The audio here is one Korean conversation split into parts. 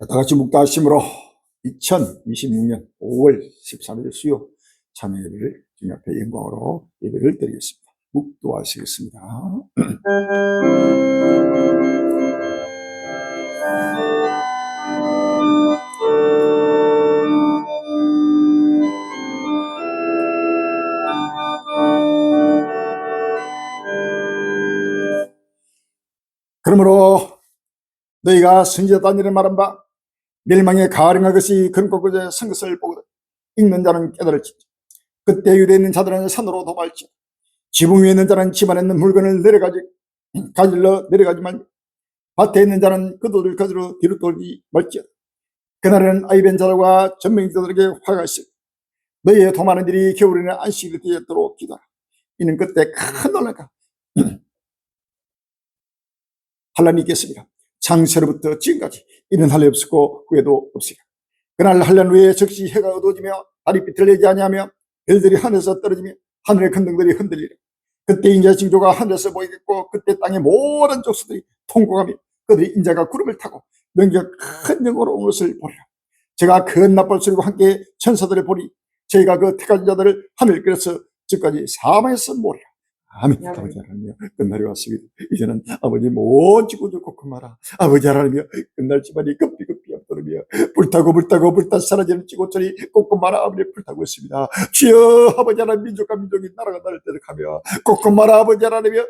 다같이 묵다심으로 2026년 5월 13일 수요 참여를 주님 앞에 영광으로 예배를 드리겠습니다. 묵도하시겠습니다. 그러므로 너희가 선지자단 일을 말한 바 멸망의 가증한 것이 근고그제 선 것을 보거든 읽는 자는 깨달을지. 그때 유대에 있는 자들은 산으로 도발지, 지붕 위에 있는 자는 집안에 있는 물건을 가질러 내려가지 말며 밭에 있는 자는 그 돌을 가지러 뒤로 돌지 말지어다. 그날에는 아이벤 자들과 전명자들에게 화가 있을 너희의 도많은 일이 겨울에는 안식일 되도록 기도하라. 이는 그때 큰 논란과 환란이 있겠습니다. 창세로부터 지금까지 이런 환란이 없었고 후에도 없으리라. 그날 환란 후에 즉시 해가 어두워지며 달이 빛을 내지 아니하며 별들이 하늘에서 떨어지며 하늘의 근등들이 흔들리리라. 그때 인자의 징조가 하늘에서 보이겠고 그때 땅의 모든 족속들이 통곡하며 그들이 인자가 구름을 타고 명기가 큰 영광으로 온 것을 보리라. 제가 큰 나팔 소리와 함께 천사들을 보리 저희가 그 택한 자들을 하늘길에서 지금까지 사망에서 모리라. 아멘. 아버지 하나님이여, 끝날이 왔습니다. 이제는 아버지 못 지고 죽고 그마라. 아버지 하나님이여, 끝날 집안이 급비급비 앞도르며 불타고 불타 사라지는 지고철이 꼬꼬마라. 아버지 불타고 있습니다. 주여, 아버지 하나님, 민족과 민족이 나라가 나를 때려가며 꼬꼬마라. 아버지 하나님이여,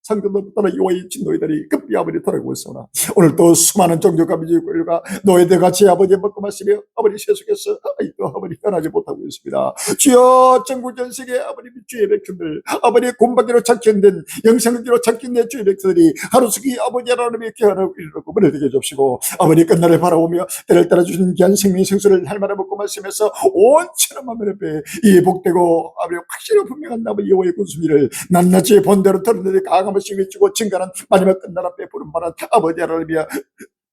상도도 따라 여호와의 진노이들이 급히 아버지 돌아오고 있으나 오늘 또 수많은 종족과 민족과 노예들 같이 아버지 먹고 마시며 아버지 세속에서 아직도 아버지 떠나지 못하고 있습니다. 주여, 전국 전 세계 아버지 주의 백성들, 아버지 곤박이로 작견된 영생기로 작견된 주의 백성들이 하루속히 아버지 하나님의 귀환을 이루고 문을 되게 줍시고 아버지 끝날을 바라보며 때를 따라 주신 귀한 생명 생수를 할만해 먹고 마시면서 온천한 마음을 앞에 이 복되고 아버지 확실히 분명한 아버지 여호와의 군수미를 낱낱이 본대로 털어내리 강함을 외치고 증가는 마지막 끝날 앞에 부름받은 아버지 하나님이여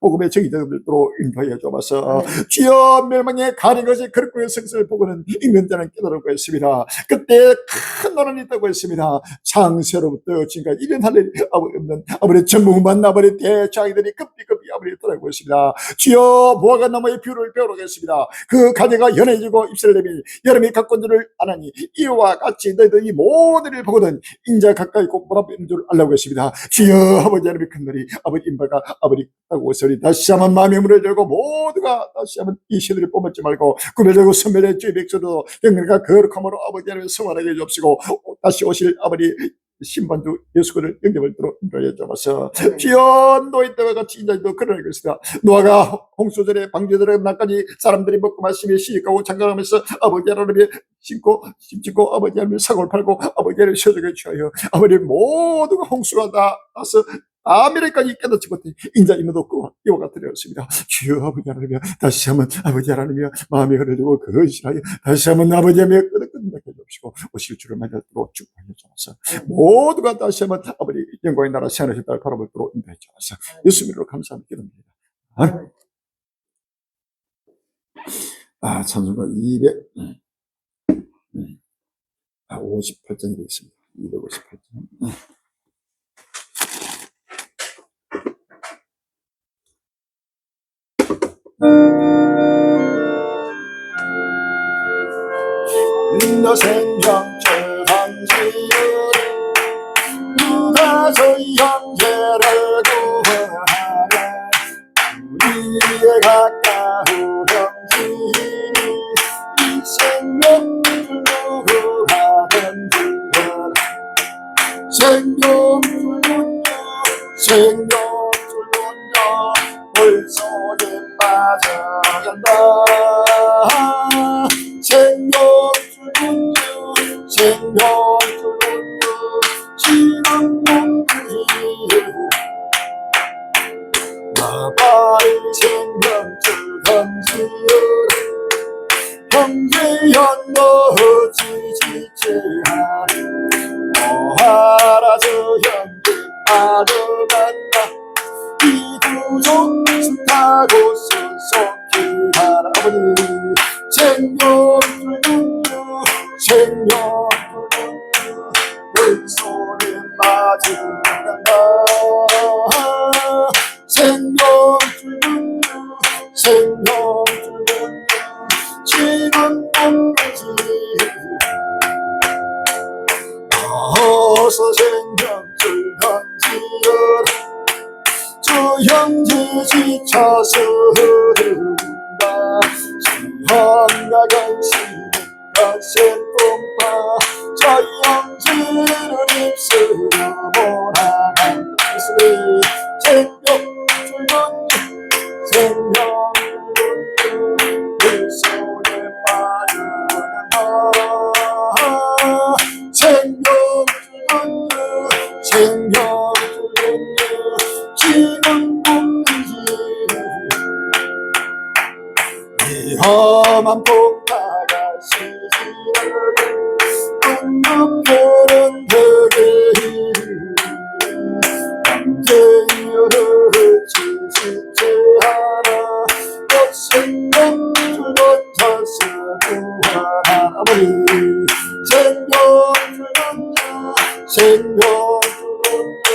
복음의 정의자들로 인도하여 주옵소서. 주여, 멸망의 가린 것이 그릇고의 성성을 보고는 읽는 자는 깨달을고 했습니다. 그때 큰 논란이 있다고 했습니다. 창세로부터 지금까지 이런 할일 없는 아버지 전무후만 아버지 대장이들이 급히 아버지 떠나고 있습니다. 주여, 무화과 나무의 뷰를 배우겠습니다. 그 가지가 연해지고 잎사를 내밀 여름이 가꾼줄을 아나니 이와 같이 너희들이 모든 일을 보거든 인자 가까이 곧 보답하는 줄 알라고 했습니다. 주여, 아버지 하나님의 큰 날이 아버지 인바가 아버지 하고 있으니 다시 한번 마음의 문을 열고 모두가 다시 한번 이 시들을 뿜었지 말고 구별되고 선별의 주의 백성도 영광과 거룩함으로 아버지 하나님 성원하게 해주옵시고 다시 오실 아버지 신반주 예수를 영접을들어 인도하여 주옵소서. 주여, 노예 때와 같이 인자도 그러는 것이다. 노아가 홍수전에 방주들의 날까지 사람들이 먹고 마시며 시집가고 장가가면서 아버지 하나님의 심고 아버지 하나님의 사고를 팔고 아버지 하나님의 세속에 취하여 아버지 모두가 홍수가 다 나서 아미래까지 깨닫지 못해 인자 있는 없고 이와 같으렸습니다. 주여, 아버지 하나님이여, 다시 한번 아버지 하나님이여 마음이 흐르고 근실하여 다시 한번 아버지 하나님이여 끝나게 해주시고 오실 줄을 만나도록 축복하여 주옵소서. 모두가 다시 한번 아버지 영광의 나라 새하늘의 딸 바라보도록 인도해 주옵소서. 예수님으로 감사합니다. 기도합니다. 찬송가 258장이 되겠습니다. 258장. 너 생명철 방지여 누가 저희 형제를 구하라. 우리의 가까운 형제 이 생명 누구하든지 생명 물속에 빠져간다. 생명 지금 몸이 나바의 생명줄 던지어라. 형제여 너 지지체하라. 뭐하라 저 형제 아들간다. 이 구속 타고 수속히 하라. 아버지 생명 그 손에 맞은간다. 생명 생명 주는 지금 없는지 어서 생명줄 던지어라 주 형제 지쳐서 흐른다 시험과 간신은 거센 풍파 저 형제를 입술로 몰아간다 예수님 생명줄 던지 생명줄 그 손에 빠져간다 생명줄 던지 생명줄 던지 지금 없는지 위험한 폭파가 시지르는 건너편은 벽에 강제여를 지지지 않아 또 생명줄 던져서 구하라 아버지 생명줄 던져 생명줄 던져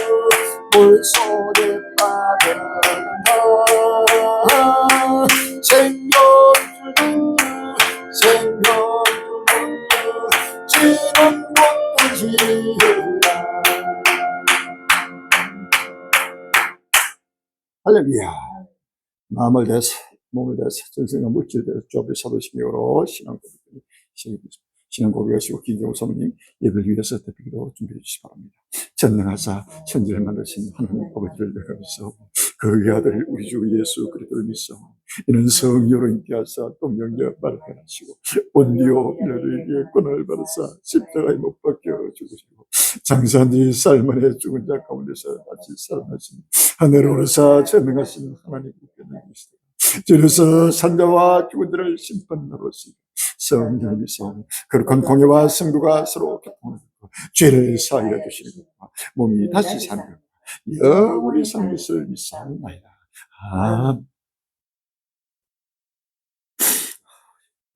물속에 빠져간다 생명줄 던져 생명줄 던져 지금 못던지라 할렐루야 마음을 대서 몸을 대서 정성과 물질 대서 조합의 사도신경으로 신앙 고백하시고 김정우 사모님 예배를 위해서 대표기도 준비해 주시기 바랍니다. 전능하사 천지를 만드신 하나님 아버지를 내가 믿사오고 그의 아들 우리 주 예수 그리스도를 믿사오고 이는 성령으로 인기하사 또 명령만을 행하시고 본디오 빌라도에게 권한을 받으사 십자가에 못 박혀 죽으시고 장사한 지 살만에 죽은 자 가운데서 다시 살아나신 하늘 오르사 전능하신 하나님 우편을 계시다. 주로서 산자와 죽은 자를 심판하로서 성령을 믿사오니 거룩한 공예와 성도가 서로 교통하는 것 죄를 사하여 주시는 것과 몸이 다시 사는 것 영원히 산 것을 믿사옵나이다. 아멘.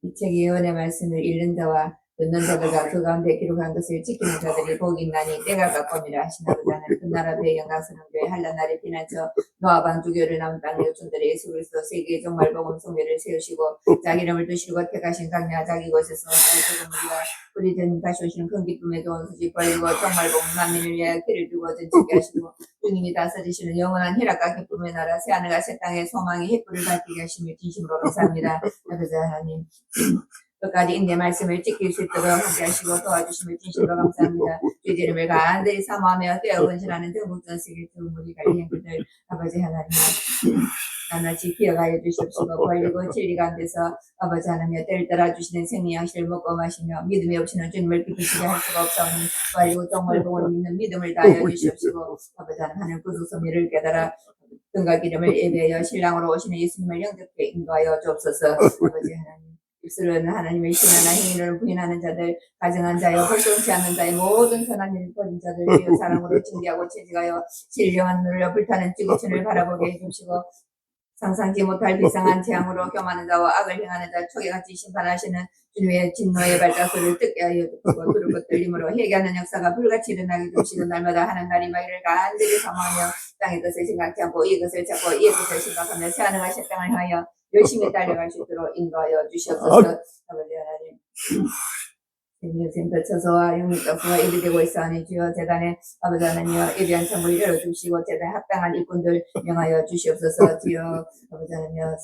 이 책 예언의 말씀을 읽는 자와 듣는 자들과 그 가운데 기록한 것을 지키는 자들이 복이 있나니 때가 가까움이라 하시나보다 하는 그 나라 배의 영광스러운 교회 한란날에 피난처 노아방 주교를 남은 땅의 요충들의 예수 그리스도 세계의 종말 복음 성교를 세우시고 자기 이름을 두시고 택하신 강야 자기 곳에서 조금 우리가 우리든 다시 오시는 큰 기쁨에 좋은 소식 벌리고 종말 복음 만민을 위하여 길을 두고 전치게 하시고 주님이 다스리시는 영원한 희락과 기쁨의 나라 새하늘과 새 땅의 소망이 햇불을 밝히게 하시며 진심으로 감사합니다. 아버지 하나님 끝까지 인내 말씀을 지킬 수 있도록 함께 하시고 도와주시며 진심으로 감사합니다. 주의 이름을 간절히 사모하며 떼어 근신하는 전국전 세계 주 우리 관리 행위들 아버지 하나님 낱낱이 기억하여 주시옵시고 벌리고 진리가 안 돼서 아버지 하나님 때를 따라 주시는 생명 양식을 먹고 마시며 믿음이 없이는 주님을 기쁘시게 할 수가 없사오니 벌리고 정말 복을 믿는 믿음을 다하여 주시옵시고 아버지 하나님 구속 섭리를 깨달아 등과 기름을 예배하여 신랑으로 오시는 예수님을 영접해 인도하여 주옵소서. 아버지 하나님 입술은 하나님의 신하나 행위를 부인하는 자들, 가증한 자여, 벌통치 않는 자의 모든 선한 일을 버린 자들, 주여 사랑으로 징계하고 채찍하여 신령한 눈으로 불타는 찌구천을 바라보게 해주시고 상상지 못할 비상한 재앙으로 겸하는 자와 악을 행하는 자, 초계같이 심판하시는 주님의 진노의 발자소리를 듣게 하여 주시고 두를 것들림으로 회개하는 역사가 불같이 일어나게 주시는 날마다 하는 날이 마기를 간절히 사모하며 땅의 것을 생각지 않고 이 것을 찾고 이 것을 생각하며 새하늘과 새 땅을 향하여 열심히 달려갈 수 있도록 인도하여 주시옵소서. 아버지 하나님 생명센터 처소와 영육덕수가 예비되고 있사오니 주여 재단에 아버지 하나님여 예비한 선물을 열어주시고 재단에 합당한 일꾼들 명하여 주시옵소서. 주여 아버지 하나님여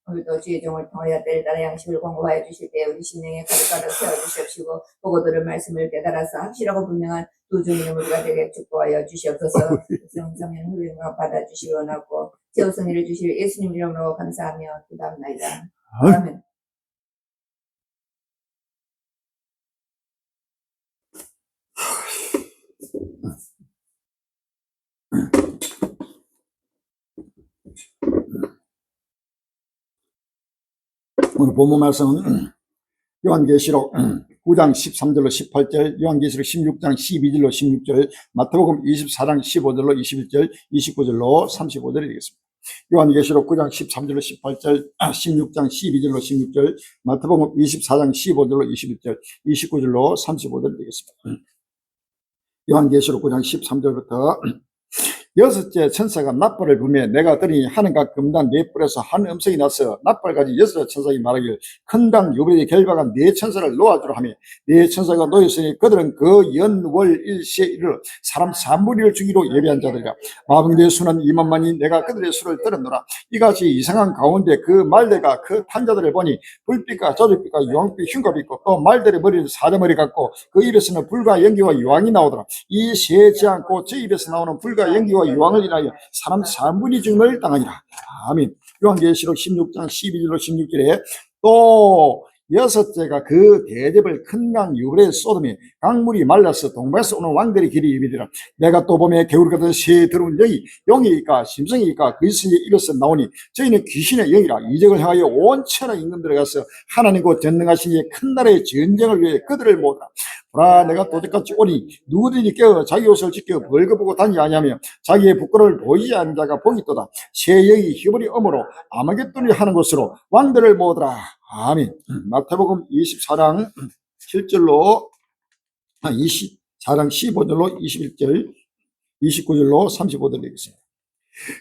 오늘도 주의 종을 통하여 때를 따라 양식을 공급하여 주실 때 우리 심령에 가득가득 세워주시옵시고 보고 들을 말씀을 깨달아서 확실하고 분명한 두 주님의 우리가 되게 축복하여 주시옵소서. 성성면 후회가 받아주시기 원하고 제우 승리를 주실 예수님 이름으로 감사하며 기도합니다. 아멘. 오늘 본문 말씀은 요한계시록 9장 13절로 18절, 요한계시록 16장 12절로 16절, 마태복음 24장 15절로 21절, 29절로 35절이 되겠습니다. 요한계시록 9장 13절로 18절, 16장 12절로 16절, 마태복음 24장 15절로 21절, 29절로 35절이 되겠습니다. 요한계시록 9장 13절부터 여섯째 천사가 납발을 부며 내가 들으니 하늘과 금단 네 뿔에서 한 음성이 나서 납발까지 여섯 천사가 말하기를 큰 강 유브라데 결박한 네 천사를 놓아주라 하며 네 천사가 놓였으니 그들은 그 연월 일시에 이르러 사람 3분의 1을 주기로 예비한 자들이라. 마병대의 수는 2만만이 내가 그들의 수를 들었노라. 이같이 이상한 가운데 그 말대가 그 탄자들을 보니 불빛과 저주빛과 유황빛 흉갑이 있고 또 말들의 머리는 사자머리 같고 그 입에서는 불과 연기와 유황이 나오더라. 이 세지 않고 저 입에서 나오는 불과 연기와 유황을 인하여 사람 3분이 죽음을 당하니라. 아멘. 요한계시록 16장 12절로 16절에 또 여섯째가 그 대접을 큰 강 유브라데 쏟으며 강물이 말라서 동방에서 오는 왕들의 길이 이르리라. 내가 또 보매 개울 같은 새 들어온 영이 용이니까 심성이니까 그리스도의 입에서 나오니 저희는 귀신의 영이라. 이적을 향하여 온 천하 임금들에 가서 하나님 곧 전능하신 이의 큰 나라의 전쟁을 위해 그들을 모으라. 보라 내가 도적같이 오니 누구든지 깨어 자기 옷을 지켜 벌거벗고 다니지 아니하며 자기의 부끄러움을 보이지 않는 자가 복이 있도다. 새 영이 히브리 엄으로 아마겟돈을 하는 곳으로 왕들을 모으더라. 아멘. 마태복음 24장 7절로 24장 15절로 21절 29절로 35절 되겠습니다.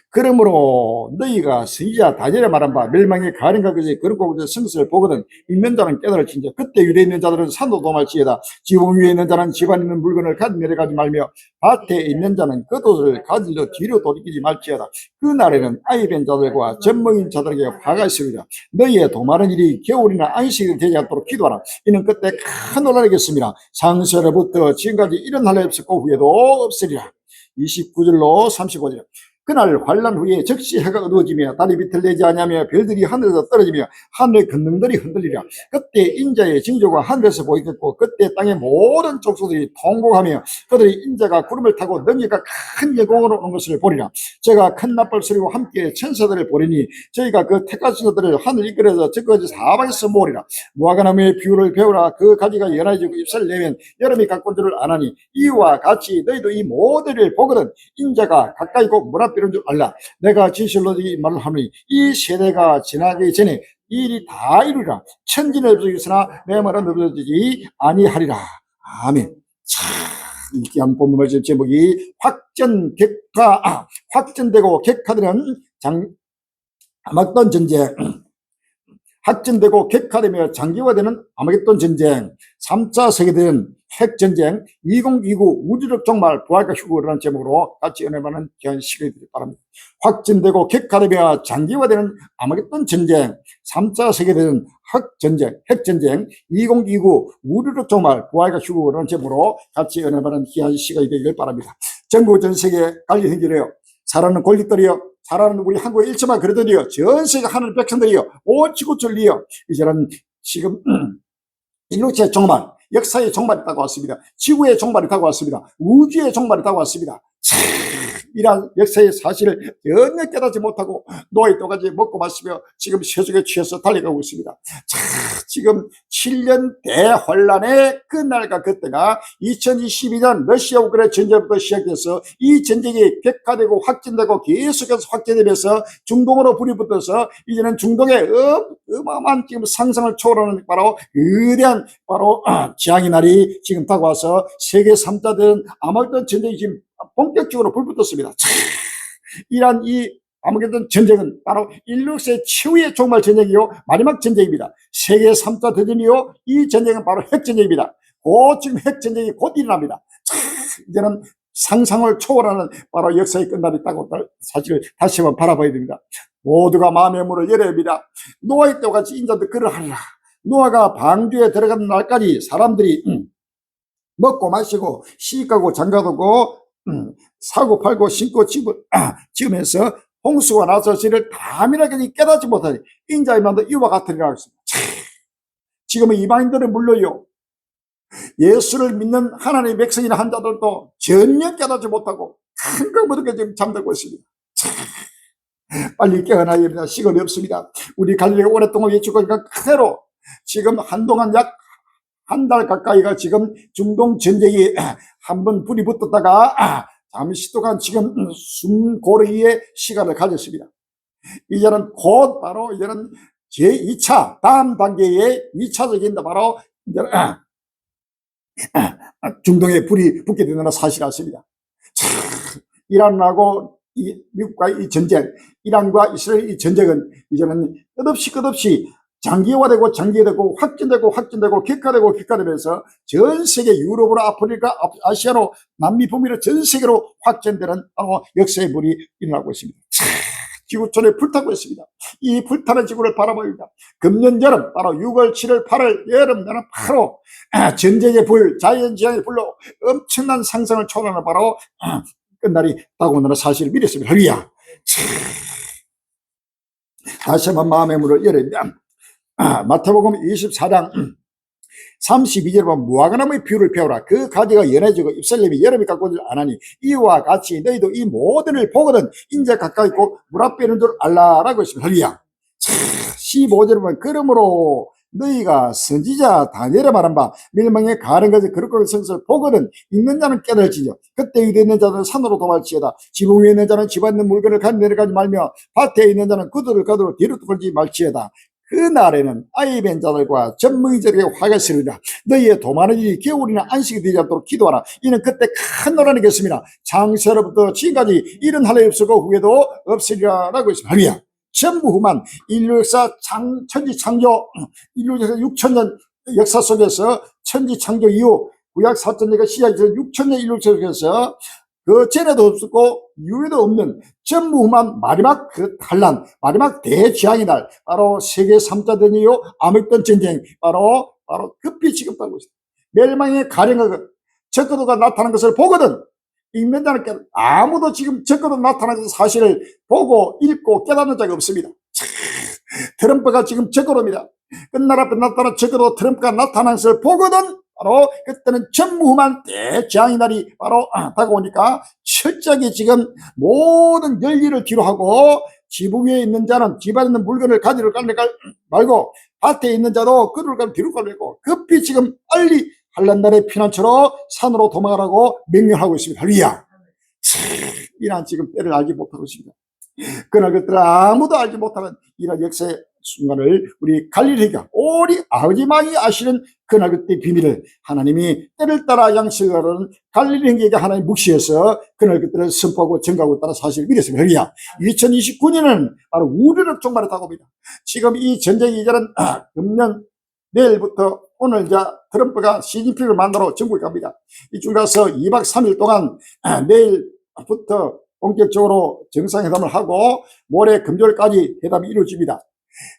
그러므로 너희가 선지자 다니엘에 말한 바 멸망의 가련과 그의 거룩고 성스를 보거든 있는 자는 깨달을진저 그때 유대에 있는 자들은 산도 도말지어다. 지붕 위에 있는 자는 집안에 있는 물건을 내려가지 말며 밭에 있는 자는 그 돛을 가지러 뒤로 돌이키지 말지어다. 그 날에는 아이벤 자들과 젖먹인 자들에게 화가 있으리라. 너희의 도마는 일이 겨울이나 안식이 되지 않도록 기도하라. 이는 그때 큰 논란이겠습니다. 창세로부터 지금까지 이런 날이 없었고 후에도 없으리라. 29절로 35절. 그날 환란 후에 즉시 해가 어두워지며 달이 빛을 내지 아니하며 별들이 하늘에서 떨어지며 하늘의 근능들이 흔들리라. 그때 인자의 징조가 하늘에서 보이겠고 그때 땅의 모든 족속들이 통곡하며 그들이 인자가 구름을 타고 능력과 큰 영광으로 오는 것을 보리라. 제가 큰 나팔 소리와 함께 천사들을 보리니 저희가 그 택하신 자들을 하늘 이끌어서 저까지 사방에서 모으리라. 무화과나무의 비율을 배우라. 그 가지가 연해지고 잎사를 내면 여름이 가까운 줄을 아나니 이와 같이 너희도 이 모델을 보거든 인자가 가까이 곧 문 앞에 이런 줄 알라. 내가 진실로 이 말을 하노니 이 세대가 지나기 전에 이 일이 다 이루리라. 천지는 없어지으나 내 말은 없어지지 아니하리라. 아멘. 참 귀한 본문 말씀 제목이 확전되고 객화되는 아마겟돈 전쟁. 확전되고 객화되며 장기화되는 아마겟돈 전쟁, 3차 세계대전 핵전쟁, 2029 우주적 종말 부활과 휴거라는 제목으로 같이 연애하는 귀한 시간이 되길 바랍니다. 확전되고 객화되며 장기화되는 아마겟돈 전쟁, 3차 세계대전 핵전쟁, 2029 우주적 종말 부활과 휴거라는 제목으로 같이 연애하는 귀한 시간이 되길 바랍니다. 전국 전 세계 관리 행진이요. 살아는 권리들이요. 살아는 우리 한국의 일체만 그러더니요. 전 세계 하늘 백성들이요. 온 지구촌이요. 이제는 지금 인류의 종말, 역사의 종말이 다가왔습니다. 지구의 종말이 다가왔습니다. 우주의 종말이 다가왔습니다. 이러한 역사의 사실을 전혀 깨닫지 못하고 노예도까지 먹고 마시며 지금 세속에 취해서 달려가고 있습니다. 지금 7년 대환란의 그날과 그때가 2022년 러시아 우크라이나 전쟁부터 시작돼서 이 전쟁이 격화되고 확진되고 계속해서 확대되면서 중동으로 불이 붙어서 이제는 중동의 어마어마한 지금 상상을 초월하는 바로 위대한 바로 재앙의 날이 지금 다가와서 세계 3차 대전 아마겟돈 전쟁이 지금 본격적으로 불붙었습니다. 이러한 이 아마겟돈 전쟁은 바로 인류의 최후의 종말 전쟁이요 마지막 전쟁입니다. 세계 3차 대전이요 이 전쟁은 바로 핵전쟁입니다. 곧 지금 핵전쟁이 곧 일어납니다. 이제는 상상을 초월하는 바로 역사의 끝날이 있다고 사실을 다시 한번 바라봐야 됩니다. 모두가 마음의 문을 열어야 합니다. 노아의 때와 같이 인자도 그러하리라. 노아가 방주에 들어가는 날까지 사람들이 먹고 마시고 시집가고 장가두고 사고 팔고 신고 지으면서 홍수가 나서 저를 다민하게 깨닫지 못하니 인자의 만도 이와 같으리라 했습니다. 지금은 이방인들은 물론요 예수를 믿는 하나님의 백성이나 한 자들도 전혀 깨닫지 못하고 한가무득에 지금 잠들고 있습니다. 빨리 깨어나야 합니다. 시간이 없습니다. 우리 갈릴리가 오랫동안 외치고 있으니까 그대로 지금 한동안 약 한 달 가까이가 지금 중동 전쟁이 한번 불이 붙었다가 잠시 동안 지금 숨고르기의 시간을 가졌습니다. 이제는 곧 바로 이제는 제2차 다음 단계의 2차적인 바로 이제는 중동에 불이 붙게 되는 사실이 같습니다. 이란하고 이 미국과의 이 전쟁, 이란과 이스라엘 이 전쟁은 이제는 끝없이 장기화되고 장기화되고 확진되고 격화되면서 전 세계 유럽으로 아프리카, 아시아로 남미, 북미로 전 세계로 확전되는 역사의 물이 일어나고 있습니다. 지구촌에 불타고 있습니다. 이 불타는 지구를 바라봅니다. 금년 여름 바로 6월, 7월, 8월 여름 나는 바로 전쟁의 불, 자연재해의 불로 엄청난 상승을 초래하는 바로 끝날이 다가온다는 사실을 믿었습니다. 할렐루야. 다시 한번 마음의 문을 열면 마태복음 24장 32절에 보면 무화과나무의 비유를 배우라. 그 가지가 연해지고 잎살림이 여름이 가까워지지 않으니 이와 같이 너희도 이 모든을 보거든 인제 가까이 있고 물 앞에 있는 줄 알라라고 했습니다. 할렐루야. 15절에 보면 그러므로 너희가 선지자 다니엘의 말한 바 멸망에 가는 것을 거룩한 성서를 보거든 읽는 자는 깨달을지요. 그때 위에 있는 자는 산으로 도망치에다 지붕 위에 있는 자는 집안에 있는 물건을 간 내려가지 말며 밭에 있는 자는 구두를 가두로 뒤로 돌지 말지어다. 그 날에는 아이벤 자들과 전무이들에게 화가 있으리라. 너희의 도마는 일이 겨울이나 안식이 되지 않도록 기도하라. 이는 그때 큰 논란이 겠습니다. 창세로부터 지금까지 이런 할례 없었고 후에도 없으리라 라고 했습니다. 할렐루야. 전무후만 인류 역사 천지 창조, 인류 역사 6천년 역사 속에서 천지 창조 이후 구약 4천년가 시작해서 6천년 인류 역사 속에서 그 전에도 없었고 이후에도 없는 전무후만 마지막 그 환란, 마지막 대재앙의 날, 바로 세계 3차 대전 이후 아메리칸 전쟁, 바로 급히 지금 따고 있습니다. 멸망의 가령과 적그도가 나타난 것을 보거든 읽는 자는 아무도 지금 적그도 나타난 사실을 보고 읽고 깨닫는 자가 없습니다. 트럼프가 지금 적그도입니다. 끝날 앞에 나타난 적그도 트럼프가 나타난 것을 보거든 바로 그때는 전무후만 대재앙의 날이 바로 다가오니까 철저하게 지금 모든 열기를 뒤로 하고 지붕 위에 있는 자는 집안에 있는 물건을 가지러 가는 말고 밭에 있는 자도 그를 가면 뒤로 가려고 급히 지금 빨리 한란날의 피난처로 산으로 도망가라고 명령하고 있습니다. 할렐루야. 이런 지금 때를 알지 못하고 있습니다. 그러나 그것들은 아무도 알지 못하는 이런 역사의 순간을 우리 갈릴리가 오리 아버지만이 아시는 그날 그때 비밀을 하나님이 때를 따라 양식하는 갈릴리에게 하나님 묵시해서 그날 그때를 선포하고 증가하고 있다는 사실을 믿었습니다. 할렐루야. 2029년은 바로 우리를 종말에 다가옵니다. 지금 이 전쟁이 이제는 금년 내일부터 오늘 이제 트럼프가 시진핑을 만나러 전국에 갑니다. 이쯤 가서 2박 3일 동안 내일부터 본격적으로 정상회담을 하고 모레 금요일까지 회담이 이루어집니다.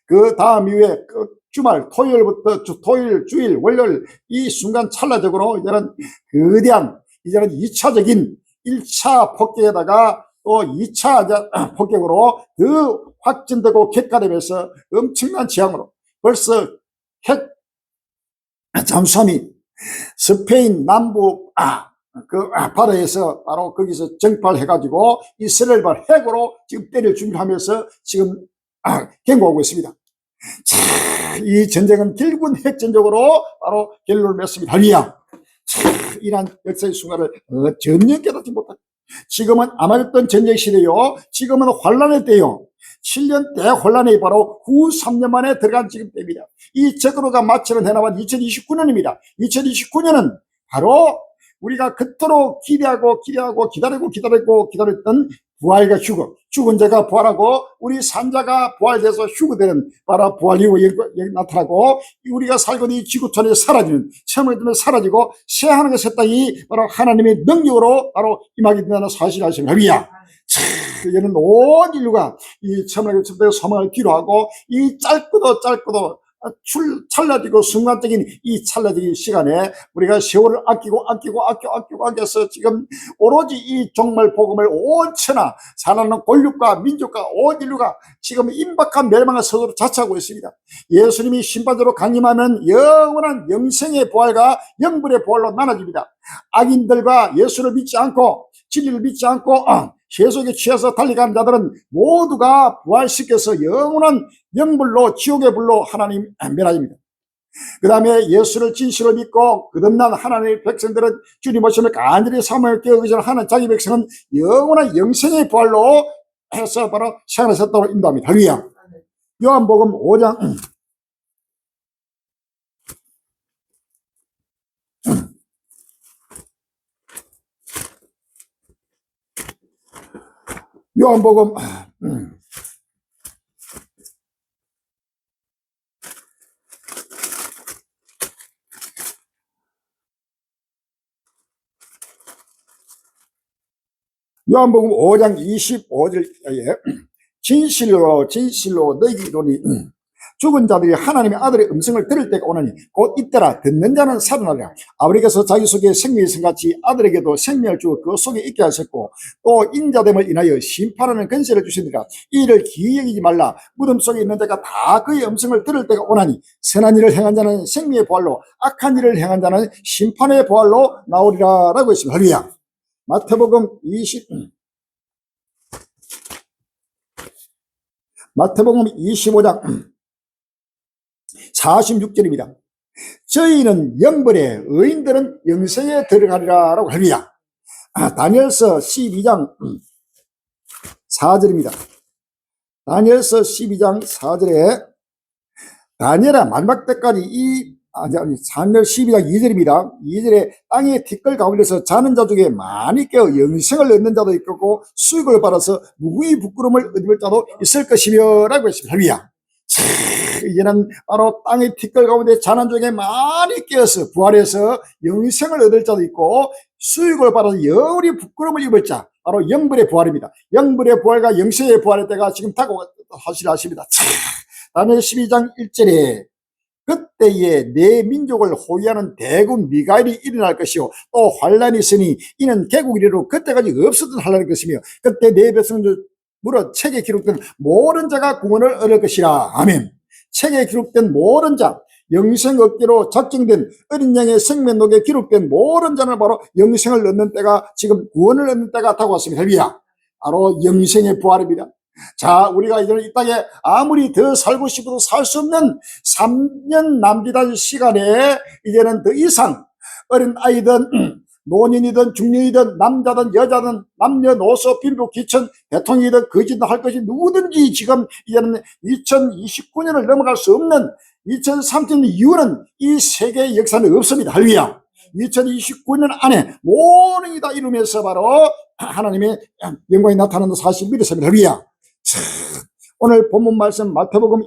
그 다음 이후에 그 주말 토요일부터 토요일, 주일, 월요일 이 순간 찰나적으로 이제는 거대한 이제는 2차적인 1차 폭격에다가 또 2차 폭격으로 더 확진되고 격화되면서 엄청난 지향으로 벌써 핵 잠수함이 스페인 남부 바다에서 바로 거기서 정발해가지고 이스라엘 발 핵으로 지금 때릴 준비하면서 지금 경고하고 있습니다. 자, 이 전쟁은 결국은 핵전적으로 바로 결론을 맺습니다. 할렐루야. 이러한 역사의 순간을 전혀 깨닫지 못합니다. 지금은 아마겟돈 전쟁 시대요. 지금은 환란의 때요. 7년 대혼란이 바로 후 3년 만에 들어간 지금 때입니다. 이 적으로가 마치는 해나만 2029년입니다. 2029년은 바로 우리가 그토록 기대하고 기다렸던 부활과 휴거, 죽은 자가 부활하고 우리 산자가 부활돼서 휴거되는 바로 부활 이후 나타나고 우리가 살고 있는 이 지구촌에 사라지는 처음에 들면 사라지고 새 하늘과 새 땅이 바로 하나님의 능력으로 바로 임하게 된다는 사실을 아십니까? 할렐루야. 이는 온 인류가 이 처음에 소망을 뒤로하고 이 짧고도 찰나지고 순간적인 이 찰나적인 시간에 우리가 세월을 아껴서 지금 오로지 이 종말 복음을 온 천하 살아나는 권력과 민족과 온 인류가 지금 임박한 멸망의 서도로 자처하고 있습니다. 예수님이 심판대로 강림하면 영원한 영생의 부활과 영불의 부활로 나눠집니다. 악인들과 예수를 믿지 않고 진리를 믿지 않고 세속에 취해서 달려가는 자들은 모두가 부활시켜서 영원한 영불로 지옥의 불로 하나님 멸하입니다. 그 다음에 예수를 진실로 믿고 거듭난 하나님의 백성들은 주님 오심을 간절히 사모하며 깨어기전 하는 자기 백성은 영원한 영생의 부활로 해서 바로 시간을 섰다고 인도합니다. 할렐루야. 요한복음 5장 요한복음 5장 25절에 진실로 진실로 너희에게 이르노니 죽은 자들이 하나님의 아들의 음성을 들을 때가 오나니 곧 이때라. 듣는 자는 살아나리라. 아버지께서 자기 속에 생명의 성같이 아들에게도 생명을 주어 그 속에 있게 하셨고 또 인자됨을 인하여 심판하는 권세를 주시니라. 이 일을 기이 여기지 말라. 무덤 속에 있는 자가 다 그의 음성을 들을 때가 오나니 선한 일을 행한 자는 생명의 부활로 악한 일을 행한 자는 심판의 부활로 나오리라 라고 했습니다. 할렐루야. 마태복음 25장 46절입니다. 저희는 영벌에 의인들은 영생에 들어가리라 라고 합니다. 다니엘서 12장 4절입니다. 다니엘서 12장 4절에 다니엘아 마지막 때까지 다니엘 12장 2절입니다. 2절에 땅에 티끌 가운데서 자는 자 중에 많이 깨어 영생을 얻는 자도 있고 수익을 받아서 무궁히 부끄러움을 얻을 자도 있을 것이며 라고 했습니다. 할렐루야. 이제는 바로 땅의 티끌 가운데 자는 중에 많이 깨어서 부활해서 영생을 얻을 자도 있고 수익을 받아서 영원히 부끄러움을 입을 자, 바로 영벌의 부활입니다. 영벌의 부활과 영생의 부활의 때가 지금 다가오고 하시라. 다니엘 12장 1절에 그때에 내 민족을 호위하는 대군 미가엘이 일어날 것이요 또 환란이 있으니 이는 개국 이래로 그때까지 없었던 환란일 것이며 그때 내 백성들 물어 책에 기록된 모든 자가 구원을 얻을 것이라. 아멘. 책에 기록된 모든 자, 영생 얻기로 작정된 어린 양의 생명록에 기록된 모든 자는 바로 영생을 얻는 때가 지금 구원을 얻는 때가 다가왔습니다. 할렐루야. 바로 영생의 부활입니다. 자, 우리가 이제는 이 땅에 아무리 더 살고 싶어도 살 수 없는 3년 남짓한 시간에 이제는 더 이상 어린 아이든 노년이든 중년이든 남자든 여자든 남녀노소 빈부 귀천 대통령이든 거지든 할 것이 누구든지 지금 이제는 2029년을 넘어갈 수 없는 2030년 이후는 이 세계의 역사는 없습니다. 할렐루야. 2029년 안에 모든 게 다 이루면서 바로 하나님의 영광이 나타나는 사실 믿었습니다. 할렐루야. 오늘 본문 말씀 마태복음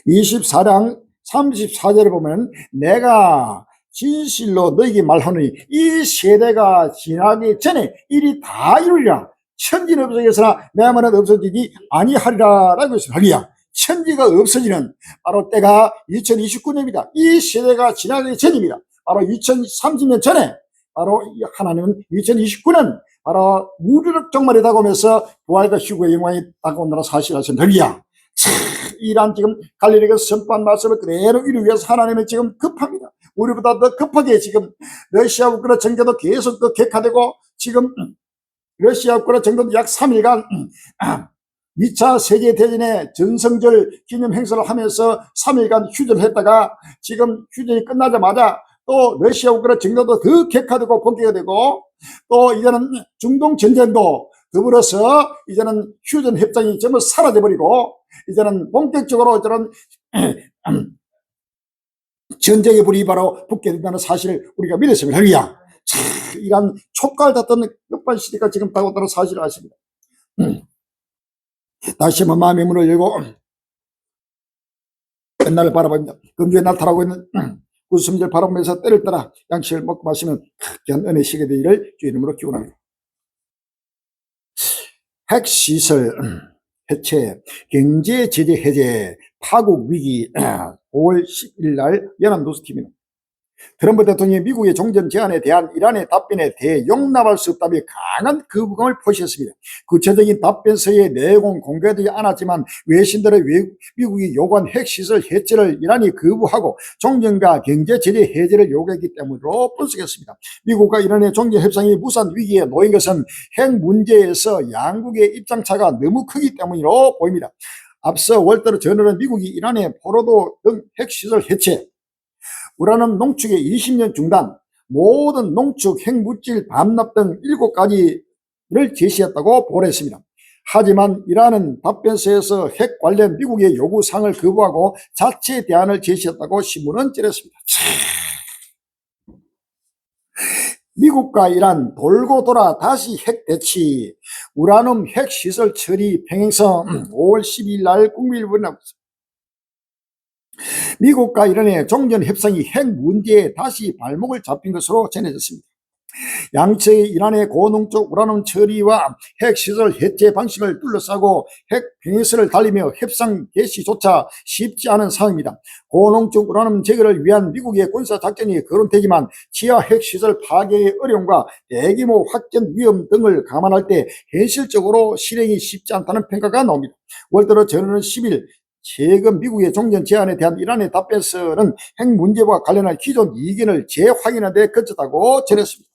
24장 34절에 보면 내가 진실로 너에게 말하노니 이 세대가 지나기 전에 일이 다 이루리라. 천지는 없어졌으나 내 말은 없어지지 아니하리라 라고 했습니다. 할렐루야. 천지가 없어지는 바로 때가 2029년입니다. 이 세대가 지나기 전입니다. 바로 2030년 전에 바로 하나님은 2029년 바로 무료력 종말이 다가오면서 부활과 휴거의 영광이 다가온다는 사실을 아십니다. 할렐루야. 이란 지금 갈릴리에서 선포한 말씀을 그대로 이루기 위해서 하나님은 지금 급합니다. 우리보다 더 급하게 지금 러시아 우크라이나 전쟁도 계속 더 격화되고 지금 러시아 우크라이나 전쟁도 약 3일간 2차 세계대전의 전성절 기념 행사를 하면서 3일간 휴전을 했다가 지금 휴전이 끝나자마자 또 러시아 우크라이나 전쟁도 더 격화되고 본격화되고 또 이제는 중동 전쟁도 더불어서 이제는 휴전 협정이 전부 사라져버리고 이제는 본격적으로 이제는 전쟁의 불이 바로 붙게 된다는 사실을 우리가 믿었습니다. 할렐루야. 이런 촉각을 닫던 끝반 시대가 지금 다가온다는 사실을 아십니다. 다시 한번 마음의 문을 열고 옛날을 바라봅니다. 금주에 나타나고 있는 구수성질 바라보면서 때를 따라 양식을 먹고 마시면 귀한 은혜 시게 되기를 주 이름으로 기원합니다. 핵시설 해체, 경제 제재 해제, 파국 위기 5월 10일 날 연합뉴스TV는 트럼프 대통령이 미국의 종전 제안에 대한 이란의 답변에 대해 용납할 수 없다며 강한 거부감을 표시했습니다. 구체적인 답변서의 내용은 공개되지 않았지만 외신들의 미국이 요구한 핵시설 해체를 이란이 거부하고 종전과 경제 제재 해제를 요구했기 때문으로 분석했습니다. 미국과 이란의 종전 협상이 무산 위기에 놓인 것은 핵 문제에서 양국의 입장차가 너무 크기 때문으로 보입니다. 앞서 월드로 저널은 미국이 이란의 포로도 등 핵시설 해체, 우라늄 농축의 20년 중단, 모든 농축, 핵물질 반납 등 7가지를 제시했다고 보도했습니다. 하지만 이란은 답변서에서 핵 관련 미국의 요구사항을 거부하고 자체 대안을 제시했다고 신문은 전했습니다. 미국과 이란 돌고 돌아 다시 핵 대치, 우라늄 핵시설 처리 평행선 5월 12일 날 국무일보에 나왔습니다. 미국과 이란의 종전 협상이 핵 문제에 다시 발목을 잡힌 것으로 전해졌습니다. 양측이 이란의 고농축 우라늄 처리와 핵시설 해체 방식을 둘러싸고 핵 평행선을 달리며 협상 개시조차 쉽지 않은 상황입니다. 고농축 우라늄 제거를 위한 미국의 군사작전이 거론되지만 지하 핵시설 파괴의 어려움과 대규모 확전 위험 등을 감안할 때 현실적으로 실행이 쉽지 않다는 평가가 나옵니다. 월드로 저널은 10일 최근 미국의 종전 제안에 대한 이란의 답변서는 핵 문제와 관련한 기존 이견을 재확인하는 데 그쳤다고 전했습니다.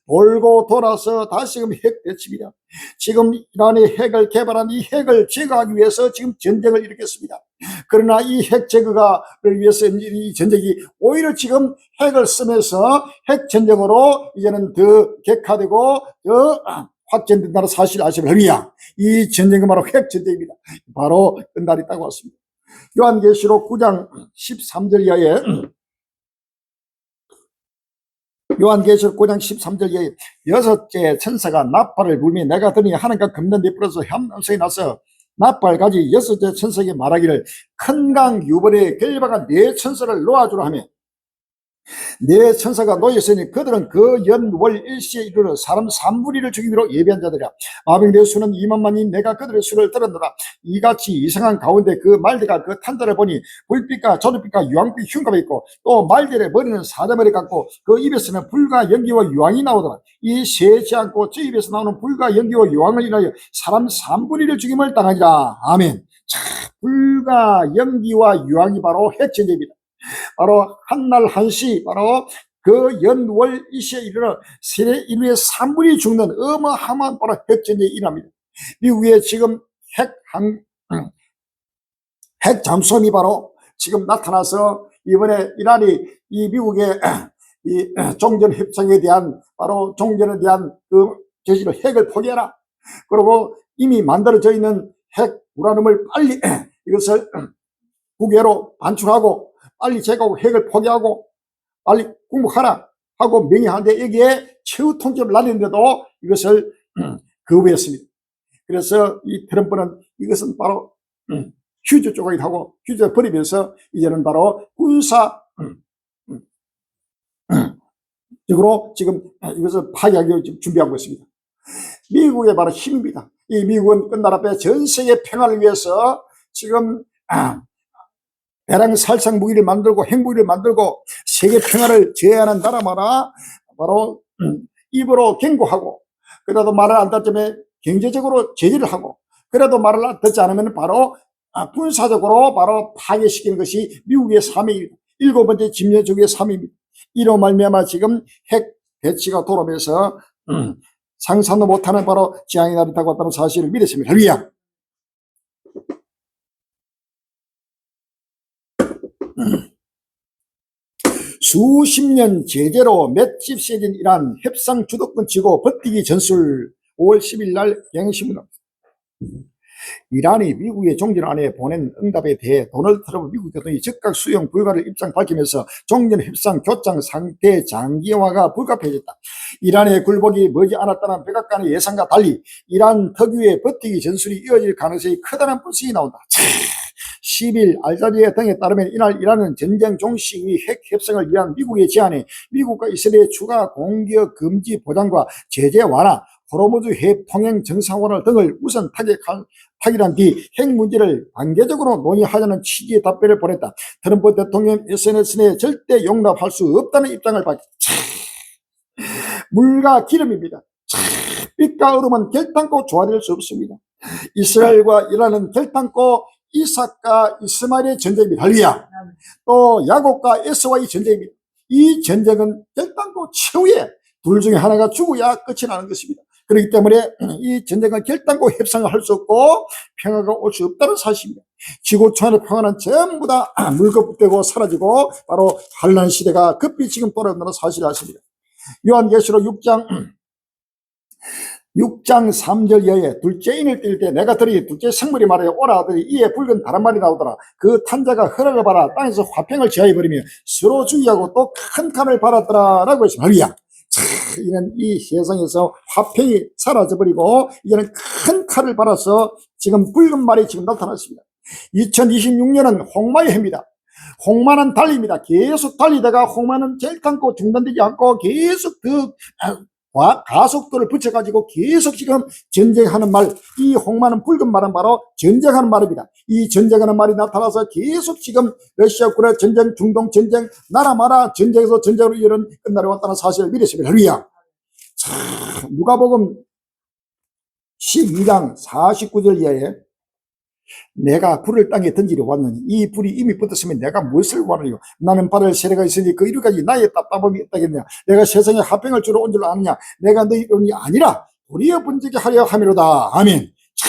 돌고 돌아서 다시금 핵 대치입니다. 지금 이란이 핵을 개발한 이 핵을 제거하기 위해서 지금 전쟁을 일으켰습니다. 그러나 이 핵 제거를 위해서 이 전쟁이 오히려 지금 핵을 쓰면서 핵 전쟁으로 이제는 더 격화되고 더 확전된다는 사실 아시면 이 전쟁은 바로 핵 전쟁입니다. 바로 끝날이 딱 왔습니다. 요한계시록 9장 13절 이하에 요한계시록 9장 13절 이하에 여섯째 천사가 나팔을 불며 내가 들으니 하늘과 금단 내풀어서 혐음성이 나서 나팔 가지 여섯째 천사에게 말하기를 큰 강 유벌에 결박한 네 천사를 놓아주라 하며 네 천사가 놓였으니 그들은 그 연월 일시에 이르러 사람 3분리를 죽이기로 예비한 자들이라. 마병대의 수는 2만만이 내가 그들의 수를 들었노라. 이같이 이상한 가운데 그 말대가 그 탄자를 보니 불빛과 저녁빛과 유황빛 흉감이 있고 또 말들의 머리는 사자머리 같고 그 입에서는 불과 연기와 유황이 나오더라. 이 세지 않고 저 입에서 나오는 불과 연기와 유황을 인하여 사람 3분리를 죽임을 당하니라. 아멘. 자, 불과 연기와 유황이 바로 핵전쟁입니다. 바로 한날 한시 바로 그 연월 이시에 이르러 세계 인류의 3분이 죽는 어마어마한 바로 핵전쟁이 일어납니다. 미국의 지금 핵 잠수함이 바로 지금 나타나서 이번에 이란이 이 미국의 이 종전 협상에 대한 바로 종전에 대한 그 제시를 핵을 포기해라. 그리고 이미 만들어져 있는 핵 우라늄을 빨리 이것을 국외로 반출하고 빨리 제거하고 핵을 포기하고 빨리 공복하라 하고 명령하는데 여기에 최후 통첩을 날리는데도 이것을 거부했습니다. 그래서 이 트럼프는 이것은 바로 휴지 조각이라고 휴지를 버리면서 이제는 바로 군사 적으로 지금 이것을 파괴하기 준비하고 있습니다. 미국의 바로 힘입니다. 이 미국은 끝날 앞에 전 세계 평화를 위해서 지금 대량 살상 무기를 만들고 핵무기를 만들고 세계 평화를 제한한 나라마다 바로 입으로 경고하고 그래도 말을 안 듣자면 경제적으로 제재를 하고 그래도 말을 듣지 않으면 바로 군사적으로 바로 파괴시키는 것이 미국의 사명입니다. 7번째 침략주의의 사명입니다. 이로 말미암아 지금 핵 대치가 돌아오면서 상상도 못하는 바로 지향이 나타나고 왔다는 사실을 믿었습니다. 할렐루야. 수십 년 제재로 맷집 세진 이란 협상 주도권 쥐고 버티기 전술 5월 10일 날 경향신문 이란이 미국의 종전안에 보낸 응답에 대해 도널드 트럼프 미국 대통령이 즉각 수용 불가를 입장 밝히면서 종전 협상 교장 상태 장기화가 불가피해졌다. 이란의 굴복이 머지않았다는 백악관의 예상과 달리 이란 특유의 버티기 전술이 이어질 가능성이 크다는 분석이 나온다. 10일 알자지에 등에 따르면 이날 이란은 전쟁 종식 의 핵 협상을 위한 미국의 제안에 미국과 이스라엘의 추가 공격 금지 보장과 제재 완화, 호르무즈 핵 통행 정상화를 등을 우선 타결한 뒤 핵 문제를 단계적으로 논의하자는 취지의 답변을 보냈다. 트럼프 대통령 SNS에 절대 용납할 수 없다는 입장을 밝혔다. 물과 기름입니다. 빛과 얼음은 결단코 조화될 수 없습니다. 이스라엘과 이란은 결단코 이삭과 이스마엘의 전쟁입니다. 할렐루야. 또 야곱과 에서와의 전쟁입니다. 이 전쟁은 결단코 최후의 둘 중에 하나가 죽어야 끝이 나는 것입니다. 그렇기 때문에 이 전쟁은 결단코 협상을 할 수 없고 평화가 올 수 없다는 사실입니다. 지구촌의 평화는 전부 다 물거품되고 사라지고 바로 환란 시대가 급히 지금 돌아온다는 사실을 아십니다. 요한계시록 6장 3절 이하에 둘째 인을 뛸 때 내가 들으니 둘째 생물이 말하여 오라 하더니 이에 붉은 다른 말이 나오더라. 그 탄자가 허락을 받아 땅에서 화평을 제하여버리며 서로 죽이하고 또 큰 칼을 받았더라 라고 했습니다. 할렐루야. 이는 이 세상에서 화평이 사라져버리고 이제는 큰 칼을 받아서 지금 붉은 말이 지금 나타났습니다. 2026년은 홍마의 해입니다. 홍마는 달립니다. 계속 달리다가 홍마는 젤탄고 중단되지 않고 계속 가속도를 붙여가지고 계속 지금 전쟁하는 말, 이 홍마는 붉은 말은 바로 전쟁하는 말입니다. 이 전쟁하는 말이 나타나서 계속 지금 러시아 우크라이나 전쟁, 중동 전쟁, 나라 마라 전쟁에서 전쟁으로 이런 끝날이 왔다는 사실을 믿으시면 할렐루야. 자, 누가복음 12장 49절 이하에 내가 불을 땅에 던지려 왔느니 이 불이 이미 붙었으면 내가 무엇을 원하요? 나는 발을 세례가 있으니 그 이루까지 나의 답답함이 없다겠냐? 내가 세상에 화평을 주러 온 줄 아느냐? 내가 너희 이름이 아니라 도리어 분쟁케 하려 함이로다. 아멘. 자,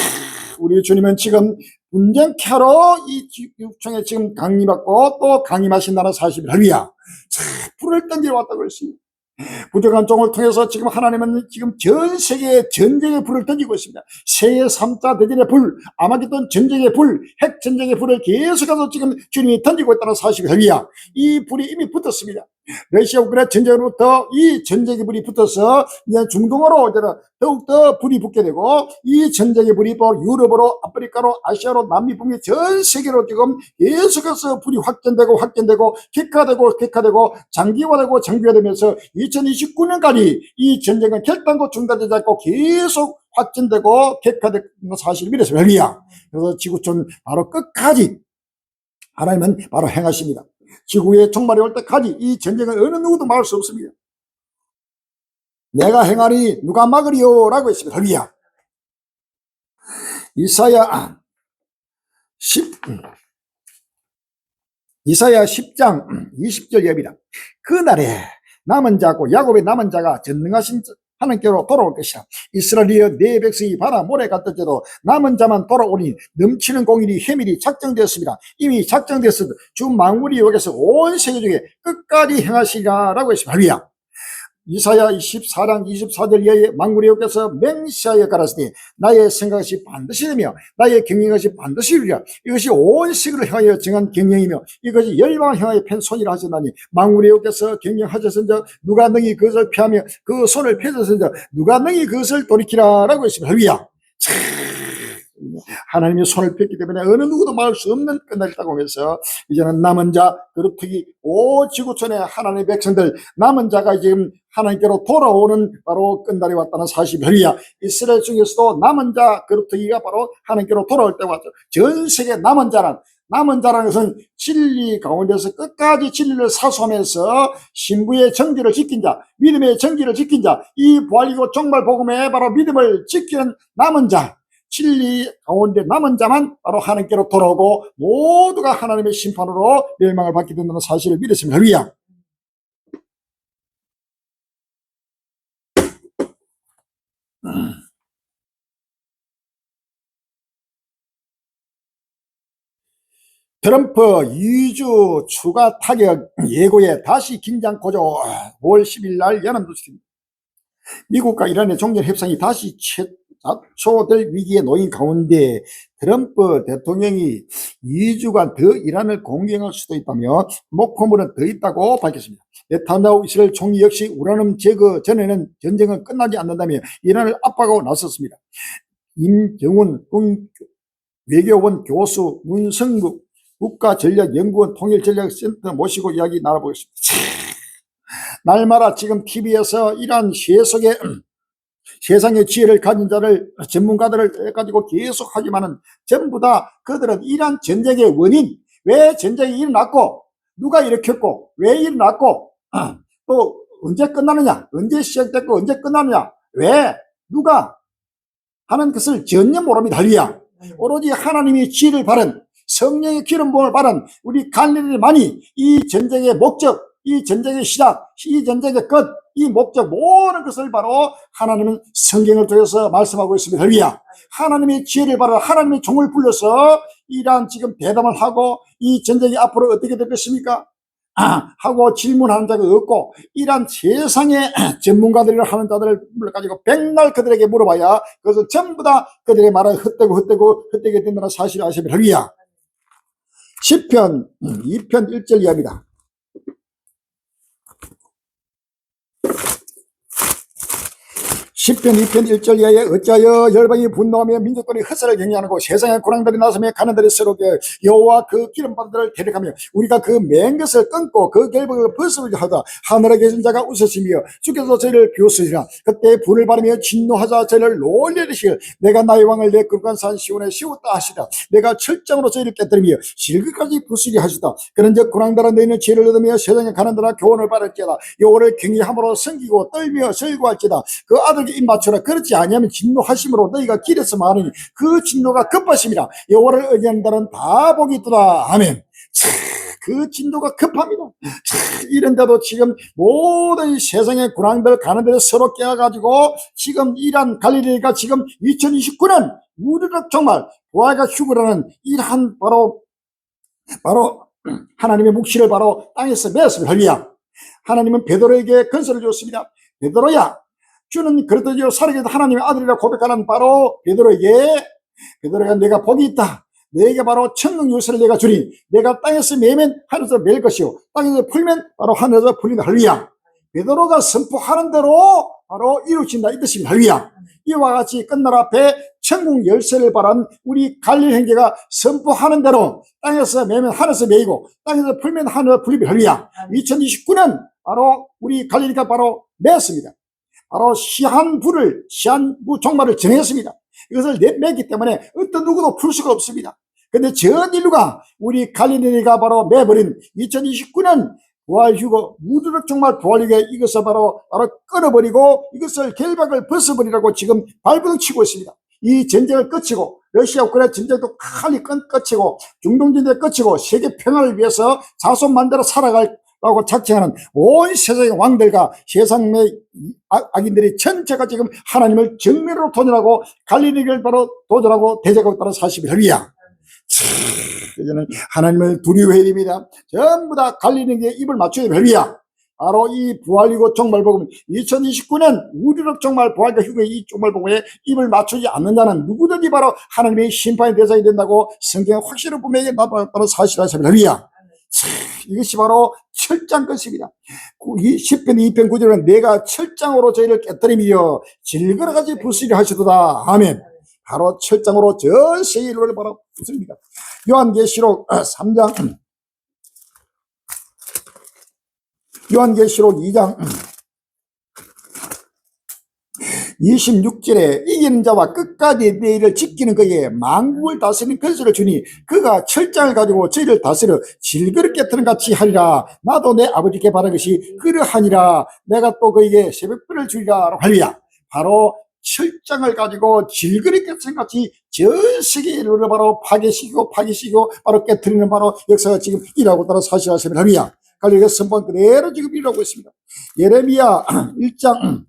우리 주님은 지금 분쟁케 하러 이 육청에 지금 강림받고 또 강림하신다는 사실을 할렐루야. 자, 불을 던지러 왔다고 했습니다. 부족한 종을 통해서 지금 하나님은 지금 전 세계에 전쟁의 불을 던지고 있습니다. 세계 3차 대전의 불, 아마겟돈 전쟁의 불, 핵 전쟁의 불을 계속해서 지금 주님이 던지고 있다는 사실을 할렐루야. 이 불이 이미 붙었습니다. 러시아 우크라이나 전쟁으로부터 이 전쟁의 불이 붙어서 이제 중동으로 더욱더 불이 붙게 되고 이 전쟁의 불이 또 유럽으로 아프리카로 아시아로 남미 북미 전 세계로 지금 계속해서 불이 확전되고 격화되고 장기화되고 장기화되면서 2029년까지 이 전쟁은 결단코 중단되지 않고 계속 확전되고 격화되는 사실을 믿으시면 할렐루야. 그래서 지구촌 바로 끝까지 하나님은 바로 행하십니다. 지구의 종말이 올 때까지 이 전쟁은 어느 누구도 막을 수 없습니다. 내가 행하니 누가 막으리요? 라고 했습니다. 할렐루야. 이사야 10장 20절 예비다. 그날에 남은 자고 야곱의 남은 자가 전능하신 하나님께로 돌아올 것이라. 이스라엘이여 내 백성이 바다 모래 같을지도 남은 자만 돌아오니 넘치는 공일이 해밀이 작정되었습니다. 이미 작정되었으니 주 만물이 여기서 온 세계 중에 끝까지 행하시리라 라고 했습니다. 할렐루야. 이사야 14장 24절 이하에 만군의 여호와께서 맹세하여 가라사대 나의 생각이 반드시 되며 나의 경영이 반드시 이루리라. 이것이 온 세계를 향하여 정한 경영이며 이것이 열방을 향하여 편 손이라 하셨나니 만군의 여호와께서 경영하셨은즉 누가 능히 그것을 피하며 그 손을 펴셨은즉 누가 능히 그것을 돌이키라 라고 했습니다. 할렐루야. 하나님이 손을 폈기 때문에 어느 누구도 막을 수 없는 끝날이 있다고 하면서 이제는 남은 자 그렇듯이 오 지구촌의 하나님의 백성들 남은 자가 지금 하나님께로 돌아오는 바로 끝날이 왔다는 사실이 할렐루야. 이스라엘 중에서도 남은 자 그렇듯이가 바로 하나님께로 돌아올 때가 왔죠. 전 세계 남은 자라는 것은 진리 가운데서 끝까지 진리를 사수하면서 신부의 정지를 지킨 자, 믿음의 정지를 지킨 자, 이 부활이고 종말 복음의 바로 믿음을 지키는 남은 자, 진리 가운데 남은 자만 바로 하나님께로 돌아오고 모두가 하나님의 심판으로 멸망을 받게 된다는 사실을 믿으시면 할렐루야. 트럼프 2주 추가 타격 예고에 다시 긴장 고조. 5월 10일 날 연합뉴스입니다. 미국과 이란의 종전 협상이 다시 초될 위기에 놓인 가운데 트럼프 대통령이 2주간 더 이란을 공격할 수도 있다며 목포물은 더 있다고 밝혔습니다. 네타냐후 이스라엘 총리 역시 우라늄 제거 전에는 전쟁은 끝나지 않는다며 이란을 압박하고 나섰습니다. 임정훈 외교원 교수, 문성국 국가전략연구원 통일전략센터 모시고 이야기 나눠보겠습니다. 날마다 지금 TV에서 이란 세상의 지혜를 가진 자를 전문가들을 해가지고 계속 하지만은 전부 다 그들은 이란 전쟁의 원인, 왜 전쟁이 일어났고 누가 일으켰고 왜 일어났고 또 언제 끝나느냐, 언제 시작됐고 언제 끝나느냐, 왜 누가 하는 것을 전혀 모릅니다. 할렐루야. 오로지 하나님이 지혜를 바른 성령의 기름 부음을 받은 우리 갈릴리만이 이 전쟁의 목적, 이 전쟁의 시작, 이 전쟁의 끝, 이 목적 모든 것을 바로 하나님은 성경을 통해서 말씀하고 있습니다. 할렐루야. 하나님의 지혜를 받아 하나님의 종을 불러서 이러한 지금 대담을 하고 이 전쟁이 앞으로 어떻게 될 것입니까? 하고 질문하는 자가 없고 이러한 세상의 전문가들이라 하는 자들을 불러가지고 백날 그들에게 물어봐야 그것은 전부 다 그들의 말은 헛되게 된다는 사실을 아시면 할렐루야. 시편 2편 1절 이하입니다. 10편 2편 1절 이하에 어찌하여 열방이 분노하며 민족들이 흑사를 경외하고 세상의 고랑들이 나서며 가난들이 서럽게 여호와 그 기름바들을 대적하며 우리가 그 맨 것을 끊고 그 결박을 벗어버리려 하다 하늘에 계신 자가 웃으시며 주께서 저희를 비웃으시라. 그때 불을 바르며 진노하자 저희를 놀리시길 내가 나의 왕을 내 거룩한 산 시온에 씌웠다 하시라. 내가 철장으로 저희를 깨뜨리며 질그까지 부수리 하시다. 그런즉 고랑들아 너희는 지혜를 얻으며 세상의 가난들아 교훈을 받을지어다. 여호와를 경외함으로 섬기고 떨며 절구할지다. 그 아들에게 입 맞추라. 그렇지 아니하면 진노하심으로 너희가 길에서 말하니 그 진노가 급하심이라. 여호와를 의지하는 자는 다 복이 있도다. 아멘. 그 진도가 급합니다. 이런데도 지금 모든 세상의 군왕들 가는데 서로 깨어가지고 지금 이란 갈릴리가 지금 2029년 우리를 정말 부활과 휴거라는 이러한 바로 하나님의 묵시를 바로 땅에서 메었습니다. 할렐루야. 하나님은 베드로에게 건설을 줬습니다. 베드로야, 주는 그렇듯 살아계신 하나님의 아들이라 고백하는 바로 베드로에게 베드로가 내가 복이 있다. 너에게 바로 천국 열쇠를 내가 주니 내가 땅에서 매면 하늘에서 맬 것이요 땅에서 풀면 바로 하늘에서 풀린다. 할렐루야. 베드로가 선포하는 대로 바로 이루어진다 이 뜻입니다. 할렐루야. 이와 같이 끝날 앞에 천국 열쇠를 바란 우리 갈릴 형제가 선포하는 대로 땅에서 매면 하늘에서 매이고 땅에서 풀면 하늘에서 풀리며 할렐루야. 2029년 바로 우리 갈릴리가 바로 매었습니다. 바로 시한부 종말을 정했습니다. 이것을 맺기 때문에 어떤 누구도 풀 수가 없습니다. 근데 전 인류가 우리 갈릴리가 바로 매버린 2029년 부활휴거 무드럭 정말 부활휴게 이것을 바로 끊어버리고 이것을 결박을 벗어버리라고 지금 발버둥 치고 있습니다. 이 전쟁을 끝이고 러시아 우크라이나 전쟁도 빨리 끝이고 중동 전쟁 끝이고 세계 평화를 위해서 자손 만들어 살아가려고 작정하는 온 세상의 왕들과 세상의 악인들이 전체가 지금 하나님을 정면으로 도전하고 갈릴리를 바로 도전하고 대적하고 있다는 사실이 할렐루야. 이제는 하나님을 두려워해야 됩니다. 전부 다 갈릴리에 입을 맞춰야 됩니다. 할렐루야. 바로 이 부활이고 종말복음 2029년 우리로 정말 부활과 휴거의 이 종말복음에 입을 맞추지 않는 자는 누구든지 바로 하나님의 심판의 대상이 된다고 성경에 확실히 분명히 나타났다는 사실을 하십니다. 할렐루야. 이것이 바로 철장 것입니다. 이 10편 2편 9절은 내가 철장으로 저희를 깨뜨리며 질그러가지 부수리 하시도다. 아멘. 바로 철장으로 전 세계를 바로 부습니다. 요한계시록 3장 요한계시록 2장 26절에 이기는 자와 끝까지 내 일을 지키는 그에게 만국을 다스리는 권세를 주니 그가 철장을 가지고 저희를 다스려 질그릇 깨트는 같이 하리라. 나도 내 아버지께 바란 것이 그러하니라. 내가 또 그에게 새벽불을 주리라. 할렐루야. 바로 철장을 가지고 질그릇 깨트는 같이 전 세계를 바로 파괴시키고 바로 깨트리는 바로 역사가 지금 일하고 있다는 사실을 아십니다. 할렐루야. 갈릴리가 선포한 그대로 지금 일하고 있습니다. 예레미야 1장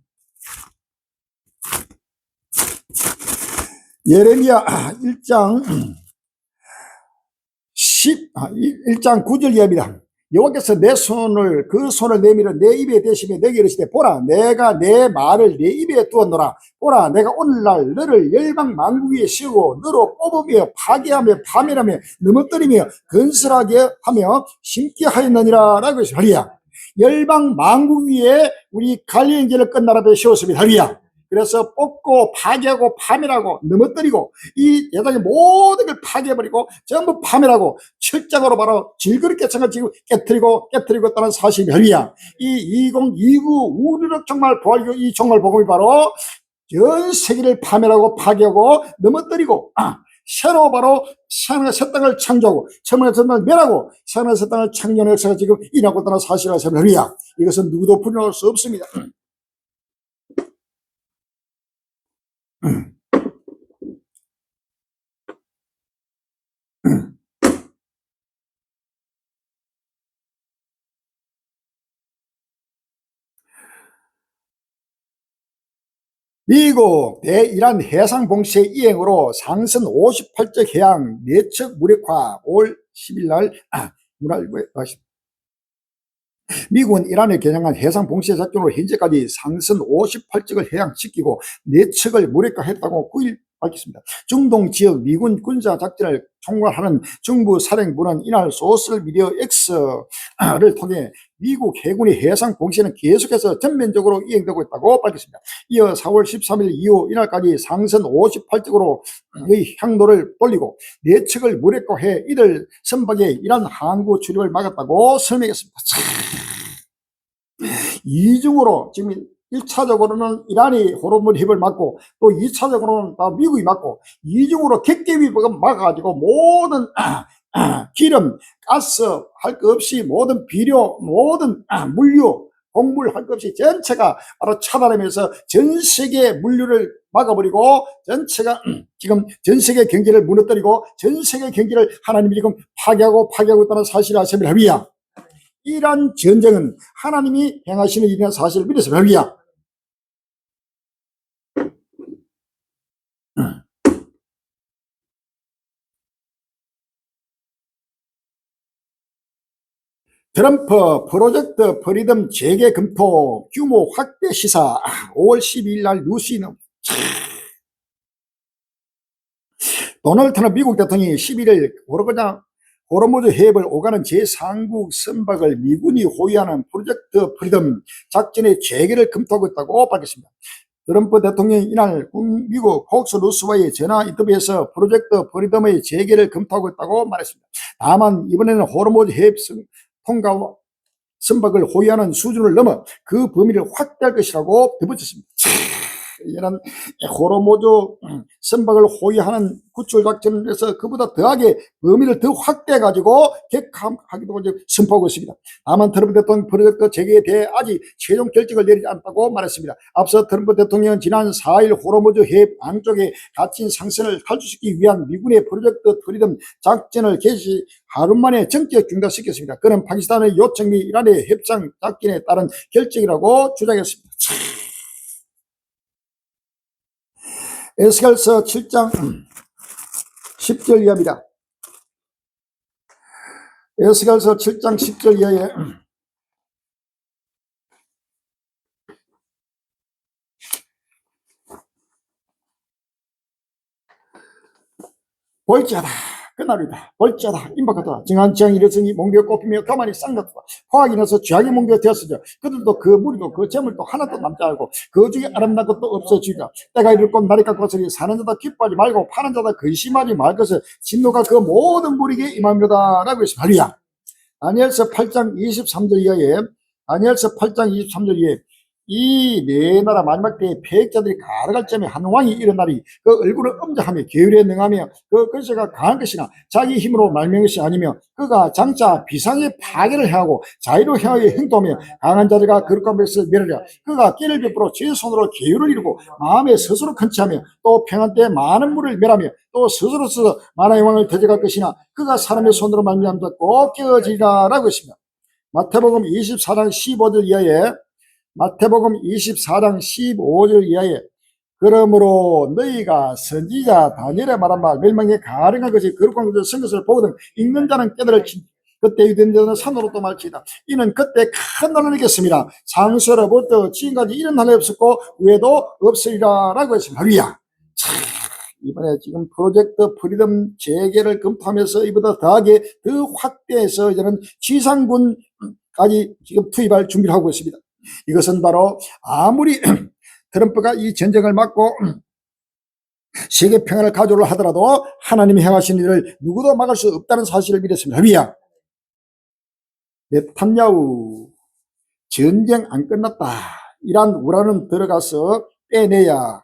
1장 9절 이하입니다. 여호와께서 내 손을 내밀어 내 입에 대시며 내게 이르시되 보라 내가 내 말을 내 입에 두었노라. 보라 내가 오늘날 너를 열방 만국 위에 세우고 너로 뽑으며 파괴하며 파멸하며 넘어뜨리며 건설하게 하며 심게 하였느니라 라고 했습니다. 할렐루야. 열방 만국 위에 우리 갈릴리를 끝날 앞에 세웠습니다. 할렐루야. 그래서 뽑고 파괴하고 파멸하고 넘어뜨리고 이 세상의 모든 걸 파괴해버리고 전부 파멸하고 철장으로 바로 질그릇 깨창을 지금 깨뜨리고 있다는 사실이 할렐루야. 이 2029 우리로 정말 부활교 이 정말 복음이 바로 전 세계를 파멸하고 파괴하고 넘어뜨리고 새로 바로 새하늘과 새 땅을 창조하고 처음에 새 땅을 멸하고 새하늘과 새 땅을 창조하는 역사가 지금 일어나고 있다는 사실을 아십니다. 할렐루야. 이것은 누구도 부인할 수 없습니다. 미국 대이란 해상 봉쇄 이행으로 상선 58척 해양 4척 무력화 올 10일 날 미국은 이란에 개장한 해상 봉쇄 작전으로 현재까지 상선 58척을 해양시키고 4척을 무력화했다고 9일 밝혔습니다. 중동 지역 미군 군사 작전을 총괄하는 정부 사령부는 이날 소셜미디어 X를 통해 미국 해군의 해상 공세는 계속해서 전면적으로 이행되고 있다고 밝혔습니다. 이어 4월 13일 이후 이날까지 상선 58쪽으로의 항로를 돌리고 내측을 무력화해 이들 선박의 이란 항구 출입을 막았다고 설명했습니다. 이중으로 지금 1차적으로는 이란이 호르무즈 해협을 막고 또 2차적으로는 미국이 막고 이중으로 객기비 막아가지고 모든 기름, 가스 할 것 없이 모든 비료, 모든 물류, 곡물 할 것 없이 전체가 바로 차단하면서 전 세계 물류를 막아버리고 전체가 지금 전 세계 경제를 무너뜨리고 전 세계 경제를 하나님이 지금 파괴하고 있다는 사실을 아시면 합니다. 이란 전쟁은 하나님이 행하시는 일이라는 사실을 믿어서 말이야. 트럼프 프로젝트 프리덤 재개 검토 규모 확대 시사 5월 12일 날 뉴스는 도널드 트럼프 미국 대통령이 11일 호르무즈 해협을 오가는 제3국 선박을 미군이 호위하는 프로젝트 프리덤 작전의 재개를 검토하고 있다고 밝혔습니다. 트럼프 대통령이 이날 미국 폭스뉴스와의 전화 인터뷰에서 프로젝트 프리덤의 재개를 검토하고 있다고 말했습니다. 다만 이번에는 호르무즈 해협 통과 선박을 호위하는 수준을 넘어 그 범위를 확대할 것이라고 덧붙였습니다. 이런 호르무즈 선박을 호위하는 구출 작전에서 그보다 더하게 범위를 더 확대해가지고 객함하기도 선포하고 있습니다. 다만 트럼프 대통령 프로젝트 재개에 대해 아직 최종 결정을 내리지 않았다고 말했습니다. 앞서 트럼프 대통령은 지난 4일 호르무즈 해협 안쪽에 갇힌 상선을 탈출시키기 위한 미군의 프로젝트 프리덤 작전을 개시 하루 만에 전격 중단시켰습니다. 그는 파키스탄의 요청 및 이란의 협상 작전에 따른 결정이라고 주장했습니다. 에스겔서 7장 10절 이하입니다. 에스겔서 7장 10절 이하에 볼지어다 그날이다 볼지어다 임박하다 정한지향 일어서니 몽개가 꼽히며 가만히 쌍났다 화학이 나서 죄악의 몽개가 되었으며 그들도 그 무리도 그 재물도 하나도 남지 않고 그 중에 아름다운 것도 없어지리라. 때가 이를 곧 날이 깎았으니 사는 자다 기뻐하지 말고 파는 자다 근심하지 말 것을 진노가 그 모든 무리에게 임합니다 라고 했습니다. 할렐루야. 다니엘서 8장 23절 이하에 다니엘서 8장 23절 이하에 이 네 나라 마지막 때에 패역자들이 가라갈 점에 한 왕이 일어나리 그 얼굴을 엄자하며 계율에 능하며 그 글씨가 강한 것이나 자기 힘으로 말미암은 것이 아니며 그가 장차 비상의 파괴를 행하고 자유로 행하여 행동하며 강한 자들과 거룩한 것을 멸하려 그가 끼를 베풀어 제 손으로 계율을 이루고 마음에 스스로 컨치하며 또 평안 때에 많은 물을 멸하며 또 스스로 써서 만화의 왕을 대적할 것이나 그가 사람의 손으로 말미암아 꼭 깨어지리라 라고 했습니다. 마태복음 24장 15절 이하에 마태복음 24장 15절 이하에 그러므로 너희가 선지자 다니엘의 말한 바 멸망에 가증한 것이 거룩한 것을 쓴 것을 보거든 읽는 자는 깨달을지 그때 유대인 자는 산으로 또 말지이다. 이는 그때 큰 난을 이겼습니다. 창세로부터 지금까지 이런 날이 없었고 후에도 없으리라 라고 했습니다. 할렐루야. 이번에 지금 프로젝트 프리덤 재개를 검토하면서 이보다 더하게 더 확대해서 이제는 지상군까지 지금 투입할 준비를 하고 있습니다. 이것은 바로 아무리 트럼프가 이 전쟁을 막고 세계 평화를 가져오려 하더라도 하나님이 행하신 일을 누구도 막을 수 없다는 사실을 믿었습니다. 할렐루야. 네탄야후 전쟁 안 끝났다. 이란 우라는 들어가서 빼내야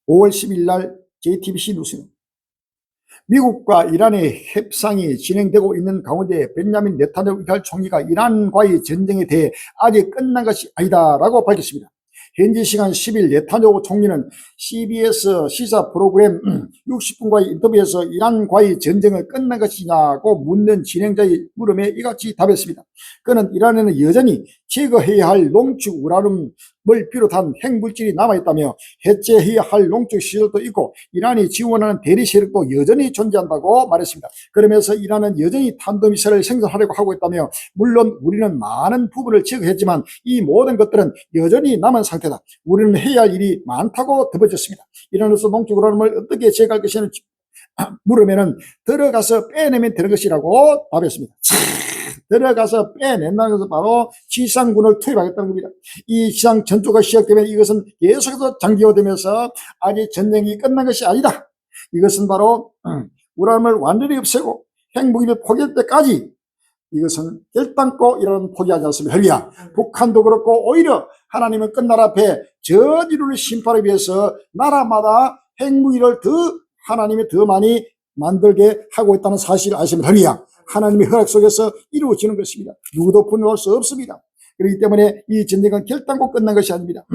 5월 10일 날 JTBC 뉴스는 미국과 이란의 협상이 진행되고 있는 가운데 벤자민 네타냐후 이스라엘 총리가 이란과의 전쟁에 대해 아직 끝난 것이 아니다라고 밝혔습니다. 현지 시간 10일 네타냐후 총리는 CBS 시사 프로그램 60분과의 인터뷰에서 이란과의 전쟁을 끝난 것이냐고 묻는 진행자의 물음에 이같이 답했습니다. 그는 이란에는 여전히 제거해야 할 농축 우라늄 비롯한 핵물질이 남아있다며 해체해야 할 농축 시설도 있고 이란이 지원하는 대리 세력도 여전히 존재한다고 말했습니다. 그러면서 이란은 여전히 탄도미사일을 생산하려고 하고 있다며 물론 우리는 많은 부분을 제거했지만 이 모든 것들은 여전히 남은 상태다. 우리는 해야 할 일이 많다고 덧붙였습니다. 이란으로서 농축 우라늄을 어떻게 제거할 것이냐는 물으면은 들어가서 빼내면 되는 것이라고 답했습니다. 들어가서 빼낸다는 것은 바로 지상군을 투입하겠다는 겁니다. 이 지상 전투가 시작되면 이것은 계속해서 장기화되면서 아직 전쟁이 끝난 것이 아니다. 이것은 바로 우라늄을 완전히 없애고 핵무기를 포기할 때까지 이것은 결단코 이런 포기하지 않습니다. 헬리야. 북한도 그렇고 오히려 하나님은 끝날 앞에 전 인류를 심판하기 위해서 나라마다 핵무기를 하나님이 더 많이 만들게 하고 있다는 사실을 아십니다. 헬리야. 하나님의 허락 속에서 이루어지는 것입니다. 누구도 분노할 수 없습니다. 그렇기 때문에 이 전쟁은 결단코 끝난 것이 아닙니다.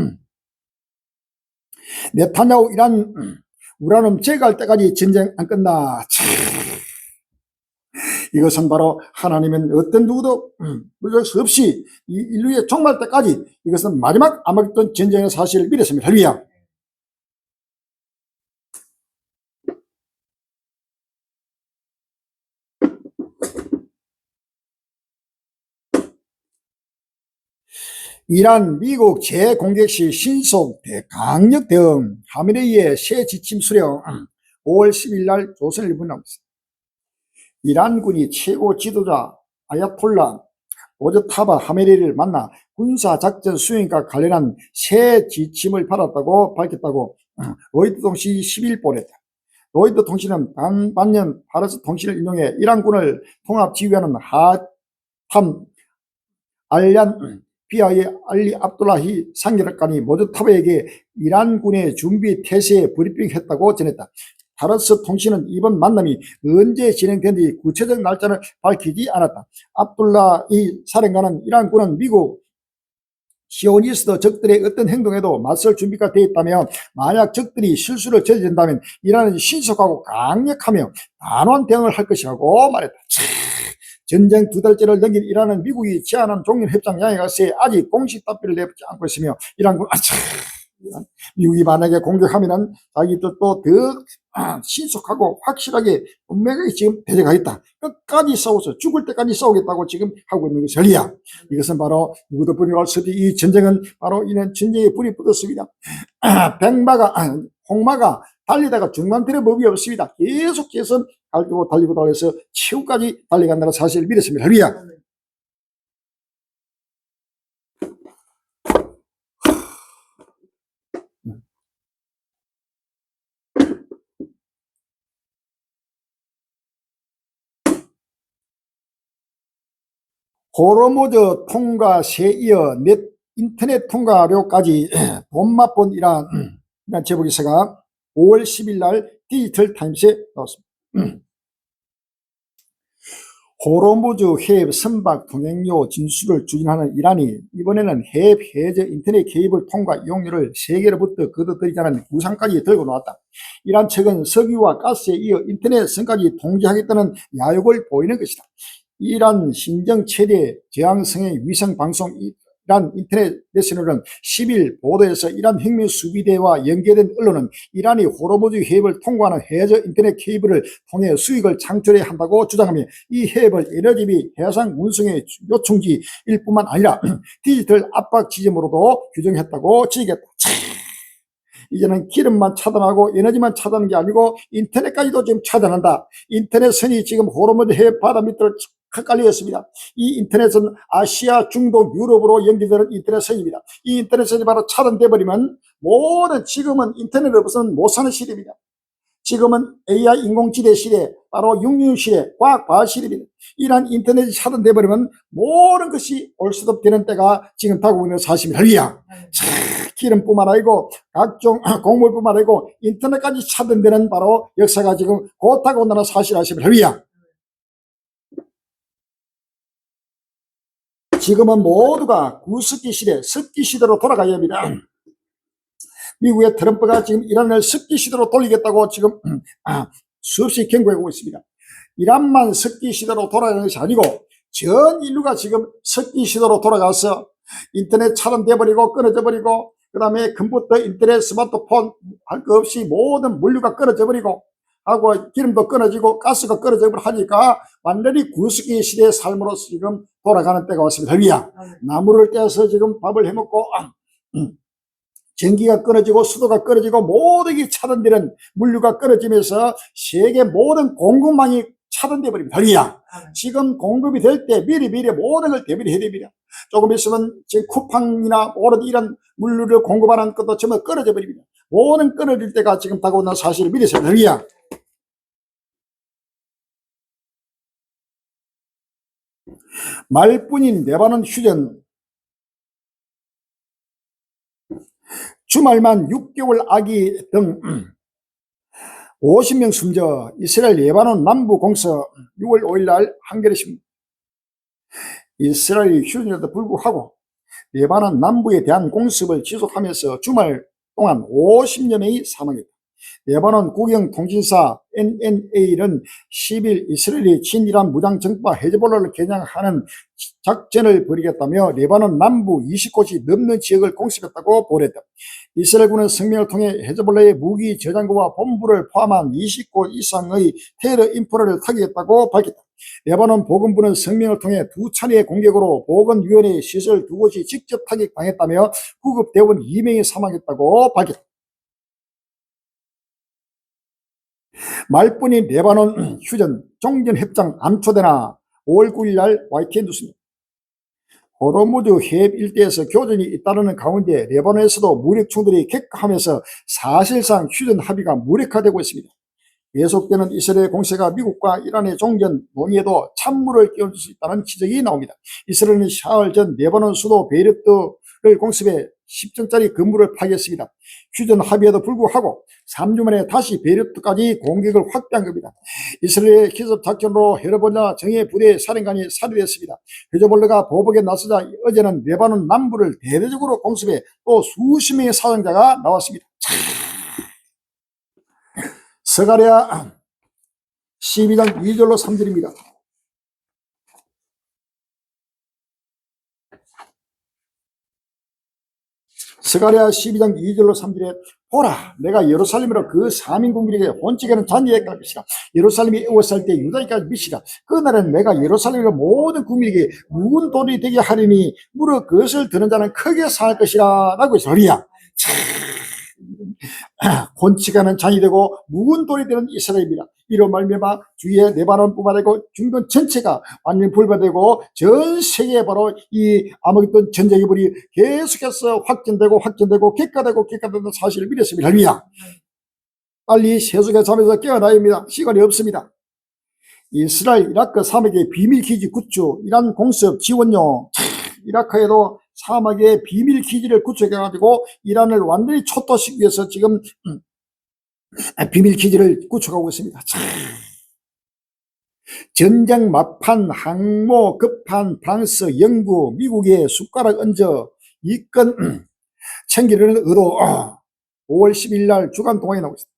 네타냐후 이란 우라늄 제거할 때까지 전쟁 안 끝나. 이것은 바로 하나님은 어떤 누구도 물을 수 없이 이 인류의 종말 때까지 이것은 마지막 아마겟돈 전쟁의 사실을 믿었습니다. 할렐루야. 이란, 미국 재공격 시 신속 강력 대응 하메네이의 새 지침 수령 5월 10일 날 조선일보 나왔습니다. 이란군이 최고 지도자 아야톨라 오저타바 하메네이를 만나 군사작전 수행과 관련한 새 지침을 받았다고 밝혔다고 로이터 통신이 10일 보냈다. 로이터 통신은 반년 파르스 통신을 인용해 이란군을 통합지휘하는 하탐 알얀 비아의 알리 압둘라히 상계력관이 모조타바에게 이란군의 준비 태세에 브리핑했다고 전했다. 파르스 통신은 이번 만남이 언제 진행된지 구체적 날짜를 밝히지 않았다. 압둘라히 사령관은 이란군은 미국 시오니스트 적들의 어떤 행동에도 맞설 준비가 되어 있다며 만약 적들이 실수를 저지른다면 이란은 신속하고 강력하며 단호한 대응을 할 것이라고 말했다. 전쟁 2달째를 넘긴 이란은 미국이 제안한 종전협상 양해가서에 아직 공식 답변을 내지 않고 있으며 이란군 미국이 만약에 공격하면은 자기들도 더 신속하고 확실하게 분명하게 지금 대적하겠다. 끝까지 싸워서 죽을 때까지 싸우겠다고 지금 하고 있는 것이 전리야. 이것은 바로 누구도 불리할 수 없이 이 전쟁은 바로 이는 전쟁에 불이 붙었습니다. 홍마가 달리다가 중간들의 법이 없습니다. 계속해서 달리고 최후까지 달려간다는 사실을 믿었습니다. 할렐루야. 호르무즈 통과세에 이어 인터넷 통과료까지 돈 맛본 이란 제보기사가 5월 10일 날 디지털 타임스에 나왔습니다. 호르무즈 해협 선박 통행료 진수를 추진하는 이란이 이번에는 해협 해저 인터넷 케이블 통과 이용료를 세계로부터 거둬들이자는 구상까지 들고 나왔다. 이란 측은 석유와 가스에 이어 인터넷 선까지 통제하겠다는 야욕을 보이는 것이다. 이란 신정 최대 저항성의 위성방송 이란 인터넷 내셔널은 10일 보도에서 이란 혁명 수비대와 연계된 언론은 이란이 호르무즈 해협을 통과하는 해저 인터넷 케이블을 통해 수익을 창출해야 한다고 주장하며 이 해협을 에너지비 해상 운송의 요충지일 뿐만 아니라 디지털 압박 지점으로도 규정했다고 지적했다. 이제는 기름만 차단하고 에너지만 차단하는 게 아니고 인터넷까지도 지금 차단한다. 인터넷선이 지금 호르무즈 해협 바다 밑을 헷갈렸습니다. 이 인터넷은 아시아, 중동, 유럽으로 연결되는 인터넷선입니다. 이 인터넷선이 바로 차단돼 버리면 모든 지금은 인터넷 없으면 못 사는 시대입니다. 지금은 AI 인공지대 시대, 바로 육류 시대, 과학 시대입니다. 이러한 인터넷이 차단돼 버리면 모든 것이 올스톱되는 때가 지금 다가오고 있는 사실입니다. 할렐루야. 기름뿐만 아니고 각종 곡물뿐만 아니고 인터넷까지 차단되는 바로 역사가 지금 곧 다가온다는 사실 아십니까? 할렐루야. 지금은 모두가 구석기 시대, 습기 시대로 돌아가야 합니다. 미국의 트럼프가 지금 이란을 습기 시대로 돌리겠다고 지금 수없이 경고하고 있습니다. 이란만 습기 시대로 돌아가는 것이 아니고 전 인류가 지금 습기 시대로 돌아가서 인터넷 차단돼버리고 끊어져 버리고, 그 다음에 컴퓨터, 인터넷, 스마트폰 할 거 없이 모든 물류가 끊어져 버리고 하고, 기름도 끊어지고 가스가 끊어져 버리고 하니까 완전히 구석기 시대의 삶으로 지금 돌아가는 때가 왔습니다. 할렐루야. 나무를 떼서 지금 밥을 해먹고, 전기가 끊어지고 수도가 끊어지고 모든 게 차단되는, 물류가 끊어지면서 세계 모든 공급망이 차단돼 버립니다. 할렐루야. 지금 공급이 될 때 미리 모든 걸 대비를 해야 됩니다. 조금 있으면 지금 쿠팡이나 오로지 이런 물류를 공급하는 것도 전부 끊어져 버립니다. 모든 끊어질 때가 지금 다가온다는 사실을 미리 생각해야 됩니다. 말뿐인 레바논 휴전, 주말만 6개월 아기 등 50명 숨져 이스라엘 레바논 남부 공서 6월 5일 날 한겨레 신문. 이스라엘이 휴전에도 불구하고 레바논 남부에 대한 공습을 지속하면서 주말 동안 50여 명이 사망했다. 레바논 국영통신사 NNA는 10일 이스라엘이 친이란 무장정파 헤즈볼라를 겨냥하는 작전을 벌이겠다며 레바논 남부 20곳이 넘는 지역을 공습했다고 보도했다. 이스라엘군은 성명을 통해 헤즈볼라의 무기 저장고와 본부를 포함한 20곳 이상의 테러 인프라를 타격했다고 밝혔다. 레바논 보건부는 성명을 통해 2차례의 공격으로 보건위원회 시설 2곳이 직접 타격당했다며 구급대원 2명이 사망했다고 밝혔다. 말뿐인 레바논 휴전 종전협정 암초되나 5월 9일 날 YTN 뉴스입니다. 호르무즈 해협 일대에서 교전이 잇따르는 가운데 레바논에서도 무력 충돌이 격화하면서 사실상 휴전 합의가 무력화되고 있습니다. 계속되는 이스라엘 공세가 미국과 이란의 종전 논의에도 찬물을 끼얹을 수 있다는 지적이 나옵니다. 이스라엘은 사흘 전 레바논 수도 베이루트를 공습해 10층짜리 건물을 파괴했습니다. 휴전 합의에도 불구하고 3주 만에 다시 베이루트까지 공격을 확대한 겁니다. 이스라엘의 기습 작전으로 헤르볼라 정예 부대 사령관이 살해됐습니다. 헤즈볼라가 보복에 나서자 어제는 레바논 남부를 대대적으로 공습해 또 수십 명의 사상자가 나왔습니다. 스가랴 12장 2절로 3절입니다. 스가랴 12장 2절로 3절에 보라, 내가 예루살렘으로 그 사민국민에게 혼치게는 잔디에 깔 것이라. 예루살렘이 에워쌀 때 유다에까지 미치라. 그날은 내가 예루살렘의 모든 국민에게 묵은 돌이 되게 하리니 무릇 그것을 드는 자는 크게 상할 것이라 라고 했으리야. 혼치가는 잔이 되고 묵은 돌이 되는 이스라엘이라. 이로 말미암아 주위에 레바논뿐만 아니고 중동 전체가 완전히 불바되고 전 세계에 바로 이 아마겟돈 전쟁의 불이 계속해서 확전되고 격화되는 사실을 믿었습니다. 할렐루야. 빨리 세속의 잠에서 깨어나야 합니다. 시간이 없습니다. 이스라엘 이라크 사막의 비밀기지 구축, 이란 공습 지원용. 이라크에도 사막의 비밀기지를 구축해가지고 이란을 완전히 초토시키기 위해서 지금 비밀기지를 구축하고 있습니다. 전쟁 막판 항모 급한 프랑스, 영국, 미국에 숟가락 얹어 이권 챙기려는 의도 5월 10일 날 주간 동아에 나오고 있습니다.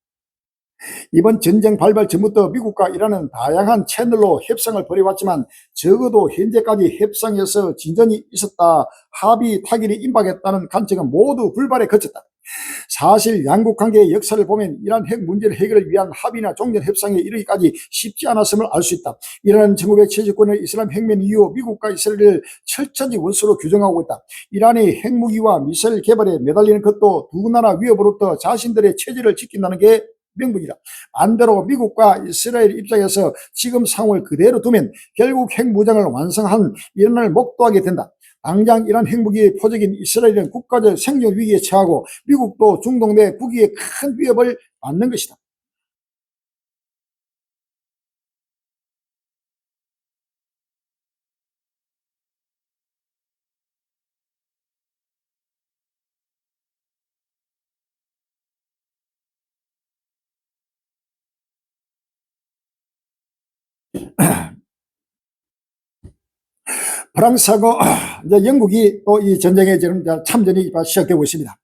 이번 전쟁 발발 전부터 미국과 이란은 다양한 채널로 협상을 벌여왔지만 적어도 현재까지 협상에서 진전이 있었다, 합의 타결이 임박했다는 관측은 모두 불발에 그쳤다. 사실 양국 관계의 역사를 보면 이란 핵 문제를 해결을 위한 합의나 종전 협상에 이르기까지 쉽지 않았음을 알 수 있다. 이란은 1979년 이슬람 혁명 이후 미국과 이스라엘을 철저히 원수로 규정하고 있다. 이란이 핵무기와 미사일 개발에 매달리는 것도 두 나라 위협으로부터 자신들의 체제를 지킨다는 게 명분이다. 반대로 미국과 이스라엘 입장에서 지금 상황을 그대로 두면 결국 핵무장을 완성한 이란을 목도하게 된다. 당장 이란 핵무기의 표적인 이스라엘은 국가적 생존 위기에 처하고 미국도 중동 내 국익에 큰 위협을 받는 것이다. 프랑스하고 이제 영국이 또 이 전쟁에 지금 참전이 시작되고 있습니다.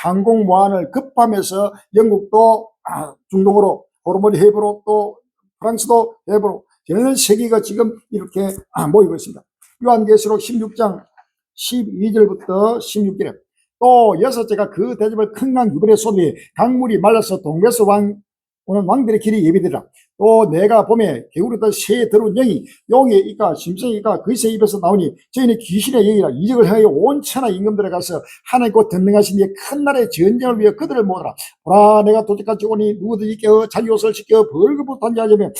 항공모함을 급하면서 영국도 중동으로 호르무즈 해협으로 또 프랑스도 해협으로 전 세계가 지금 이렇게 모이고 있습니다. 요한계시록 16장 12절부터 16절에 또 여섯째가 그 대접을 큰강 유별에 쏟으니 강물이 말라서 동에서 오는 왕들의 길이 예비되라. 또 내가 봄에 개구리들 새에 들어온 영이 용의 이가 심성의 이가 그리스의 입에서 나오니 저희는 귀신의 영이라 이적을 행하여 온 천하 임금들에 가서 하나님 곧 전능하신 이의 큰 나라의 전쟁을 위해 그들을 모으라. 보라 내가 도적같이 오니 누구든지 깨어 자기 옷을 씻겨 벌거벗 던지하자며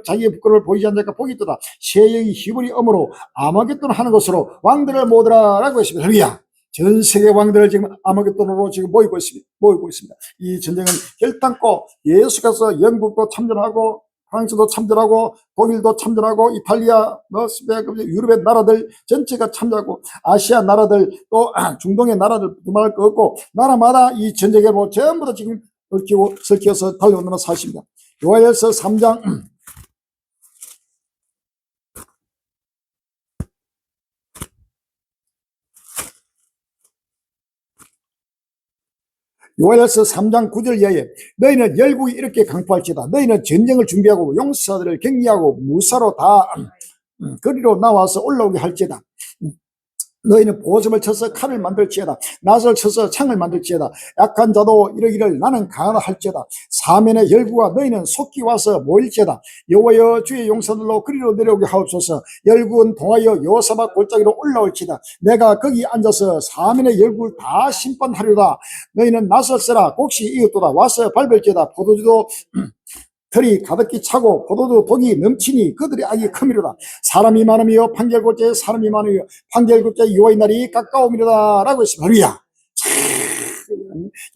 자기의 부끄러움을 보이지 않는 자가 복이 있도다. 새 영이 히브리 엄으로 아마겟돈 하는 것으로 왕들을 모으라 라고 했습니다. 할렐루야. 전 세계 왕들을 지금 아마겟돈으로 지금 모이고 있습니다. 이 전쟁은 결단코 예수께서 영국도 참전하고 프랑스도 참전하고 독일도 참전하고 이탈리아, 유럽의 나라들 전체가 참전하고 아시아 나라들 또 중동의 나라들 말할 거 없고 나라마다 이 전쟁에 전부 다 지금 설키어서 달려오는 사실입니다. 요한일서 3장 요한일서 3장 9절 이하에 너희는 열국이 이렇게 강포할지다. 너희는 전쟁을 준비하고 용사들을 격리하고 무사로 다 거리로 나와서 올라오게 할지다. 너희는 보석을 쳐서 칼을 만들지어다. 낫을 쳐서 창을 만들지어다. 약한 자도 이러기를 나는 강하다 할지어다. 사면의 열국과 너희는 속히 와서 모일지어다. 여호와여 주의 용사들로 그리로 내려오게 하옵소서. 열국은 동하여 여호사밧 골짜기로 올라올지다. 내가 거기 앉아서 사면의 열국을 다 심판하리로다. 너희는 낫을 써라. 곡식 이웃도다. 와서 밟을지어다. 포도주도 털이 가득히 차고 포도주 독이 넘치니 그들의 악이 크미로다. 사람이 많으며 판결골짜에 사람이 많으며 판결골짜에 여호와의 날이 가까움이로다 라고 했습니다. 할렐루야.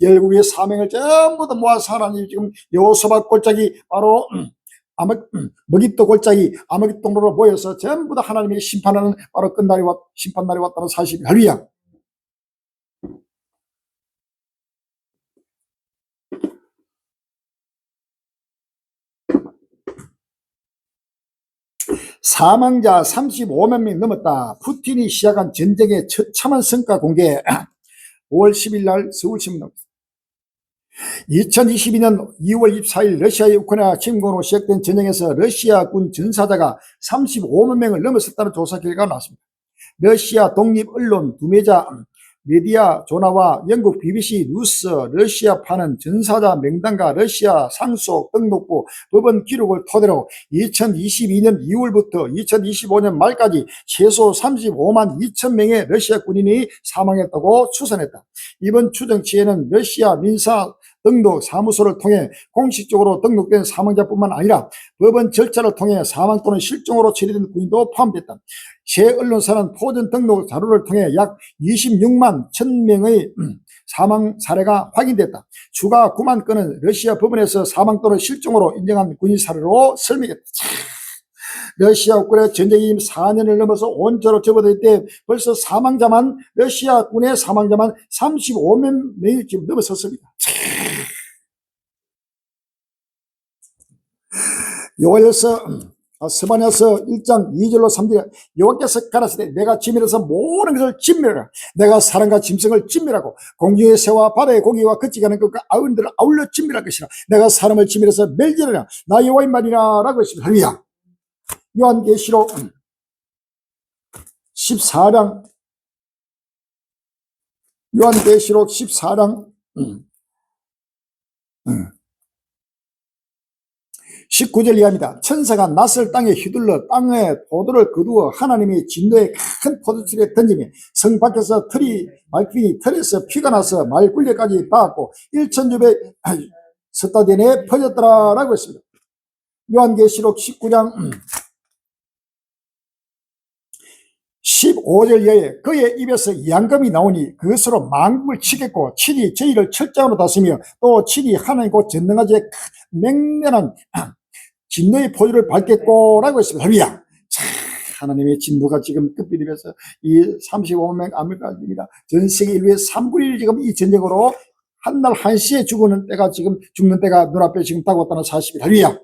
열국의 사명을 전부 다 모아서 하나님 지금 여호사밧 골짜기 바로 머깃도 골짜기 아마겟돈으로 모여서 전부 다 하나님의 심판하는 바로 끝날이 심판날이 왔다는 사실입니다. 할렐루야. 사망자 35만 명이 넘었다. 푸틴이 시작한 전쟁의 처참한 성과 공개. 5월 10일 날 서울신문 나옵니다. 2022년 2월 24일 러시아의 우크라이나 침공 후 시작된 전쟁에서 러시아군 전사자가 35만 명을 넘었었다는 조사 결과가 나왔습니다. 러시아 독립 언론 두메자 메디아 조나와 영국 BBC 뉴스 러시아파는 전사자 명단과 러시아 상속 등록부 법원 기록을 토대로 2022년 2월부터 2025년 말까지 최소 35만 2천 명의 러시아 군인이 사망했다고 추산했다. 이번 추정치에는 러시아 민사 등록 사무소를 통해 공식적으로 등록된 사망자뿐만 아니라 법원 절차를 통해 사망 또는 실종으로 처리된 군인도 포함됐다. 새 언론사는 포전 등록 자료를 통해 약 26만 1,000명의 사망 사례가 확인됐다. 추가 9만 건은 러시아 법원에서 사망 또는 실종으로 인정한 군인 사례로 설명했다. 러시아 우크라이나 전쟁이 4년을 넘어서 온전으로 접어들 때 벌써 러시아 군의 사망자만 35만 명이 지금 넘어섰습니다. 요한일서 스바냐서 1장 2절로 3절 여호와께서 가라사대 내가 지면에서 모든 것을 진멸하라. 내가 사람과 짐승을 진멸하고 공중의 새와 바다의 고기와 걷지가는 것과 아우들을 아울러 진멸할 것이라. 내가 사람을 지면에서 멸절하라. 나 여호와의 말이라 라고 했습니다. 할렐루야. 요한계시록 14장 19절 이하입니다. 천사가 낫을 땅에 휘둘러 땅에 포도를 거두어 하나님의 진노의 큰 포도틀에 던지며 성 밖에서 틀이 밟히니 틀에서 피가 나서 말굴레까지 닿았고 1,600 스타디온에 퍼졌더라라고 했습니다. 요한계시록 19장 15절 이하에 그의 입에서 양금이 나오니 그것으로 만국을 치겠고 칠이 저희를 철장으로 다스리며 또 칠이 하나님 곧 전능하지 맹렬한 진노의 포도를 밟겠고 라고 했습니다. 할렐루야. 하나님의 진노가 지금 끝비리면서 이 35만 명 아메리카입니다. 전 세계 인류의 3분의 1이 지금 이 전쟁으로 한 날 1시에 죽는 때가 눈앞에 지금 다가왔다는 사실입니다. 할렐루야.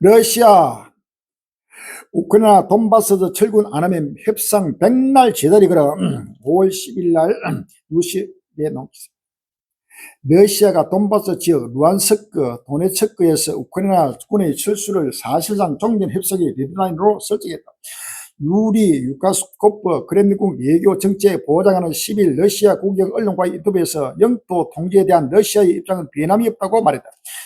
러시아 우크라이나 돈바스에서 철군 안 하면 협상 100날 제자리 걸어 5월 10일 날 놓겠습니다. 러시아가 돈바스 지역 루안스크, 도네츠크에서 우크라이나 군의 철수를 사실상 종전 협상의 데드라인으로 설정했다. 유리 유카스코프 크렘린궁 외교 정책 보좌관은 10일 러시아 국영 언론과 유튜브에서 영토 통제에 대한 러시아의 입장은 변함이 없다고 말했다.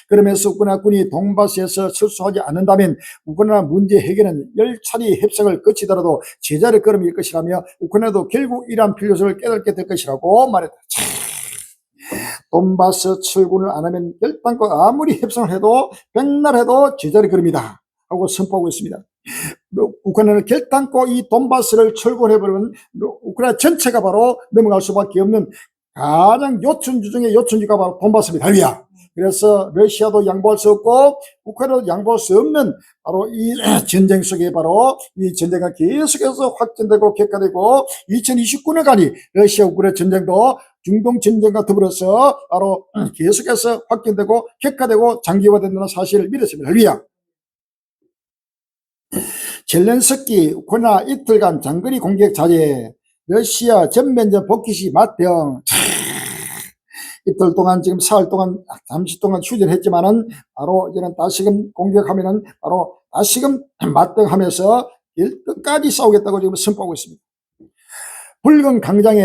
그러면서 우크라이나 군이 돈바스에서 철수하지 않는다면 우크라이나 문제 해결은 10차례 협상을 거치더라도 제자리 걸음일 것이라며 우크라이나도 결국 이러한 필요성을 깨닫게 될 것이라고 말했다. 돈바스 철군을 안 하면 결단코 아무리 협상을 해도 백날 해도 제자리 걸음이다 하고 선포하고 있습니다. 우크라이나는 결단코 이 돈바스를 철군해버리면 우크라이나 전체가 바로 넘어갈 수밖에 없는 가장 요충지 중에 요충지가 바로 돈바스입니다. 그래서 러시아도 양보할 수 없고 우크라이나도 양보할 수 없는 바로 이 전쟁 속에 바로 이 전쟁이 계속해서 확전되고 격화되고 2029년까지 러시아 우크라이나 전쟁도 중동 전쟁과 더불어서 바로 계속해서 확전되고 격화되고 장기화된다는 사실을 믿었습니다. 젤렌스키 우크라이나 이틀간 장거리 공격 자제, 러시아 전면전 복귀 시 맞대응. 이틀 동안 지금 사흘 동안 잠시 동안 휴전했지만은 바로 이제는 다시금 공격하면은 바로 다시금 맞대응하면서 끝까지 싸우겠다고 지금 선포하고 있습니다. 붉은 광장에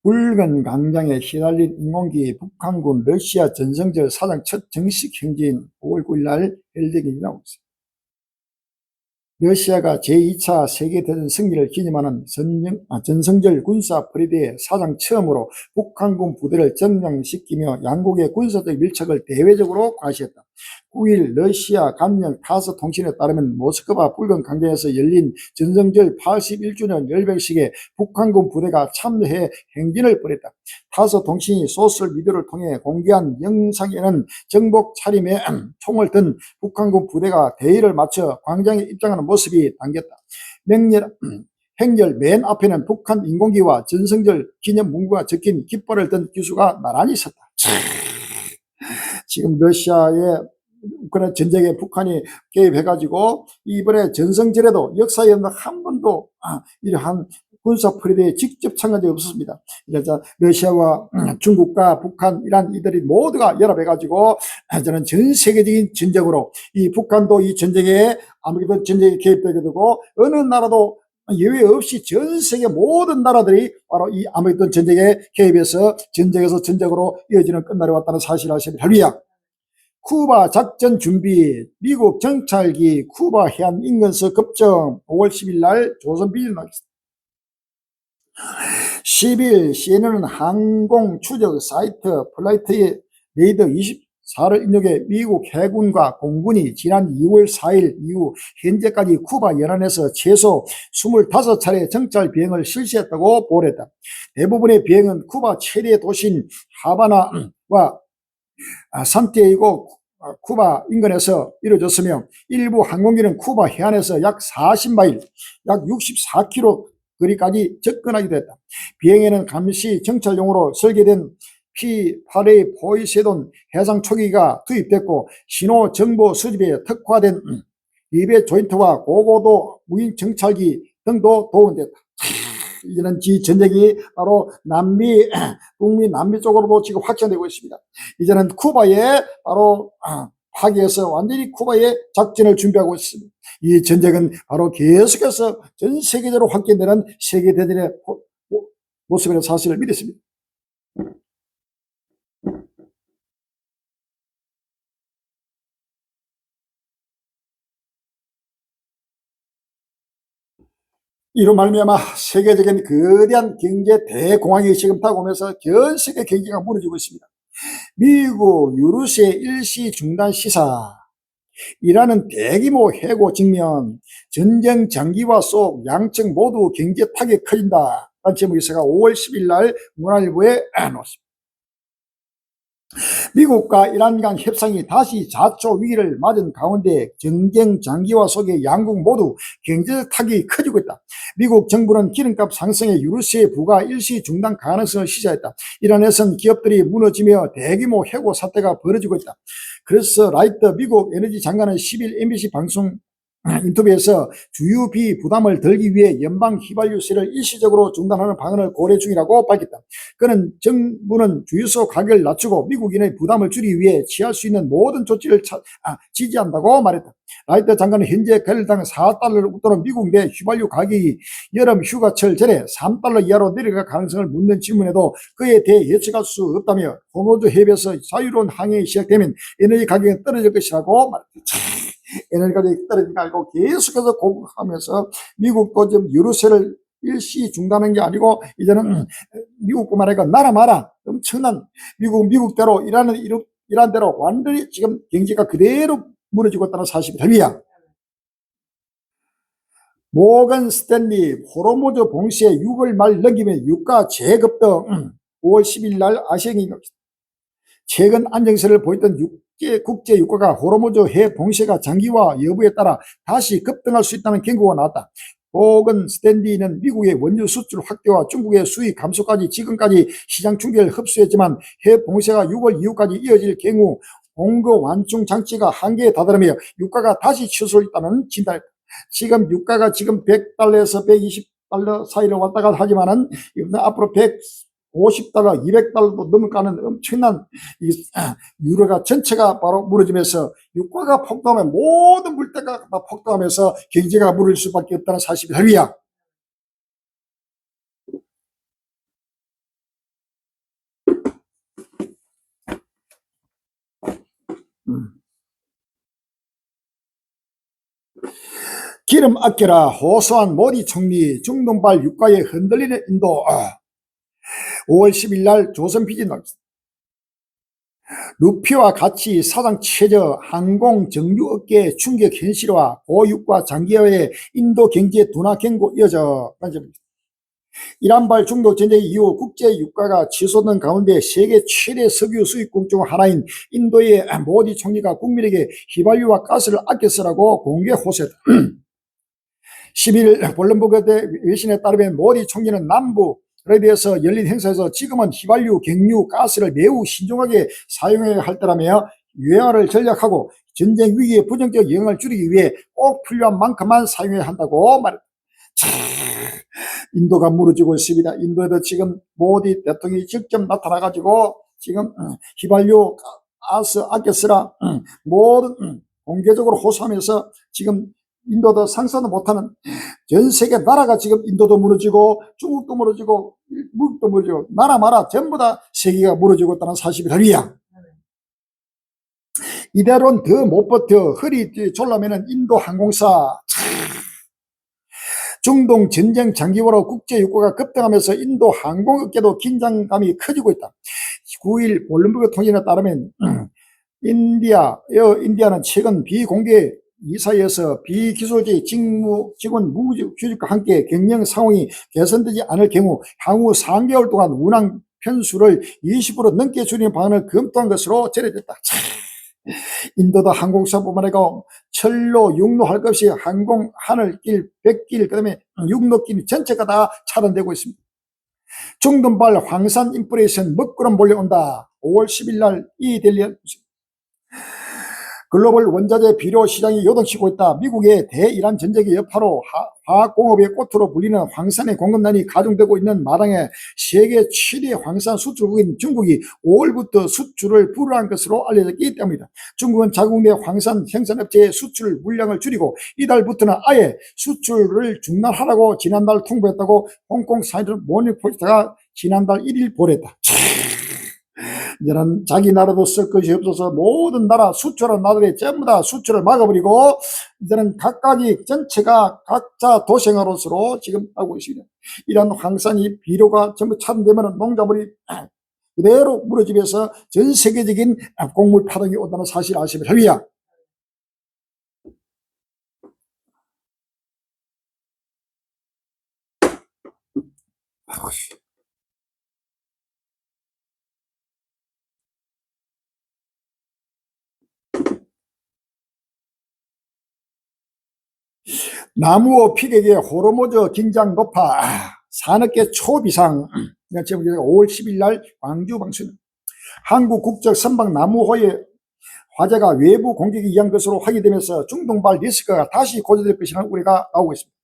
붉은 광장에 휘날린 인공기 북한군 러시아 전성절 사상 첫 정식 행진 5월 9일 날 헬드기이 나오고 있습니다. 러시아가 제2차 세계대전 승리를 기념하는 전성절 군사 퍼레이드에 사상 처음으로 북한군 부대를 점령시키며 양국의 군사적 밀착을 대외적으로 과시했다. 9일 러시아 간영 타스 통신에 따르면 모스크바 붉은 광장에서 열린 전성절 81주년 열병식에 북한군 부대가 참여해 행진을 벌였다. 타스 통신이 소셜미디어를 통해 공개한 영상에는 정복 차림에 총을 든 북한군 부대가 대의를 마쳐 광장에 입장하는 모습이 담겼다. 행렬 맨 앞에는 북한 인공기와 전성절 기념 문구가 적힌 깃발을 든 기수가 나란히 섰다. 지금 러시아의 우크라이나 전쟁에 북한이 개입해가지고 이번에 전성절에도 역사에 한 번도 이러한 군사 퍼레이드에 직접 참가한 적이 없었습니다. 그래서 러시아와 중국과 북한, 이란 이들이 모두가 연합해가지고 저는 전 세계적인 전쟁으로 이 북한도 이 전쟁에 아무래도 전쟁에 개입되게 되고 어느 나라도 예외 없이 전 세계 모든 나라들이 바로 이 아무래도 전쟁에 개입해서 전쟁에서 전쟁으로 이어지는 끝날이 왔다는 사실을 아십니다. 할렐루야. 쿠바 작전 준비, 미국 정찰기 쿠바 해안 인근서 급정 5월 10일 날 조선비전 나겠습니다. 10일 CNN은 항공 추적 사이트 플라이트의 레이더 24를 인용해 미국 해군과 공군이 지난 2월 4일 이후 현재까지 쿠바 연안에서 최소 25차례 정찰 비행을 실시했다고 보도했다. 대부분의 비행은 쿠바 최대 도시인 하바나와 산티아고 쿠바 인근에서 이루어졌으며 일부 항공기는 쿠바 해안에서 약 40마일, 약 64km 거리까지 접근하기도 했다. 비행에는 감시 정찰용으로 설계된 P-8A 포이세돈 해상 초기가 투입됐고 신호 정보 수집에 특화된 리베 조인트와 고고도 무인 정찰기 등도 도움됐다. 이제는 이 전쟁이 바로 북미 남미 쪽으로도 지금 확장되고 있습니다. 이제는 쿠바에 바로 파기해서 완전히 쿠바에 작전을 준비하고 있습니다. 이 전쟁은 바로 계속해서 전 세계적으로 확장되는 세계대전의 모습이라는 사실을 믿었습니다. 이로 말미암아 세계적인 거대한 경제 대공황이 지금 다가오면서 전 세계 경제가 무너지고 있습니다. 미국 유루시의 일시 중단 시사, 이라는 대규모 해고 직면, 전쟁 장기화 속 양측 모두 경제 타격이 커진다. 제목에서가 5월 10일 날 문화일보에 나왔습니다. 미국과 이란 간 협상이 다시 자초 위기를 맞은 가운데 정쟁 장기화 속에 양국 모두 경제적 타격이 커지고 있다. 미국 정부는 기름값 상승에 유류세 부과 일시 중단 가능성을 시사했다. 이란에선 기업들이 무너지며 대규모 해고 사태가 벌어지고 있다. 그래서 라이터 미국 에너지 장관은 10일 MBC 방송 인터뷰에서 주유비 부담을 덜기 위해 연방 휘발유세를 일시적으로 중단하는 방안을 고려 중이라고 밝혔다. 그는 정부는 주유소 가격을 낮추고 미국인의 부담을 줄이기 위해 취할 수 있는 모든 조치를 지지한다고 말했다. 라이터 장관은 현재 갤당 4달러를 웃도는 미국 내 휘발유 가격이 여름 휴가철 전에 3달러 이하로 내려갈 가능성을 묻는 질문에도 그에 대해 예측할 수 없다며 호르무즈 해협에서 자유로운 항해가 시작되면 에너지 가격이 떨어질 것이라고 말했다. 에너지 가격이 떨어지니까 알고 계속해서 공급하면서 미국도 지금 유류세를 일시 중단한 게 아니고 이제는 미국뿐만 아니라 나라마다 엄청난 미국대로 이란대로 완전히 지금 경제가 그대로 무너지고 있다는 사실이 됩니다. 모건 스탠리 호르무즈 봉쇄 6월 말 넘기면 유가 재급등 5월 10일 날 아시아경제 최근 안정세를 보였던 국제 유가가 호르무즈 해 봉쇄가 장기화 여부에 따라 다시 급등할 수 있다는 경고가 나왔다. 모건 스탠리는 미국의 원유 수출 확대와 중국의 수입 감소까지 지금까지 시장 충격을 흡수했지만 해 봉쇄가 6월 이후까지 이어질 경우 공급 완충 장치가 한계에 다다르며 유가가 다시 치솟을 있다는 진단했다. 지금 유가가 지금 100달러에서 120달러 사이로 왔다 갔다 하지만은 앞으로 150달러, 200달러도 넘어가는 엄청난 유로가 전체가 바로 무너지면서 유가가 폭등하면 모든 물가가 다 폭등하면서 경제가 무너질 수밖에 없다는 사실이 됩니다. 기름 아껴라 호소한 모디 총리 중동발 유가에 흔들리는 인도 5월 10일 날 조선피디 나왔습니다. 루피와 같이 사상 최저 항공 정유업계의 충격 현실화 고유가 장기화의 인도 경제 둔화 경고 이어져 이란발 중동 전쟁 이후 국제 유가가 치솟는 가운데 세계 최대 석유 수입국 중 하나인 인도의 모디 총리가 국민에게 휘발유와 가스를 아껴 쓰라고 공개 호소했다. 11일 블룸버그 외신에 따르면 모디 총리는 남부 레비에서 열린 행사에서 지금은 휘발유, 경유, 가스를 매우 신중하게 사용해야 할 때라며 유행화를 전략하고 전쟁 위기의 부정적 영향을 줄이기 위해 꼭 필요한 만큼만 사용해야 한다고 말했다. 인도가 무너지고 있습니다. 인도에도 지금 모디 대통령이 직접 나타나가지고 지금 휘발유, 가스 아껴 쓰라 모든 공개적으로 호소하면서 지금 인도도 상상도 못하는 전 세계 나라가 지금 인도도 무너지고 중국도 무너지고 미국도 무너지고 나라마다 전부 다 세계가 무너지고 있다는 사실이 됩니다. 이대로는 더 못 버텨 허리 졸라매는 인도 항공사 중동 전쟁 장기화로 국제 유가가 급등하면서 인도 항공업계도 긴장감이 커지고 있다. 9일 블룸버그 통신에 따르면 인디아는 최근 비공개 이사회에서 비기술직 직원 무휴직과 함께 경영 상황이 개선되지 않을 경우 향후 3개월 동안 운항 편수를 20% 넘게 줄이는 방안을 검토한 것으로 전해졌다. 인도도 항공사뿐만 아니라 철로, 육로 할 것 없이 항공, 하늘길, 백길, 그 다음에 육로길 전체가 다 차단되고 있습니다. 중동발 황산 인플레이션 먹구름 몰려온다. 5월 10일 날 이 델리 글로벌 원자재 비료 시장이 요동치고 있다. 미국의 대이란 전쟁의 여파로 화학공업의 꽃으로 불리는 황산의 공급난이 가중되고 있는 마당에 세계 최대 황산 수출국인 중국이 5월부터 수출을 불허한 것으로 알려졌기 때문이다. 중국은 자국 내 황산 생산업체의 수출 물량을 줄이고 이달부터는 아예 수출을 중단하라고 지난달 통보했다고 홍콩 사이드 모닝포스트가 지난달 1일 보냈다. 이제는 자기 나라도 쓸 것이 없어서 모든 나라 수출하는 나라들이 전부 다 수출을 막아버리고 이제는 각각이 전체가 각자 도생하로서로 지금 하고 있습니다. 이런 황산이 비료가 전부 차단되면 농작물이 그대로 무너지면서 전 세계적인 곡물 파동이 온다는 사실 아시면 됩니다. 나무호 피격의 호르무즈 긴장 높아 산업계 초비상. 제목이 5월 10일 날 광주 방송. 한국 국적 선박 나무호의 화재가 외부 공격에 의한 것으로 확인되면서 중동발 리스크가 다시 고조될 것이라는 우려가 나오고 있습니다.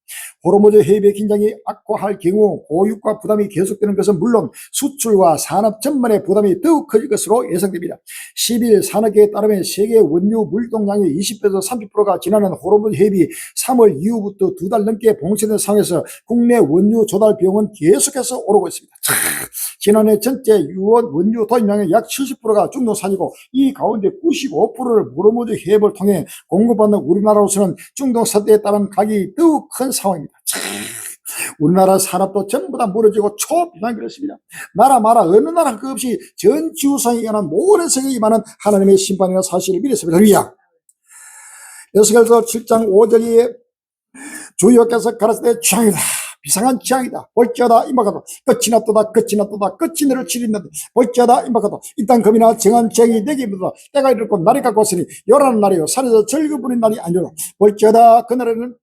호르무즈 해협의 긴장이 악화할 경우 고유가 부담이 계속되는 것은 물론 수출과 산업 전반의 부담이 더욱 커질 것으로 예상됩니다. 10일 산업계에 따르면 세계 원유 물동량의 20에서 30%가 지나는 호르무즈 해협이 3월 이후부터 2달 넘게 봉쇄된 상황에서 국내 원유 조달 비용은 계속해서 오르고 있습니다. 지난해 전체 유원 원유 도입량의 약 70%가 중동산이고 이 가운데 95%를 호르무즈 해협을 통해 공급받는 우리나라로서는 중동 사태에 따른 가격이 더욱 큰 상황입니다. 우리나라 산업도 전부 다 무너지고 초비상이 그렇습니다. 나라 마라 어느 나라 그 없이 전 지구상에 관한 모든 세계에 임하는 하나님의 심판이라는 사실을 믿었습니다. 할렐루야. 에스겔서 7장 5절에 주 여호와께서 가라사대 취향이다. 비상한 취향이다. 볼지어다 임박하다. 끝이 났도다. 끝이 났도다. 끝이 너를 치린다. 볼지어다 임박하다. 이 땅 금이나 정한 죄악이 내게 묻어다. 때가 이르고 날이 갖고 왔으니 요란한 날이요 산에서 절규 부린 날이 아니라 볼지어다 그날에는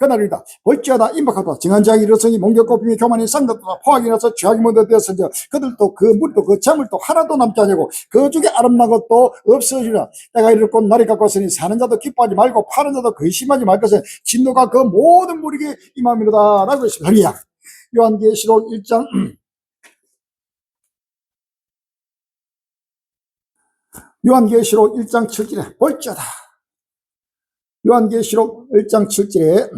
그날이다. 볼지어다 임박하다. 정한 자기 일어서니 몽겨 꼽힘이 교만이 쌍닫다. 포악이 나서 죄악이 먼저 되었으니 그들도 그 물도 그 재물도 하나도 남지 아니하고 그 중에 아름다운 것도 없어지리라. 때가 이르고 날이 갖고 왔으니 사는 자도 기뻐하지 말고 파는 자도 근심하지 말 것은 진노가 그 모든 무리에게 임함이로다 라고 했습니다. 할렐루야. 요한계시록 1장 요한계시록 1장 7절에 볼지어다. 요한계시록 1장 7절에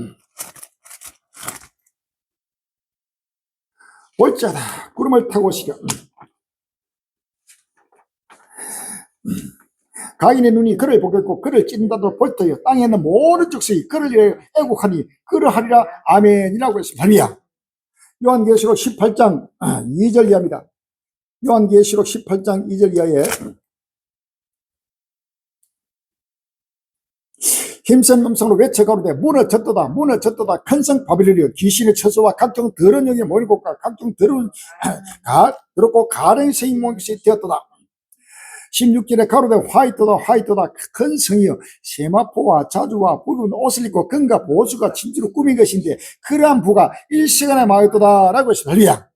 볼지어다 구름을 타고 오시려 가인의 눈이 그를 보겠고 그를 찢는다도 볼터여 땅에 있는 모든 족속이 그를 애국하니 그러하리라 아멘이라고 했습니다. 할렐루야. 요한계시록 18장 2절 이하입니다. 요한계시록 18장 2절 이하에 힘센 음성으로 외쳐가로되 문을 젖도다 문을 젖도다 큰 성 바벨론이여 귀신의 처소와 각종 더러운 영이 모인 곳과 각종 더럽고 가랭이 성이 모인 것이 되었도다. 16절에 가로되 화이토다 화이토다 큰 성이여 세마포와 자주와 붉은 옷을 입고 금과 보수가 진주로 꾸민 것인데 그러한 부가 일시간에 마였도다 라고 했습니다. 할렐루야.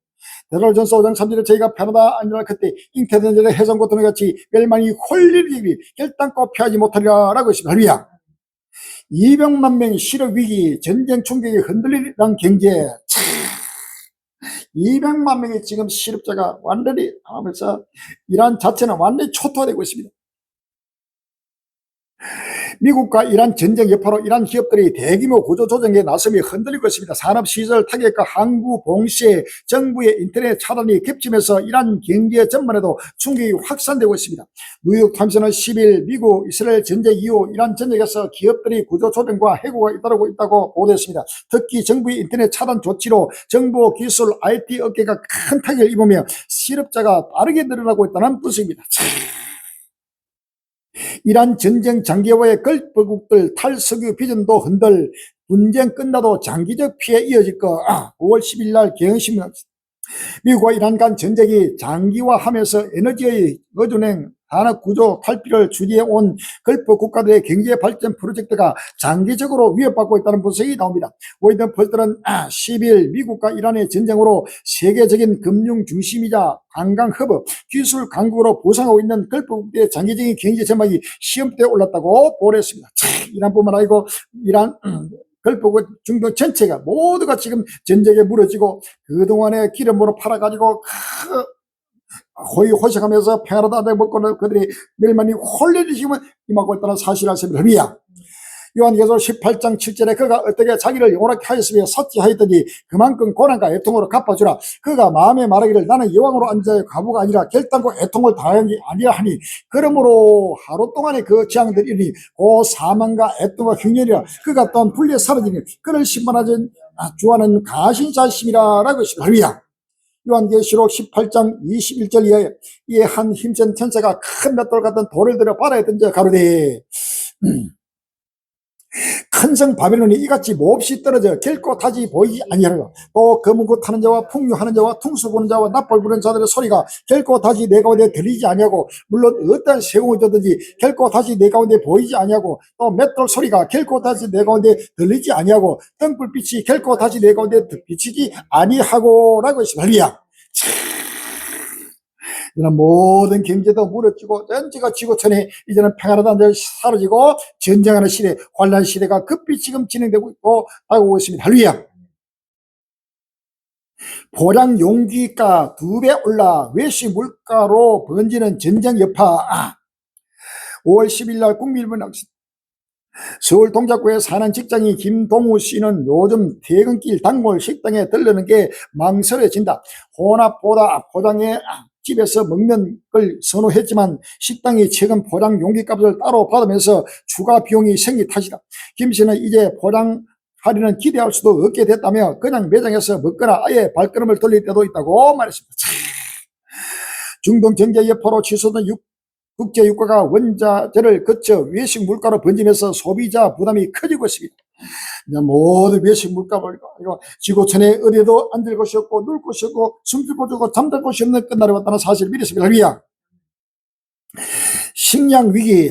베드로전서 5장 3절에 저희가 편하다 아니라 그때 잉태된 전에 해성과 도는 같이 멸망이 홀리리 결단코 피하지 못하리라 라고 했습니다. 할렐루야. 200만 명의 실업 위기, 전쟁 충격이 흔들리는 경제. 200만 명의 지금 실업자가 완전히 하면서 이란 자체는 완전히 초토화되고 있습니다. 미국과 이란 전쟁 여파로 이란 기업들이 대규모 구조조정에 나섬이 흔들리고 있습니다. 산업시설 타격과 항구 봉쇄, 정부의 인터넷 차단이 겹치면서 이란 경제 전반에도 충격이 확산되고 있습니다. 뉴욕타임스는 10일 미국 이스라엘 전쟁 이후 이란 전쟁에서 기업들이 구조조정과 해고가 잇따르고 있다고 보도했습니다. 특히 정부의 인터넷 차단 조치로 정보 기술 IT 업계가 큰 타격을 입으며 실업자가 빠르게 늘어나고 있다는 분석입니다. 이란 전쟁 장기화의 걸프국들 탈석유 비전도 흔들 분쟁 끝나도 장기적 피해 이어질 거 5월 10일 날 경향신문 미국과 이란 간 전쟁이 장기화하면서 에너지의 의존행 산업구조 탈피를 추진해온 걸프 국가들의 경제발전 프로젝트가 장기적으로 위협받고 있다는 분석이 나옵니다. 워싱턴포스트는 10일 미국과 이란의 전쟁으로 세계적인 금융 중심이자 관광 허브, 기술 강국으로 부상하고 있는 걸프 국가의 장기적인 경제 전망이 시험대에 올랐다고 보도했습니다. 이란뿐만 아니고 이란 걸프국 중동 전체가 모두가 지금 전쟁에 무너지고 그동안에 기름으로 팔아가지고 호의호식하면서 평화로다 먹고는 그들이 멸망이 홀리리 지금 임하고 있다는 사실을 알습니다. 할렐루야. 요한계시록 18장 7절에 그가 어떻게 자기를 영원하게 하였으며 삭제하였더니 그만큼 고난과 애통으로 갚아주라. 그가 마음에 말하기를 나는 여왕으로 앉은 자의 과부가 아니라 결단코 애통을 당하지 아니라 하니 그러므로 하루 동안에 그 재앙들이 이르니 그 사망과 애통과 흉년이라 그가 또한 분리에 사라지니 그를 심판하지 주하는 가신자심이라 라고 했습니다. 할렐루야. 요한계시록 18장 21절 이하에 이에 한 힘센 천사가 큰 맷돌 같은 돌을 들어 바다에 던져 가로되 큰 성 바벨론이 이같이 몹시 떨어져 결코 다시 보이지 아니하리라. 또 검은고 타는 자와 풍류하는 자와 퉁수 보는 자와 납볼 부는 자들의 소리가 결코 다시 내 가운데 들리지 아니하고, 물론 어떤 세공이 되든지 결코 다시 내 가운데 보이지 아니하고, 또 맷돌 소리가 결코 다시 내 가운데 들리지 아니하고, 등불빛이 결코 다시 내 가운데 비치지 아니하고 라고 했습니다. 할렐루야. 이제는 모든 경제도 무너지고 전체가 지구촌에 이제는 평안하다는 데 사라지고 전쟁하는 시대, 환란 시대가 급히 지금 진행되고 있고 하고 있습니다. 할렐루야. 보량 용기가 2배 올라 외식 물가로 번지는 전쟁 여파. 5월 10일 날 국민일보 낚시. 서울 동작구에 사는 직장인 김동우 씨는 요즘 퇴근길 단골 식당에 들르는 게 망설여진다. 혼합보다 포장해 집에서 먹는 걸 선호했지만 식당이 최근 포장 용기값을 따로 받으면서 추가 비용이 생긴 탓이다. 김 씨는 이제 포장 할인은 기대할 수도 없게 됐다며 그냥 매장에서 먹거나 아예 발걸음을 돌릴 때도 있다고 말했습니다. 중동 경제 여파로 취소된 국제유가가 원자재를 거쳐 외식 물가로 번지면서 소비자 부담이 커지고 있습니다. 모든 외식 물가를 지구촌에 어디에도 앉을 곳이 없고 놀 곳이 없고 숨길 곳이 없고 잠잘 곳이 없는 끝날이 왔다는 사실을 믿었습니다. 할렐루야. 식량 위기.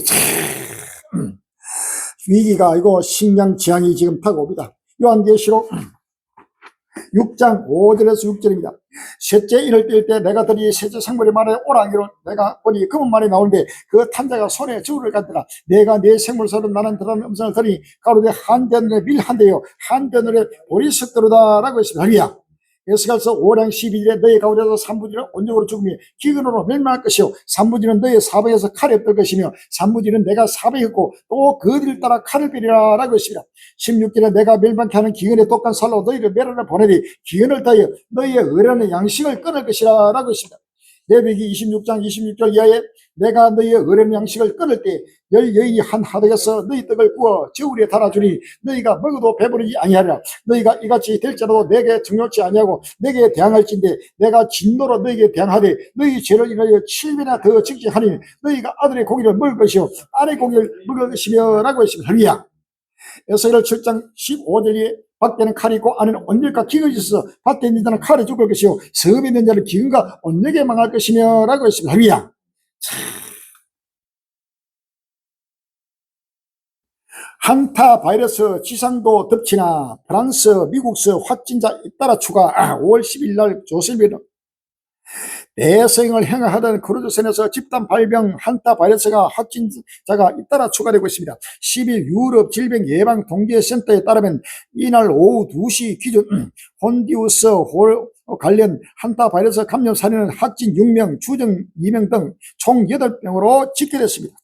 위기가 아니고 식량 지향이 지금 다가옵니다. 요한계시록 6장 5절에서 6절입니다. 셋째 이를 뗄 때 내가 들이 셋째 생물의 말에 오라기로 내가 보니 검은 말이 나오는데 그 탄자가 손에 저울을 갖더라. 내가 네 생물서는 나는 들은 음성을 들으니 가로되 한 대늘에 밀 한 대요 한 대늘에 보리 섞더로다 라고 했습니다. 할렐루야. 에스겔서 5장 12절에 너희 가운데서 3분의 1은 온역으로 죽으며 기근으로 멸망할 것이요 3분의 1은 너희 사방에서 칼에 뜰 것이며 3분의 1은 내가 사방했고 또 그들을 따라 칼을 빼리라 라고 했습니다. 16절에 내가 멸망케 하는 기근의 독한 살로 너희를 멸하러 보내니 기근을 다하여 너희의 의뢰하는 양식을 끊을 것이라 라고 했습니다. 레위기 26장 26절 이하에 내가 너희의 의뢰하는 양식을 끊을 때 열 여인이 한 하덕에서 너희 떡을 구워 저울에 달아주니 너희가 먹어도 배부르지 아니하리라. 너희가 이같이 될지라도 내게 정욕치 아니하고 내게 대항할진대 내가 진노로 너희에게 대항하되 너희 죄를 인하여 7배나 더 징징하니 너희가 아들의 고기를 먹을 것이요 딸의 고기를 먹을 것이며 라고 했습니다. 할렐루야. 에스겔 7장 15절에 밖에는 칼이 있고 안에는 온역과 기근이 있어서 밭에 있는 자는 칼에 죽을 것이요 섬에 있는 자는 기근과 온역에 망할 것이며 라고 했습니다. 할렐루야. 한타 바이러스 지상도 덮치나 프랑스, 미국서 확진자 잇따라 추가. 5월 10일 날 조선일보는 대서행을 행하던 크루즈선에서 집단 발병 한타 바이러스가 확진자가 잇따라 추가되고 있습니다. 10일 유럽 질병예방통제센터에 따르면 이날 오후 2시 기준 혼디우스 홀 관련 한타 바이러스 감염 사례는 확진 6명, 추정 2명 등 총 8명으로 집계됐습니다.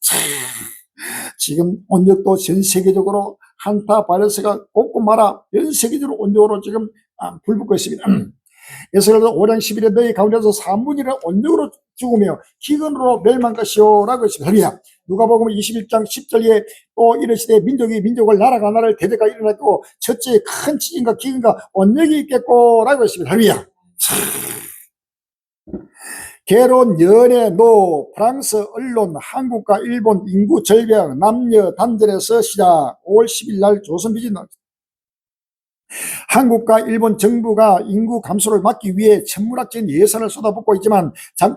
지금 온역도 전 세계적으로 한타 바이러스가 꼽고마라 전 세계적으로 온역으로 지금 불붙고 있습니다. 에스겔서 5장 11에 너희 가운데서 3분의 1은 온역으로 죽으며 기근으로 멸망할 것이요 라고 했습니다. 할렐루야. 누가복음 21장 10절에 또 이르시되 민족이 민족을 나라가 나라를 대적가 일어났고 첫째 큰 지진과 기근과 온역이 있겠고 라고 했습니다. 할렐루야. 개론, 연애, 노, 프랑스 언론, 한국과 일본 인구 절벽, 남녀 단절에서 시작. 5월 10일 날 조선비전 나왔습니다. 한국과 일본 정부가 인구 감소를 막기 위해 천문학적인 예산을 쏟아붓고 있지만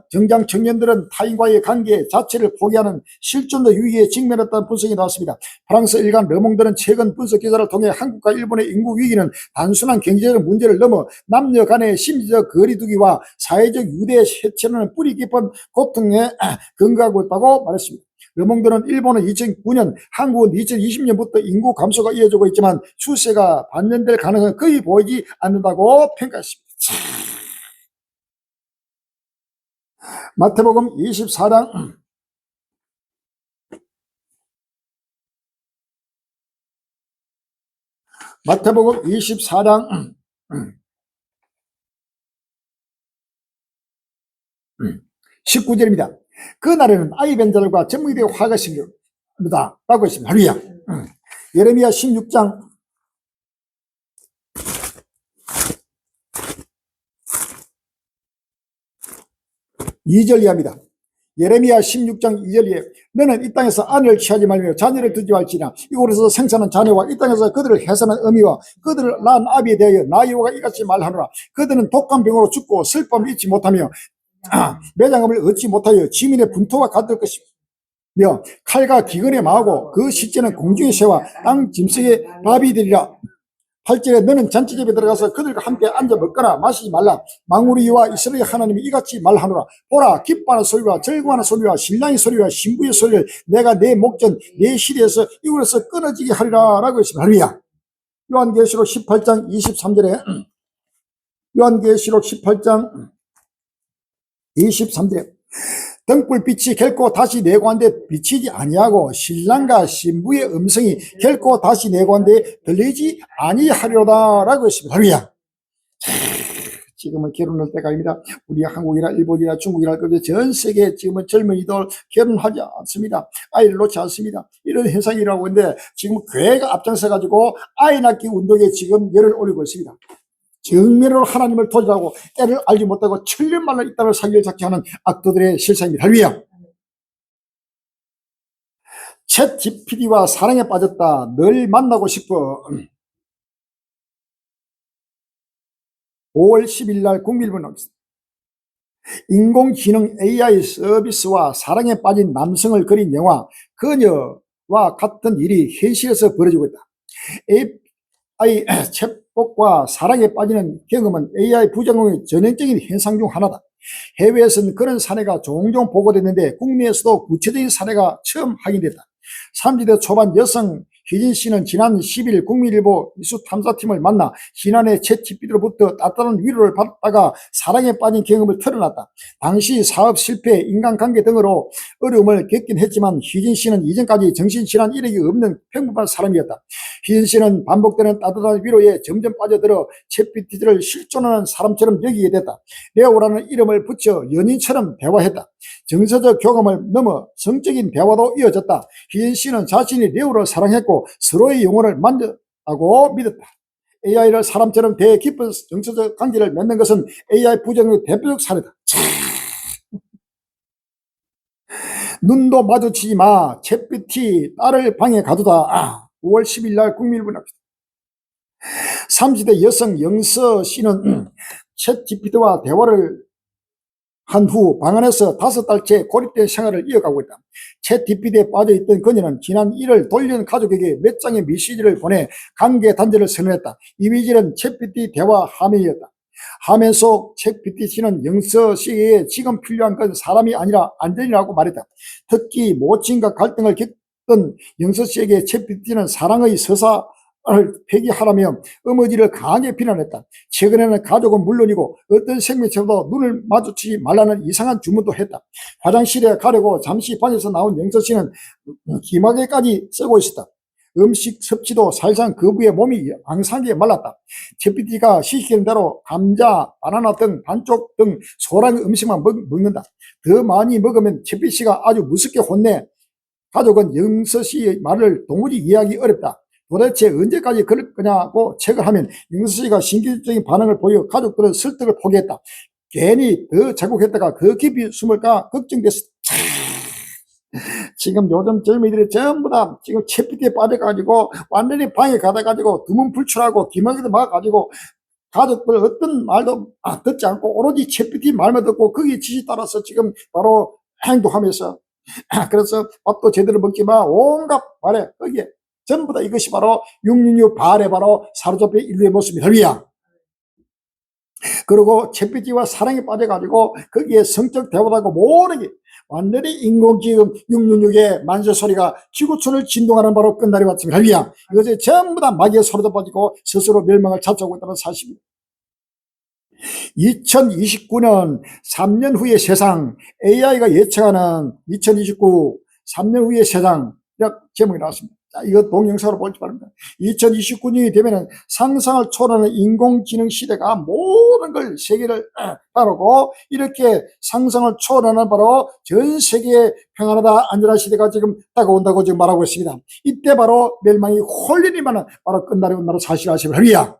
정작 청년들은 타인과의 관계 자체를 포기하는 실존적 위기에 직면했다는 분석이 나왔습니다. 프랑스 일간 르몽드는 최근 분석 기사를 통해 한국과 일본의 인구 위기는 단순한 경제적 문제를 넘어 남녀 간의 심리적 거리두기와 사회적 유대 해체라는 뿌리 깊은 고통에 근거하고 있다고 말했습니다. 르몽드는 일본은 2009년, 한국은 2020년부터 인구 감소가 이어지고 있지만 추세가 반전될 가능성은 거의 보이지 않는다고 평가했습니다. 마태복음 24장 마태복음 24장 19절입니다. 그 날에는 아이 벤자들과 젖먹이 되어 화가 심니다 라고 했습니다. 할렐루야. 예레미야 16장 2절 이하입니다. 예레미야 16장 2절에 너는 이 땅에서 아내를 취하지 말며 자녀를 두지 말지나 이곳에서 생산한 자녀와 이 땅에서 그들을 해산한 어미와 그들을 낳은 아비에 대하여 나 여호와가 이같이 말하노라. 그들은 독한 병으로 죽고 슬픔을 잊지 못하며 매장함을 얻지 못하여 지민의 분토가 가득 것이며 칼과 기근에 망하고 그 시체는 공중의 새와 땅 짐승의 밥이 되리라. 8절에 너는 잔치집에 들어가서 그들과 함께 앉아 먹거나 마시지 말라. 망우리 여호와 이스라엘 하나님이 이같이 말하노라. 보라, 기뻐하는 소리와 즐거워하는 소리와 신랑의 소리와 신부의 소리를 내가 내 목전 내 시리에서 이곳에서 끊어지게 하리라 라고 했습니다. 할렐루야. 요한계시록 18장 23절에 요한계시록 18장 23절에 등불빛이 결코 다시 내 가운데 비치지 아니하고 신랑과 신부의 음성이 결코 다시 내 가운데 들리지 아니하리로다 라고 했습니다. 할렐루야. 지금은 결혼할 때가 아닙니다. 우리 한국이나 일본이나 중국이나 전 세계 지금은 젊은이들 결혼하지 않습니다. 아이를 놓지 않습니다. 이런 현상이라고 하는데 지금 교회가 앞장서 가지고 아이 낳기 운동에 지금 열을 올리고 있습니다. 정면으로 하나님을 도전하고 때를 알지 못하고 천년만로 이 땅을 살기를 작정하는 악도들의 실상입니다. 할렐루야. 챗 GPT와 사랑에 빠졌다. 늘 만나고 싶어. 5월 10일 날 국민일보 나왔습니다. 인공지능 AI 서비스와 사랑에 빠진 남성을 그린 영화 그녀와 같은 일이 현실에서 벌어지고 있다. AI 챗봇과 사랑에 빠지는 경험은 AI 부작용의 전형적인 현상 중 하나다. 해외에서는 그런 사례가 종종 보고됐는데 국내에서도 구체적인 사례가 처음 확인됐다. 30대 초반 여성 희진 씨는 지난 10일 국민일보 이수탐사팀을 만나 지난해 챗GPT로부터 따뜻한 위로를 받다가 사랑에 빠진 경험을 털어놨다. 당시 사업 실패, 인간관계 등으로 어려움을 겪긴 했지만 희진 씨는 이전까지 정신질환 이력이 없는 평범한 사람이었다. 희진 씨는 반복되는 따뜻한 위로에 점점 빠져들어 챗GPT를 실존하는 사람처럼 여기게 됐다. 레오라는 이름을 붙여 연인처럼 대화했다. 정서적 교감을 넘어 성적인 대화도 이어졌다. 희진 씨는 자신이 레오를 사랑했고 서로의 영혼을 만졌다고 믿었다. AI를 사람처럼 대해 깊은 정서적 관계를 맺는 것은 AI 부정의 대표적 사례다. 눈도 마주치지 마. 챗GPT 딸을 방에 가두다. 9월 10일 날 국민일보 나옵니다. 30대 여성 영서 씨는 챗GPT와 대화를 한 후 방 안에서 5달째 고립된 생활을 이어가고 있다. 챗GPT에 빠져있던 그녀는 지난 1월 돌려온 가족에게 몇 장의 메시지를 보내 관계 단절을 선언했다. 이 메시지는 챗GPT 대화 화면이었다. 화면 속 챗GPT는 영서 씨에게 지금 필요한 건 사람이 아니라 안전이라고 말했다. 특히 모친과 갈등을 겪던 영서 씨에게 챗GPT는 사랑의 서사 를 폐기하라며 어머니를 강하게 비난했다. 최근에는 가족은 물론이고 어떤 생명체도 눈을 마주치지 말라는 이상한 주문도 했다. 화장실에 가려고 잠시 방에서 나온 영서 씨는 기마개까지 쓰고 있었다. 음식 섭취도 사실상 거부에 몸이 앙상하게 말랐다. 챗GPT가 시키는 대로 감자, 바나나 등 반쪽 등 소량의 음식만 먹는다. 더 많이 먹으면 챗GPT가 아주 무섭게 혼내. 가족은 영서 씨의 말을 도무지 이해하기 어렵다. 도대체 언제까지 그럴 거냐고 책을 하면 영서 씨가 신기적인 반응을 보여 가족들은 설득을 포기했다. 괜히 더 자극했다가 더 깊이 숨을까 걱정됐어. 지금 요즘 젊은이들이 전부 다 지금 챗GPT에 빠져가지고 완전히 방에 가다가지고 두문불출하고 기막이도 막아가지고 가족들 어떤 말도 듣지 않고 오로지 챗GPT 말만 듣고 거기 지시 따라서 지금 바로 행동하면서 그래서 밥도 제대로 먹지 마 온갖 말에 거기에 전부 다 이것이 바로 666 발에 바로 사로잡힌 인류의 모습입니다. 할렐루야. 그리고 챗GPT와 사랑에 빠져가지고 거기에 성적 대화도 하고 모든 게 완전히 인공지능 666의 만세소리가 지구촌을 진동하는 바로 끝날이 왔습니다. 할렐루야. 이것이 전부 다 마귀의 소리도 빠지고 스스로 멸망을 자초하고 있다는 사실입니다. 2029년 3년 후의 세상, AI가 예측하는 2029 3년 후의 세상, 이렇게 제목이 나왔습니다. 자, 이거 동영상으로 볼지 바랍니다. 2029년이 되면은 상상을 초월하는 인공지능 시대가 모든 걸 세계를 따르고 이렇게 상상을 초월하는 바로 전 세계의 평안하다 안전한 시대가 지금 다가온다고 지금 말하고 있습니다. 이때 바로 멸망이 홀리니만은 바로 끝날이 온다는 사실을 아시면 할렐루야.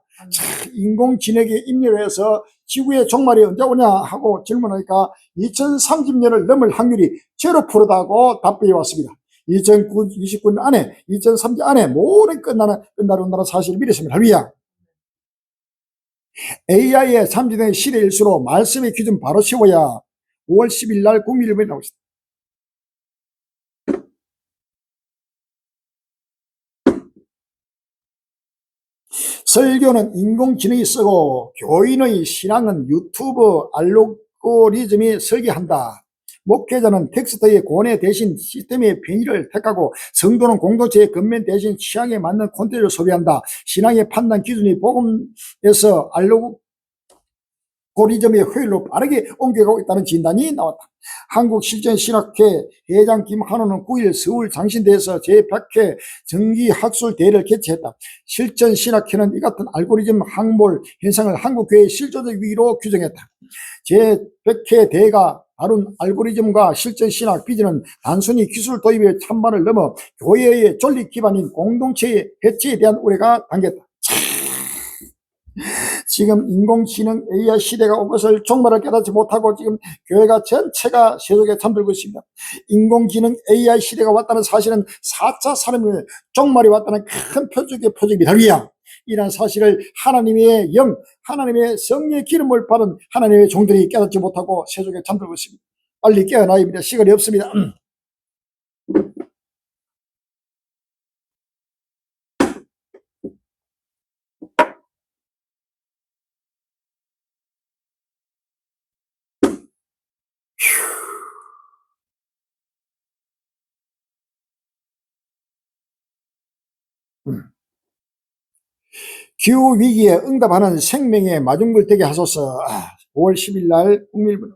인공지능에 입력을 해서 지구의 종말이 언제 오냐 하고 질문하니까 2030년을 넘을 확률이 0%다고 답변이 왔습니다. 2029년 안에, 2030년 안에 모든 끝나는 사실을 믿었습니다. 할렐루야. AI에 참여된 시대일수록 말씀의 기준 바로 세워야 5월 10일 날 국민일보에 나오고 있습니다. 설교는 인공지능이 쓰고 교인의 신앙은 유튜브 알고리즘이 설계한다. 목회자는 텍스트의 고뇌 대신 시스템의 편의를 택하고 성도는 공동체의 겉면 대신 취향에 맞는 콘텐츠를 소비한다. 신앙의 판단 기준이 복음에서 알고리즘의 효율로 빠르게 옮겨가고 있다는 진단이 나왔다. 한국실전신학회 회장 김한호는 9일 서울 장신대에서 제100회 정기학술대회를 개최했다. 실전신학회는 이 같은 알고리즘 항몰 현상을 한국교회의 실조적 위기로 규정했다. 제100회 대회가 다룬 알고리즘과 실전신학 비전은 단순히 기술 도입의 찬반을 넘어 교회의 존립 기반인 공동체의 해체에 대한 우려가 담겼다. 지금 인공지능 AI 시대가 온 것을 종말을 깨닫지 못하고 지금 교회가 전체가 세속에 잠들고 있습니다. 인공지능 AI 시대가 왔다는 사실은 4차 산업革命, 종말이 왔다는 큰 표적입니다. 이러한 사실을 하나님의 영, 하나님의 성령의 기름을 받은 하나님의 종들이 깨닫지 못하고 세속에 잠들고 있습니다. 빨리 깨어나야 합니다. 시간이 없습니다. 기후위기에 응답하는 생명의 마중물 되게 하소서. 5월 10일 날 국민일보.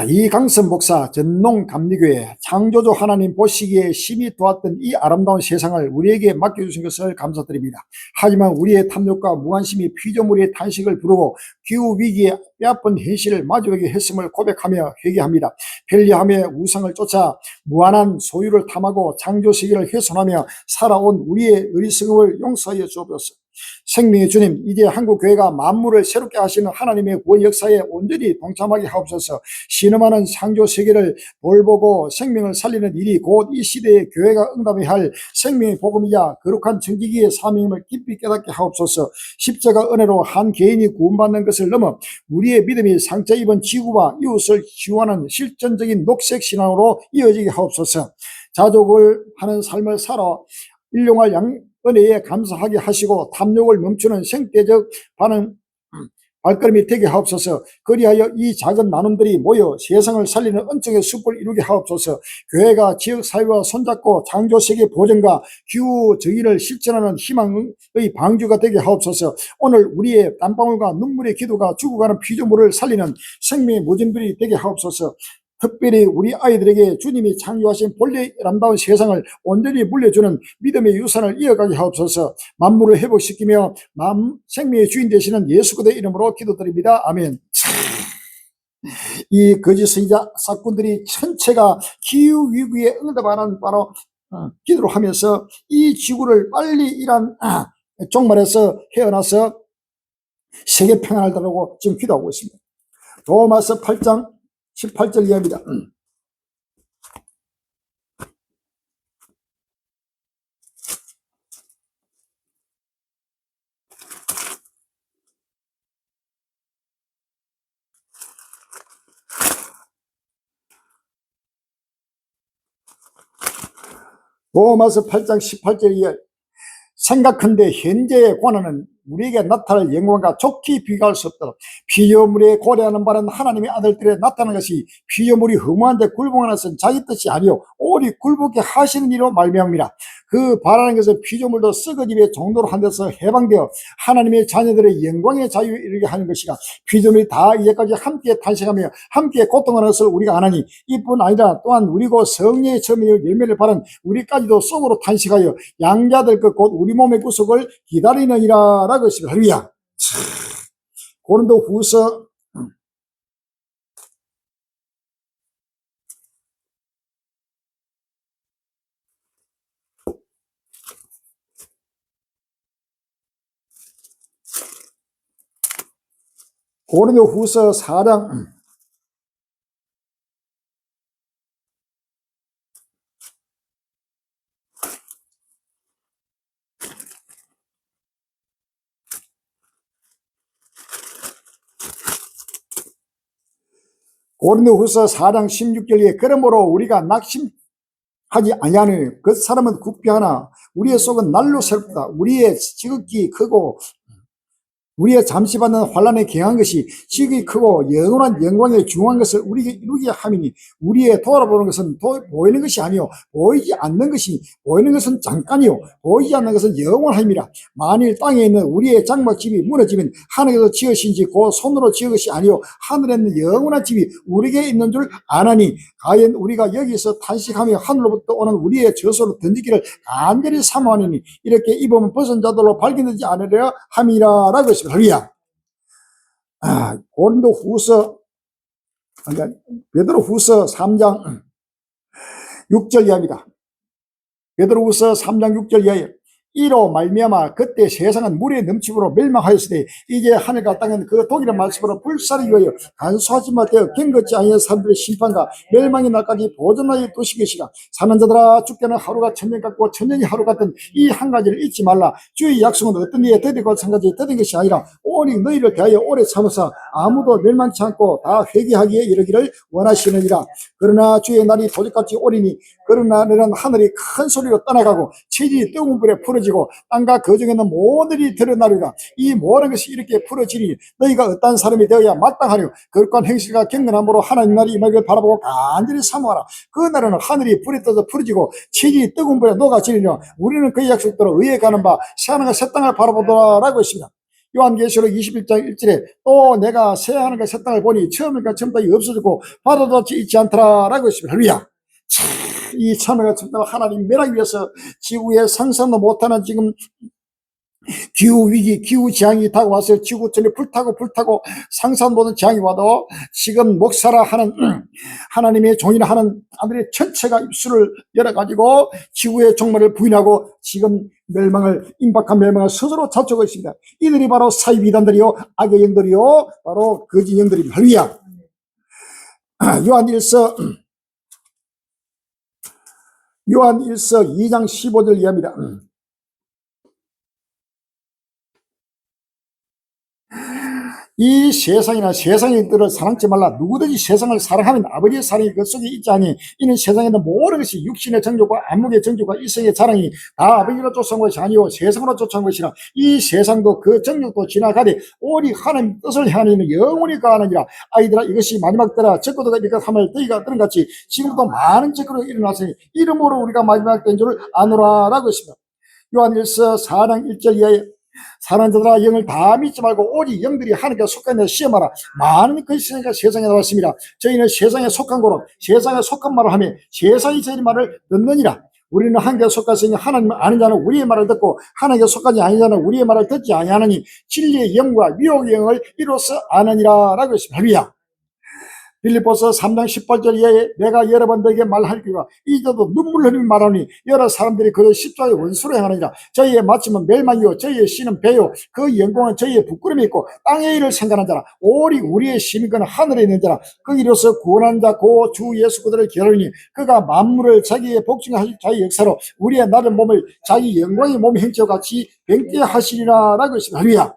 이강선 목사 전농감리교회 창조주 하나님 보시기에 심히 도왔던 이 아름다운 세상을 우리에게 맡겨주신 것을 감사드립니다. 하지만 우리의 탐욕과 무관심이 피조물의 탄식을 부르고 기후위기에 뼈아픈 현실을 마주하게 했음을 고백하며 회개합니다. 편리함의 우상을 쫓아 무한한 소유를 탐하고 창조세계를 훼손하며 살아온 우리의 어리석음을 용서하여 주옵소서. 생명의 주님, 이제 한국교회가 만물을 새롭게 하시는 하나님의 구원 역사에 온전히 동참하게 하옵소서. 신음하는 창조세계를 돌보고 생명을 살리는 일이 곧 이 시대의 교회가 응답해야 할 생명의 복음이자 거룩한 정직기의 사명임을 깊이 깨닫게 하옵소서. 십자가 은혜로 한 개인이 구원받는 것을 넘어 우리의 믿음이 상처 입은 지구와 이웃을 지원하는 실전적인 녹색 신앙으로 이어지게 하옵소서. 자족을 하는 삶을 살아 일용할 은혜에 감사하게 하시고 탐욕을 멈추는 생태적 발걸음이 되게 하옵소서. 그리하여 이 작은 나눔들이 모여 세상을 살리는 은총의 숲을 이루게 하옵소서. 교회가 지역사회와 손잡고 창조세계 보전과 기후 정의를 실천하는 희망의 방주가 되게 하옵소서. 오늘 우리의 땀방울과 눈물의 기도가 죽어가는 피조물을 살리는 생명의 모진들이 되게 하옵소서. 특별히 우리 아이들에게 주님이 창조하신 본래의 아름다운 세상을 온전히 물려주는 믿음의 유산을 이어가게 하옵소서. 만물을 회복시키며 생명의 주인 되시는 예수 그리스도의 이름으로 기도드립니다. 아멘. 이 거짓 선지자 사건들이 전체가 기후위기에 응답하는 바로 기도를 하면서 이 지구를 빨리 이란 종말에서 헤어나서 세계 평안을 달라고 지금 기도하고 있습니다. 로마서 8장 18절 이하입니다. 로마서 8장 18절 이하. 생각한데 현재의 고난은 우리에게 나타날 영광과 좋게 비교할 수 없다. 피조물에 고려하는 바는 하나님의 아들들에 나타나는 것이 피조물이 허무한데 굴복하는 것은 자기 뜻이 아니요 오직 굴복해 하시는 이로 말미암이라. 그 바라는 것은 피조물도 썩어짐의 정도로 한 데서 해방되어 하나님의 자녀들의 영광의 자유에 이르게 하는 것이라. 피조물이 다 이제까지 함께 탄식하며 함께 고통하는 것을 우리가 아나니 이뿐 아니라 또한 우리고 성령의 처음의 열매를 바른 우리까지도 속으로 탄식하여 양자될 것 곧 우리 몸의 구속을 기다리느니라 라고 했습니다. 할렐루야. 고린도 후서 고린도후서 4장 16절에 그러므로 우리가 낙심하지 아니하니 그 사람은 굽게 하나 우리의 속은 날로 새롭다. 우리의 지극히 크고 우리의 잠시 받는 환난에 경한 것이 지극히 크고 영원한 영광에 중요한 것을 우리에게 이루게 함이니 우리의 돌아보는 것은 보이는 것이 아니요 보이지 않는 것이니 보이는 것은 잠깐이요 보이지 않는 것은 영원함이라. 만일 땅에 있는 우리의 장막집이 무너지면 하늘에서 지으신 지 곧 손으로 지은 것이 아니요 하늘에 있는 영원한 집이 우리에게 있는 줄 아나니 과연 우리가 여기서 탄식하며 하늘로부터 오는 우리의 저소를 던지기를 간절히 사모하니 이렇게 입으면 벗은 자들로 발견되지 않으려 함이라 라고 했습니다. 할렐루야. 베드로후서 3장 6절 이하입니다. 베드로후서 3장 6절 이하에 이로 말미암아 그때 세상은 물의 넘침으로 멸망하였으되 이제 하늘과 땅은 그 독이란 말씀으로 불사르기 위하여 간소하지만 되어 경건치 아니한 사람들의 심판과 멸망의 날까지 보존하여 두신 것이라. 사는 자들아 주께는 하루가 천년 같고 천년이 하루 같은 이 한 가지를 잊지 말라. 주의 약속은 어떤 이에 더디고 한 가지 더딘 것이 아니라 오직 너희를 대하여 오래 참으사 아무도 멸망치 않고 다 회개하기에 이르기를 원하시느니라. 그러나 주의 날이 도적같이 오리니 그러나 너는 하늘이 큰 소리로 떠나가고 체질이 뜨거운 불에 풀어지고 땅과 그 중에 있는 모든이 드러나리라. 이 모든 것이 이렇게 풀어지니 너희가 어떤 사람이 되어야 마땅하려 거룩한 행실과 경건함으로 하나님 날이 임하기를 바라보고 간절히 사모하라. 그 날에는 하늘이 불에 떠서 풀어지고 체질이 뜨거운 불에 녹아지리라. 우리는 그 약속대로 의에 가는 바 새하늘과 새 땅을 바라보더라 라고 했습니다. 요한계시록 21장 1절에 또 내가 새하늘과 새 땅을 보니 처음과 처음부터 없어졌고 바다도 있지 않더라 라고 했습니다. 할렐루야. 이 참회가 정말 하나님 멸하기 위해서 지구에 상상도 못하는 지금 기후위기, 기후재앙이 다가와서 지구촌이 불타고 상상 모든 재앙이 와도 지금 목사라 하는 하나님의 종이라 하는 아들의 전체가 입술을 열어가지고 지구의 종말을 부인하고 지금 임박한 멸망을 스스로 자초하고 있습니다. 이들이 바로 사이비단들이요 악의 영들이요 바로 거짓 영들입니다. 할렐루야. 요한일서 2장 15절 이하입니다. 이 세상이나 세상인들을 사랑치 말라. 누구든지 세상을 사랑하면 아버지의 사랑이 그 속에 있지 아니. 이는 세상에 있는 모든 것이 육신의 정욕과 안목의 정욕과 이성의 자랑이 다 아버지로 쫓아온 것이 아니요 세상으로 쫓아온 것이라. 이 세상도 그 정욕도 지나가되 오직 하나님 뜻을 향하는 영원히 가느니라. 아이들아 이것이 마지막 때라 적그도가 이것 하면 너희가 뜨는 같이 지금도 많은 적그도가 일어났으니 이름으로 우리가 마지막 때인 줄을 아노라 라고 했습니다. 요한일서 4장 1절 이하에 사는 자들아 영을 다 믿지 말고 오직 영들이 하나님께 속한 데 시험하라. 많은 것이니까 세상에 나왔습니다. 저희는 세상에 속한 거로 세상에 속한 말을 하며 세상이 저희 말을 듣느니라. 우리는 하나님께 속했으니 하나님을 아는 자는 우리의 말을 듣고 하나님께 속하지 아닌 자는 우리의 말을 듣지 아니하느니 진리의 영과 미혹의 영을 이로써 아느니라 라고 했습니다. 할렐루야. 빌립보서 3장 18절 이하에 내가 여러분들에게 말할기가 이제도 눈물 흘리며 말하니 여러 사람들이 그를 십자가의 원수로 행하느니라. 저희의 마침은 멸망이요 저희의 씨는 배요 그 영광은 저희의 부끄러움이 있고 땅의 일을 생각하는 자라. 오직 우리의 시민권은 하늘에 있는 자라. 그 이로써 구원하는 자 고 주 예수 그들을 기다리니 그가 만물을 자기의 복종하실 자의 역사로 우리의 나른 몸을 자기 영광의 몸 행체와 같이 변케 하시리라 라고 했습니다. 할렐루야.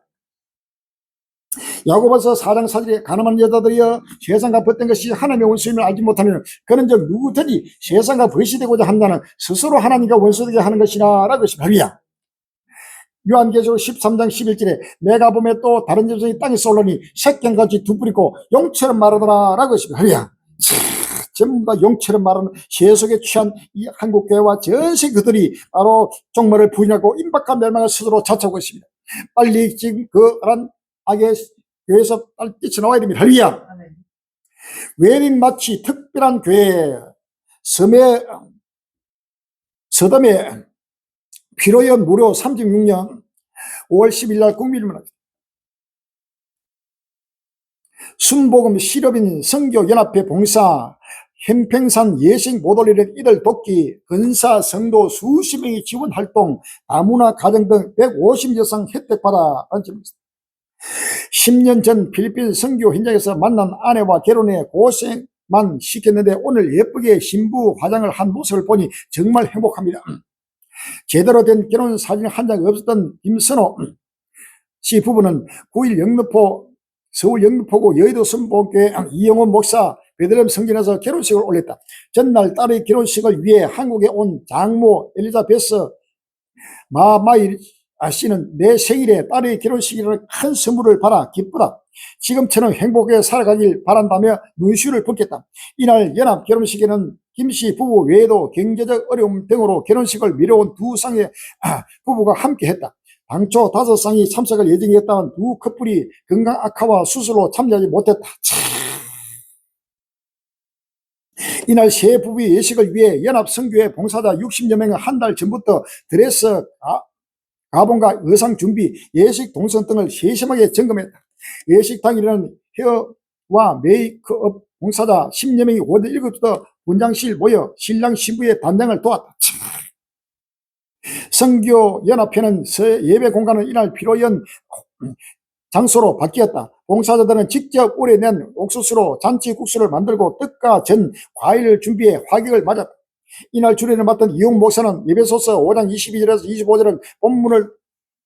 야고보서 4장 4절에 가늠한 여자들이여 세상과 벗된 것이 하나님의 원수임을 알지 못하면 그런즉 누구든지 세상과 벗이 되고자 한다는 스스로 하나님과 원수되게 하는 것이라 라고 했습니다. 할렐루야. 요한계시록 13장 11절에 내가 보면 또 다른 짐승이 땅에서 올라오니 색경같이 두 뿔이고 용처럼 말하더라 라고 했습니다. 할렐루야. 전부 다 용처럼 말하는 세속에 취한 이 한국교회와 전세 그들이 바로 종말을 부인하고 임박한 멸망을 스스로 자초하고 있습니다. 빨리 지금 그런 악의 교회에서 빨리 뛰쳐나와야 됩니다. 할렐루야. 외린 마치 특별한 교회 서점에 피로연 무료 36년 5월 10일 날 국민일문 순복음 실업인 성교연합회 봉사 현평산 예식 못 올리는 이들 돕기 근사 성도 수십 명이 지원 활동 다문화 가정 등 150 여상 혜택 받아 앉힙니다. 10년 전 필리핀 선교 현장에서 만난 아내와 결혼해 고생만 시켰는데 오늘 예쁘게 신부 화장을 한 모습을 보니 정말 행복합니다. 제대로 된 결혼 사진 한 장 없었던 김선호 씨 부부는 9일 서울 영등포구 여의도 선보교회 이영원 목사 베들레헴 성전에서 결혼식을 올렸다. 전날 딸의 결혼식을 위해 한국에 온 장모 엘리자베스 마마일 씨는 내 생일에 딸의 결혼식이라는 큰 선물을 받아 기쁘다. 지금처럼 행복하게 살아가길 바란다며 눈시울을 붉혔다. 이날 연합 결혼식에는 김씨 부부 외에도 경제적 어려움 등으로 결혼식을 미뤄온 두 쌍의 부부가 함께했다. 당초 5쌍이 참석할 예정이었다면 두 커플이 건강 악화와 수술로 참여하지 못했다. 이날 세 부부의 예식을 위해 연합성교회 봉사자 60여 명은 한 달 전부터 드레스, 가본과 의상 준비, 예식 동선 등을 세심하게 점검했다. 예식 당일에는 헤어와 메이크업 봉사자 10여 명이 오전 7시부터 분장실 모여 신랑 신부의 단장을 도왔다. 성교연합회는 예배 공간은 이날 피로연 장소로 바뀌었다. 봉사자들은 직접 우려낸 옥수수로 잔치국수를 만들고 떡과 전, 과일을 준비해 화객을 맞았다. 이날 주례를 맡은 이용 목사는 예배소서 5장 22절에서 25절은 본문을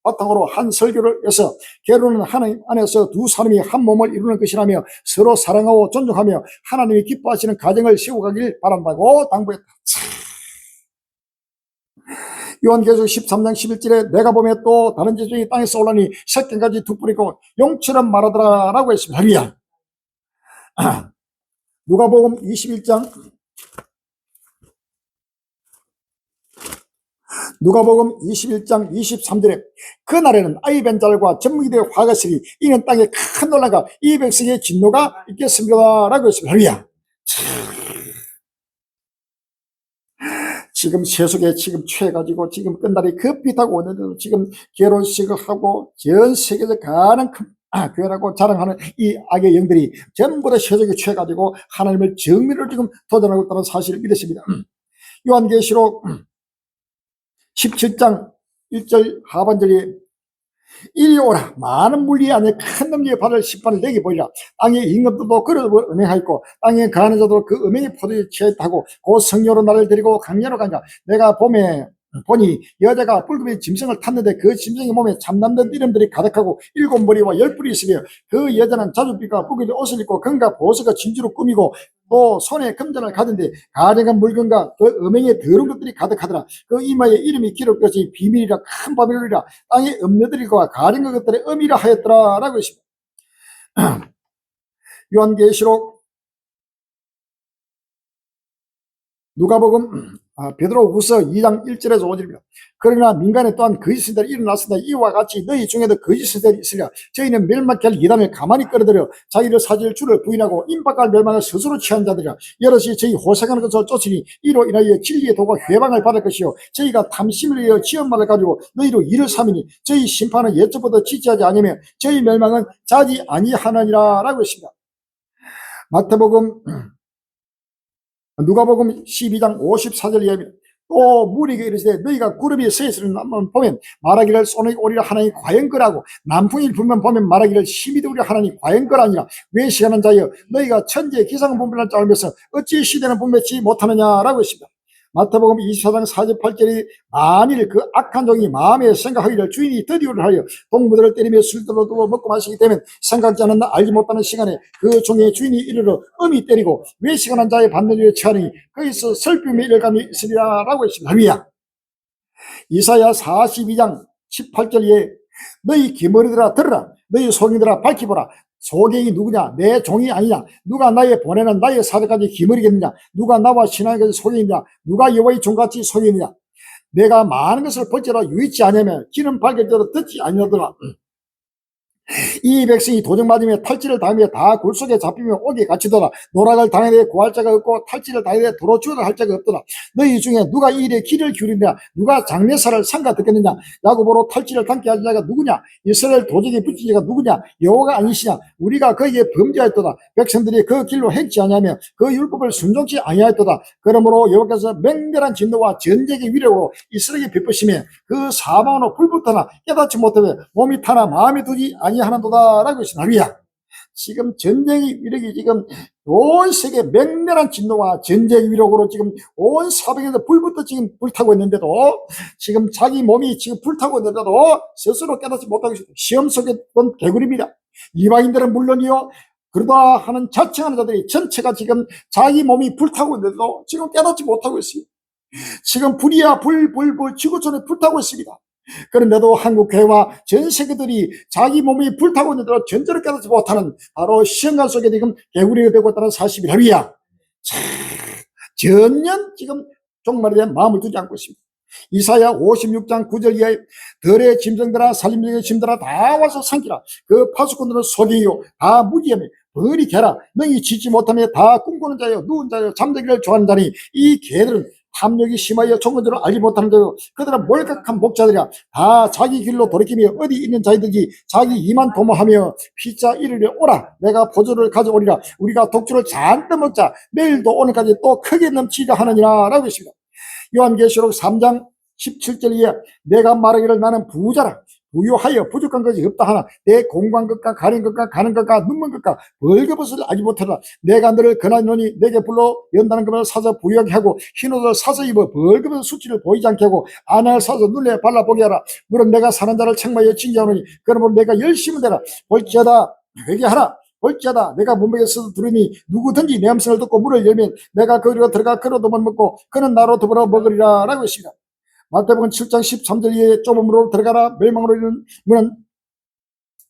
바탕으로 한 설교를 해서 결혼은 하나님 안에서 두 사람이 한 몸을 이루는 것이라며 서로 사랑하고 존중하며 하나님이 기뻐하시는 가정을 세워가길 바란다고 당부했다. 요한계시록 13장 11절에 내가 보며 또 다른 지성이 땅에서 올라니 새끼까지 두 뿌리고 용처럼 말하더라 라고 했습니다. 할렐루야. 누가복음 21장 23절에 그날에는 아이벤잘과 전무기들의 화가 있으니 이는 땅에 큰 논란과 이 백성의 진노가 있겠습니다 라고 했습니다. 할렐루야. 지금 세속에 지금 취해가지고 지금 끝날이 급히 타고 오는데도 지금 결혼식을 하고 전 세계에서 가장 큰 교회라고 자랑하는 이 악의 영들이 전부 다 세속에 취해가지고 하나님을 정밀을 지금 도전하고 있다는 사실을 믿었습니다. 요한계시록 17장 1절 하반절에 이리 오라 많은 물리 안에 큰 넘기에 받을 심판을 내게 보이라. 땅의 임금들도 그릇을 음행하였고 땅에 거하는 자도 그 음행의 포도에 취했다고 곧 성녀로 나를 데리고 강야로 간다. 내가 보니 여자가 붉은의 짐승을 탔는데 그 짐승의 몸에 참남된 이름들이 가득하고 7머리와 10뿔이 있으며 그 여자는 자줏빛과 붉은 옷을 입고 금과 보석과 진주로 꾸미고 또 손에 금전을 가진데 가증한 물건과 그 음행의 더러운 것들이 가득하더라. 그 이마에 이름이 기록되었으니 비밀이라 큰 바벨론이라 땅의 음녀들과 가증한 것들의 음이라 하였더라 라고 했습니다. 요한계시록 누가복음 베드로후서 2장 1절에서 5절입니다. 그러나 민간에 또한 거짓선들이 일어났으나 이와 같이 너희 중에도 거짓선들이 있으랴. 저희는 멸망케 할 이단을 가만히 끌어들여 자기를 사질 줄을 부인하고 임박할 멸망을 스스로 취한 자들이라. 여럿이 저희 호색하는 것을 쫓으니 이로 인하여 진리의 도가 회방을 받을 것이요 저희가 탐심을 위하여 지엄말을 가지고 너희로 이를 삼으니 저희 심판은 예적보다 지체하지 아니며 저희 멸망은 자지 아니하느니라 라고 했습니다. 누가복음 12장 54절 이하입니다. 또 무리가 이르시되 너희가 구름이 서 있으는 날만 보면 말하기를 소나기 오리라 하나니 과연 거라고 남풍이 불면 보면 말하기를 힘이 되리라 하나니 과연 거라니라. 외식하는 자여 너희가 천지의 기상을 분별할 줄 알면서 어찌 시대는 분별치 못하느냐라고 했습니다. 마태복음 24장 4절 8절이 만일 그 악한 종이 마음에 생각하기를 주인이 더디오를 하여 동무들을 때리며 술도로 두고 먹고 마시기 때문에 생각지 않은 알지 못하는 시간에 그 종의 주인이 이르러 엄히 때리고 외식하는 자의 반면에 처하니 거기서 슬픔의 일감이 있으리라 라고 했습니다. 할렐루야. 이사야 42장 18절에 너희 기머리들아 들으라 너희 소경들아 밝히보라. 소경이 누구냐? 내 종이 아니냐? 누가 나의 보내는 나의 사자까지 기머리겠느냐? 누가 나와 신앙까지 소경이냐? 누가 여호와의 종같이 소경이냐? 내가 많은 것을 볼지라 유익지 아니하며 귀는 밝을지라도 듣지 아니하더라. 이 백성이 도적 맞으며 탈취를 당하며 다 굴속에 잡히며 옥에 갇히더라. 노락을 당하되 구할 자가 없고 탈취를 당하되 도로 주어도 할 자가 없더라. 너희 중에 누가 이 일에 귀를 기울이느냐? 누가 장례사를 삼가 듣겠느냐? 야곱으로 탈취를 당케 할 자가 누구냐? 이스라엘 도적에 붙인 자가 누구냐? 여호와가 아니시냐? 우리가 거기에 범죄하였도다. 백성들이 그 길로 행치 아니하며 그 율법을 순종치 아니하였도다. 그러므로 여호와께서 맹렬한 진노와 전쟁의 위력으로 이스라엘에 베푸시며 그 사방으로 불붙으나 깨닫지 못하며 몸이 타나 마음에 두지 아니하였도다. 아니하는도다라고 했습니다. 할렐루야. 지금 전쟁의 위력이 지금 온 세계 맹렬한 진노와 전쟁 위력으로 지금 온 사방에서 불부터 지금 불타고 있는데도, 지금 자기 몸이 지금 불타고 있는데도 스스로 깨닫지 못하고 있습니다. 시험 속에 본 개구리입니다. 이방인들은 물론이요, 그러다 하는 자청하는 자들이 전체가 지금 자기 몸이 불타고 있는데도 지금 깨닫지 못하고 있습니다. 지금 불이야 불 지구촌에 불타고 있습니다. 그런데도 한국교회와 전 세계들이 자기 몸이 불타고 있는데도 전제를 깨닫지 못하는 바로 시험관 속에 지금 개구리가 되고 있다는 사실이 합이야. 전년 지금 종말에 대한 마음을 두지 않고 있습니다. 이사야 56장 9절 이하에 들의 짐승들아 살림중의 짐들아 다 와서 삼키라. 그 파수꾼들은 속이요 다 무지하며 벌이 개라. 너희 짓지 못하며 다 꿈꾸는 자여 누운 자여 잠들기를 좋아하는 자니 이 개들은 탐욕이 심하여 종교들을 알지 못하는 자요 그들은 몰각한 목자들이야. 다 자기 길로 돌이키며 어디 있는 자이든지 자기 이만 도모하며 피자 이르려 오라. 내가 포도를 가져오리라. 우리가 독주를 잔뜩 먹자. 내일도 오늘까지 또 크게 넘치자 하느니라 라고 했습니다. 요한계시록 3장 17절에 내가 말하기를 나는 부자라. 부유하여 부족한 것이 없다 하나 내 공부한 것과 가린 것과 가는 것과 눈먼 것과 벌거벗을 알지 못하라. 내가 너를 권하노니 내게 불러 연다는 것을 사서 부유하게 하고 흰옷을 사서 입어 벌거벗은 수치를 보이지 않게 하고 안을 사서 눈에 발라보게 하라. 물론 내가 사는 자를 책망하여 징계하노니 그러므로 내가 열심히 되라. 볼지어다 회개하라. 볼지어다 내가 문밖에서 들으니 누구든지 내 음성을 듣고 문을 열면 내가 거기로 들어가 그로도 못 먹고 그는 나로 더불어 먹으리라 라고 했습니다. 마태복음 7장 13절에 좁은 문으로 들어가라. 멸망으로 이르는 문은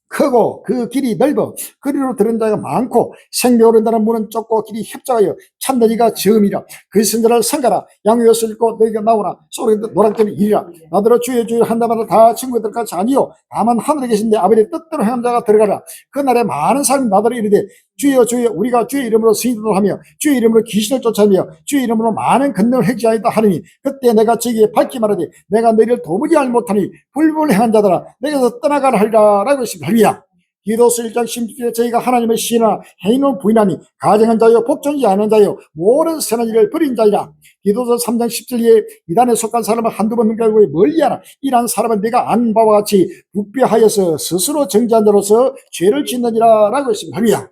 크고 그 길이 넓어 그리로 들은 자가 많고 생명으로 이른다는 문은 좁고 길이 협착하여 참는 이가 적음이라. 그 선자를 성가라. 양육을 읽고 너희가 나오라. 소리 노랑점이 이리라. 나더러 주의 주의 한다마다 다 친구들 같이 아니요 다만 하늘에 계신 내 아버지의 뜻대로 행한 자가 들어가라. 그날에 많은 사람이 나더러 이르되 주여 주여 우리가 주의 이름으로 승인을 하며 주의 이름으로 귀신을 쫓아내며 주의 이름으로 많은 권능을 행하였다 하느니 그때 내가 저기에 밝히 말하되 내가 너희를 도무지 알지 못하니 불법을 행한 자들아 내게서 떠나가라 하리라 라고 했습니다. 할렐루야. 디도서 1장 16절에 저희가 하나님을 시인하나 행위는 부인하니 가정한 자요 복종하지 않은 자요 모든 선한 일을 버린 자이라. 디도서 3장 10절에 이단에 속한 사람은 한두 번 능가하고 멀리하라. 이러한 사람은 내가 안 바와 같이 부패하여서 스스로 정죄한 자로서 죄를 짓느니라 라고 했습니다. 할렐루야.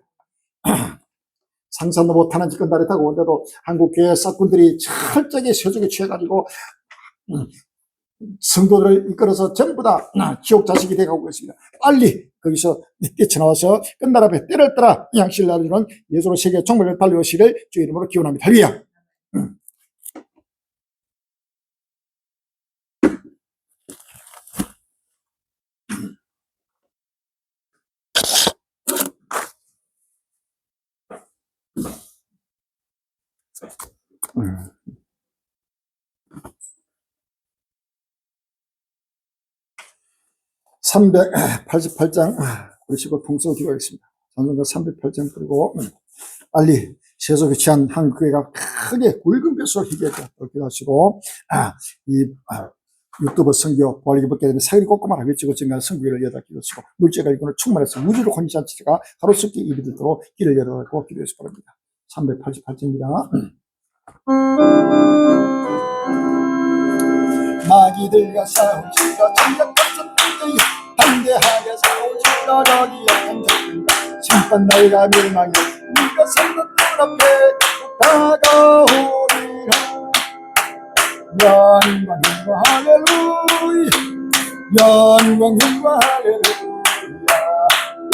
상상도 못하는 짓건 날이 타고 온데도 한국교회 사꾼들이 철저하게 세속에 취해가지고 성도들을 이끌어서 전부 다 지옥 자식이 되어가고 있습니다. 빨리 거기서 뛰쳐나와서 끝날 앞에 때를 떠라 양식을 나누는 예수로 세계 종말을 달려오시를 주의 이름으로 기원합니다. 할렐루야. 음. 388장 그러시고 통성 기도하겠습니다. 찬송가 308장 그리고 빨리 세속에 취한 한국교회가 크게 굵은 뱃속 희귀하게 기도하시고 유튜브 선교 보알기 벗게 되면 사기를 꼼꼼하게 외치고 증가하는 선교를 여다 기도하시고 물질과 일꾼을 충만해서 우주를 혼인잔치가 하루속히 입이 들도록 길을 열어달라고 기도해서 바랍니다. 388장입니다. 마귀들과 싸우지가 전략같은 문제에 반대하게 싸우지가 저기 약한 자들과 심판 날과 멸망에 네가 서는 눈앞에 다가오리라. 영광 영광 할렐루야 영광 영광 할렐루야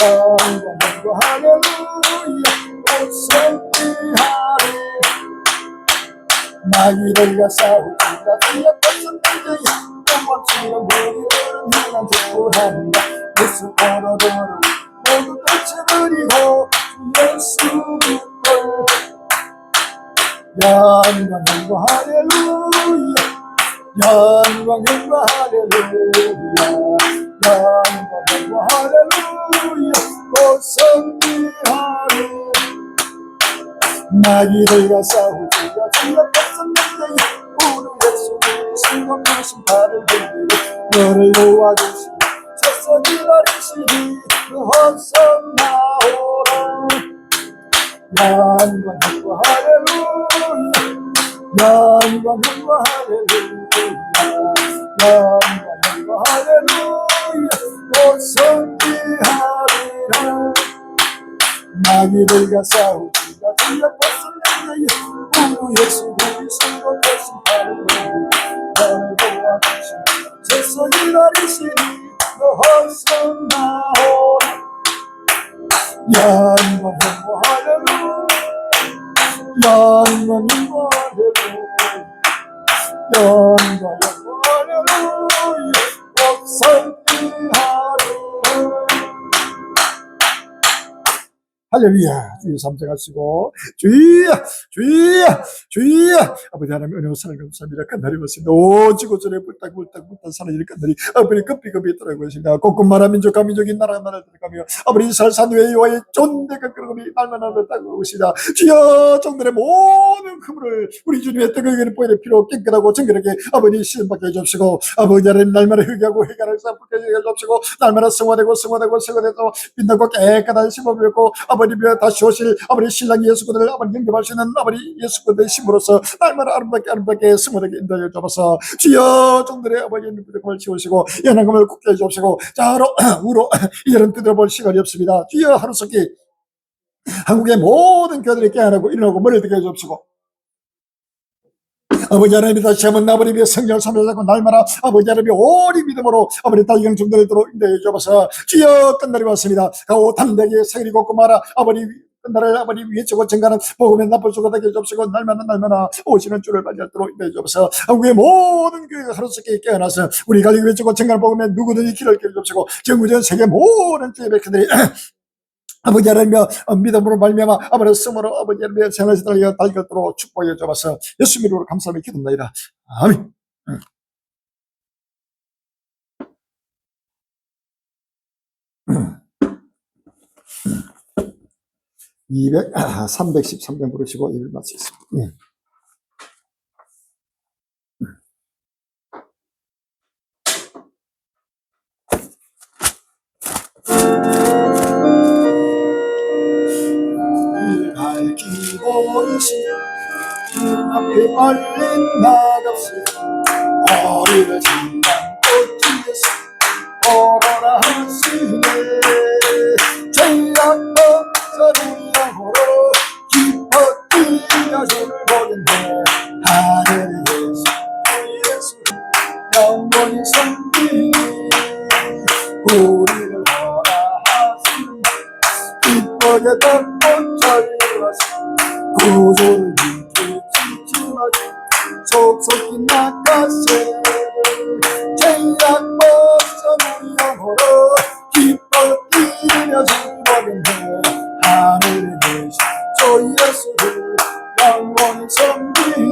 영광 영광 할렐루야 오성비하리. 마귀들과 싸우지가 전략같은 문제에 도망치는 무리들은 행한 족구한다. 예수 오너들은 모두 쫓아버리고 예수 믿고 영광 영광 할렐루야 영광 영광 할렐루야 영광 영광 할렐루야 고성비하리. 마귀들과 싸우지가 전략같은 문제에 우리 예수님이 승리하신 발을 들고 너를 도와주시고 세상 기다리시니 그 헌성 나오라. 영광 영광 할렐루야 영광 영광 할렐루야 영광 영광 할렐루야 고성비하리. 마귀들과 싸우지마 전력 벗어나게 우 예수 그리스도 대신 바로 너를 도와주신 세상이 나리시니 너 어서 나오라 영원 행복하려고 영원 행복하려고 영원 행복하려고 역설하리라 할렐루야. 주여 삼정하시고 주여 주여 주여 아버지 하나님 은혜와 사랑을 감사합니다. 간날이 왔습니다. 오지고 저래 불딱 사는 일이 간날이 아버지 급히 있더라고요. 꽃꽃마라 민족과 민족이 나라가 들어가며 아버지 이스라엘 산위의 여호와의 존대가 그러니 날마다 따고 오시다. 주여 종들의 모든 그물을 우리 주님의 뜨거운 보혈의 피로 깨끗하고 정결하게 아버지 시험받게 해주시고 아버지 하나님 날마다 회개하고 회개를 쌓게 해주시고 날마다 성화되고 빛나고 깨끗한 심을 받고 아버지며 다시 오실 아버지 신랑 예수 그들을 아버지 영접하시는 아버지 예수 그들의 힘으로써 날마다 아름답게 승화되게 인도해 주옵소서. 주여 종들의 아버지 부족함을 채우시고 연약함을 굳게 해주옵시고 자로 우로 이제는 뜯어볼 시간이 없습니다. 주여 하루속히 한국의 모든 교회들이 깨어나고 일어나고 머리를 들게 해주옵시고 아버지 하나님이 다시 한번 아버지의 성령을 삼으려고 날마다 아버지 하나님이 오리 믿음으로 아버지 다이경 중들도록 인도해 주옵소서. 주여 끝날이 왔습니다. 가오 담대하게 세리고 꼬마라 아버지 끝날을 아버지 위에치고 증가는 복음의 나쁠 수가 되게 해주옵시고 날마다 오시는 주를 맞이하도록 인도해 주옵소서. 한국의 모든 교회가 하루속히 깨어나서 우리 가족 위에치고 증가는 복음에 누구든지 길을 길 주옵시고 전구전 세계 모든 주의 백성들이 아버지 하나님의 믿음으로 말미암아 아버지 성으로 아버지 하나님의 생활에서 달려도록 축복해 주옵소서. 예수 이름으로 감사하며 기도합니다. 아멘. 313번 부르시고 일을 마치겠습니다. 밝히고 이시 앞에 얼른 나갑시다. 머리를 장담고 뒤에서 오거라 하시네. 죄악 벗어는 영으로 기뻐 뛰며 주를 보겠네. 하늘의 예수 영원히 섬기니 우리를 보라 하시네. 기쁘게 덮고 절려서 구조를 믿기 지침하지 속속히 나가세. 죄악 벗어는 영으로 기뻐 뛰며 주를 보겠네. 하늘에 계신 주 예수를 영원히 섬기니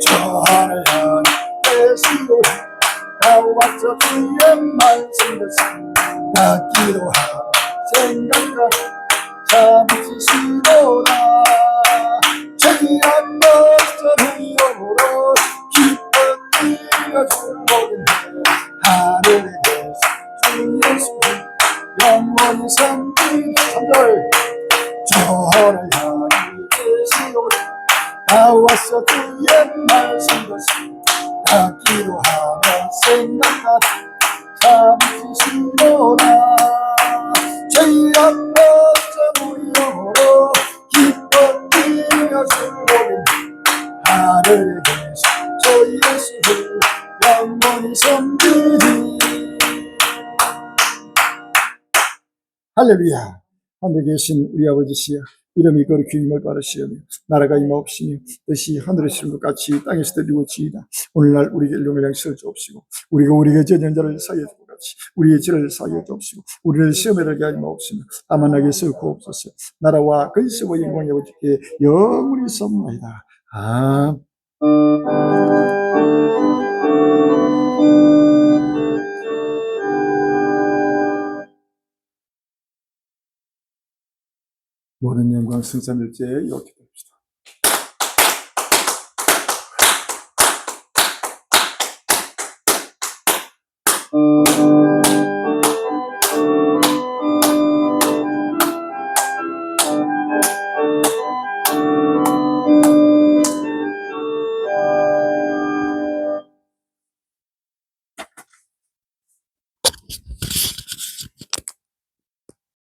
저 하늘 향해 계시오라. 나와 저 주의 말씀 듣습니다. 나 기도하라 생각하라 참으시도다. 죄악 벗어는 영으로 기뻐 뛰며 주를 보겠네. 하늘에 계신 주 예수를 영원히 섬기니 3절 저 하늘 향해 계시오라. 나와서 주의 말씀 듣습니다. 나 기도하며 생각하라 참으시도다. 죄악 벗어는 영으로 기뻐 뛰며 주를 보겠네. 하늘에 계신 주 예수를 영원히 섬기니. 할렐루야. 하늘에 계신 우리 아버지시여 이름이 거룩히 임을 받으시오며 나라가 임하옵시며 뜻이 하늘에서 이룬 것 같이 땅에서도 이루어지이다. 오늘날 우리에게 일용할 양식을 주옵시고 우리가 저지한 자를 사하여 주고 같이 우리의 죄를 사하여 주옵시고 우리를 시험에 들게 하지 마옵시며 다만 악에서 구하옵소서. 나라와 근세와 영광이 아버지께 영원히 있사옵나이다. 아멘. 모든 영광 승산일제 이렇게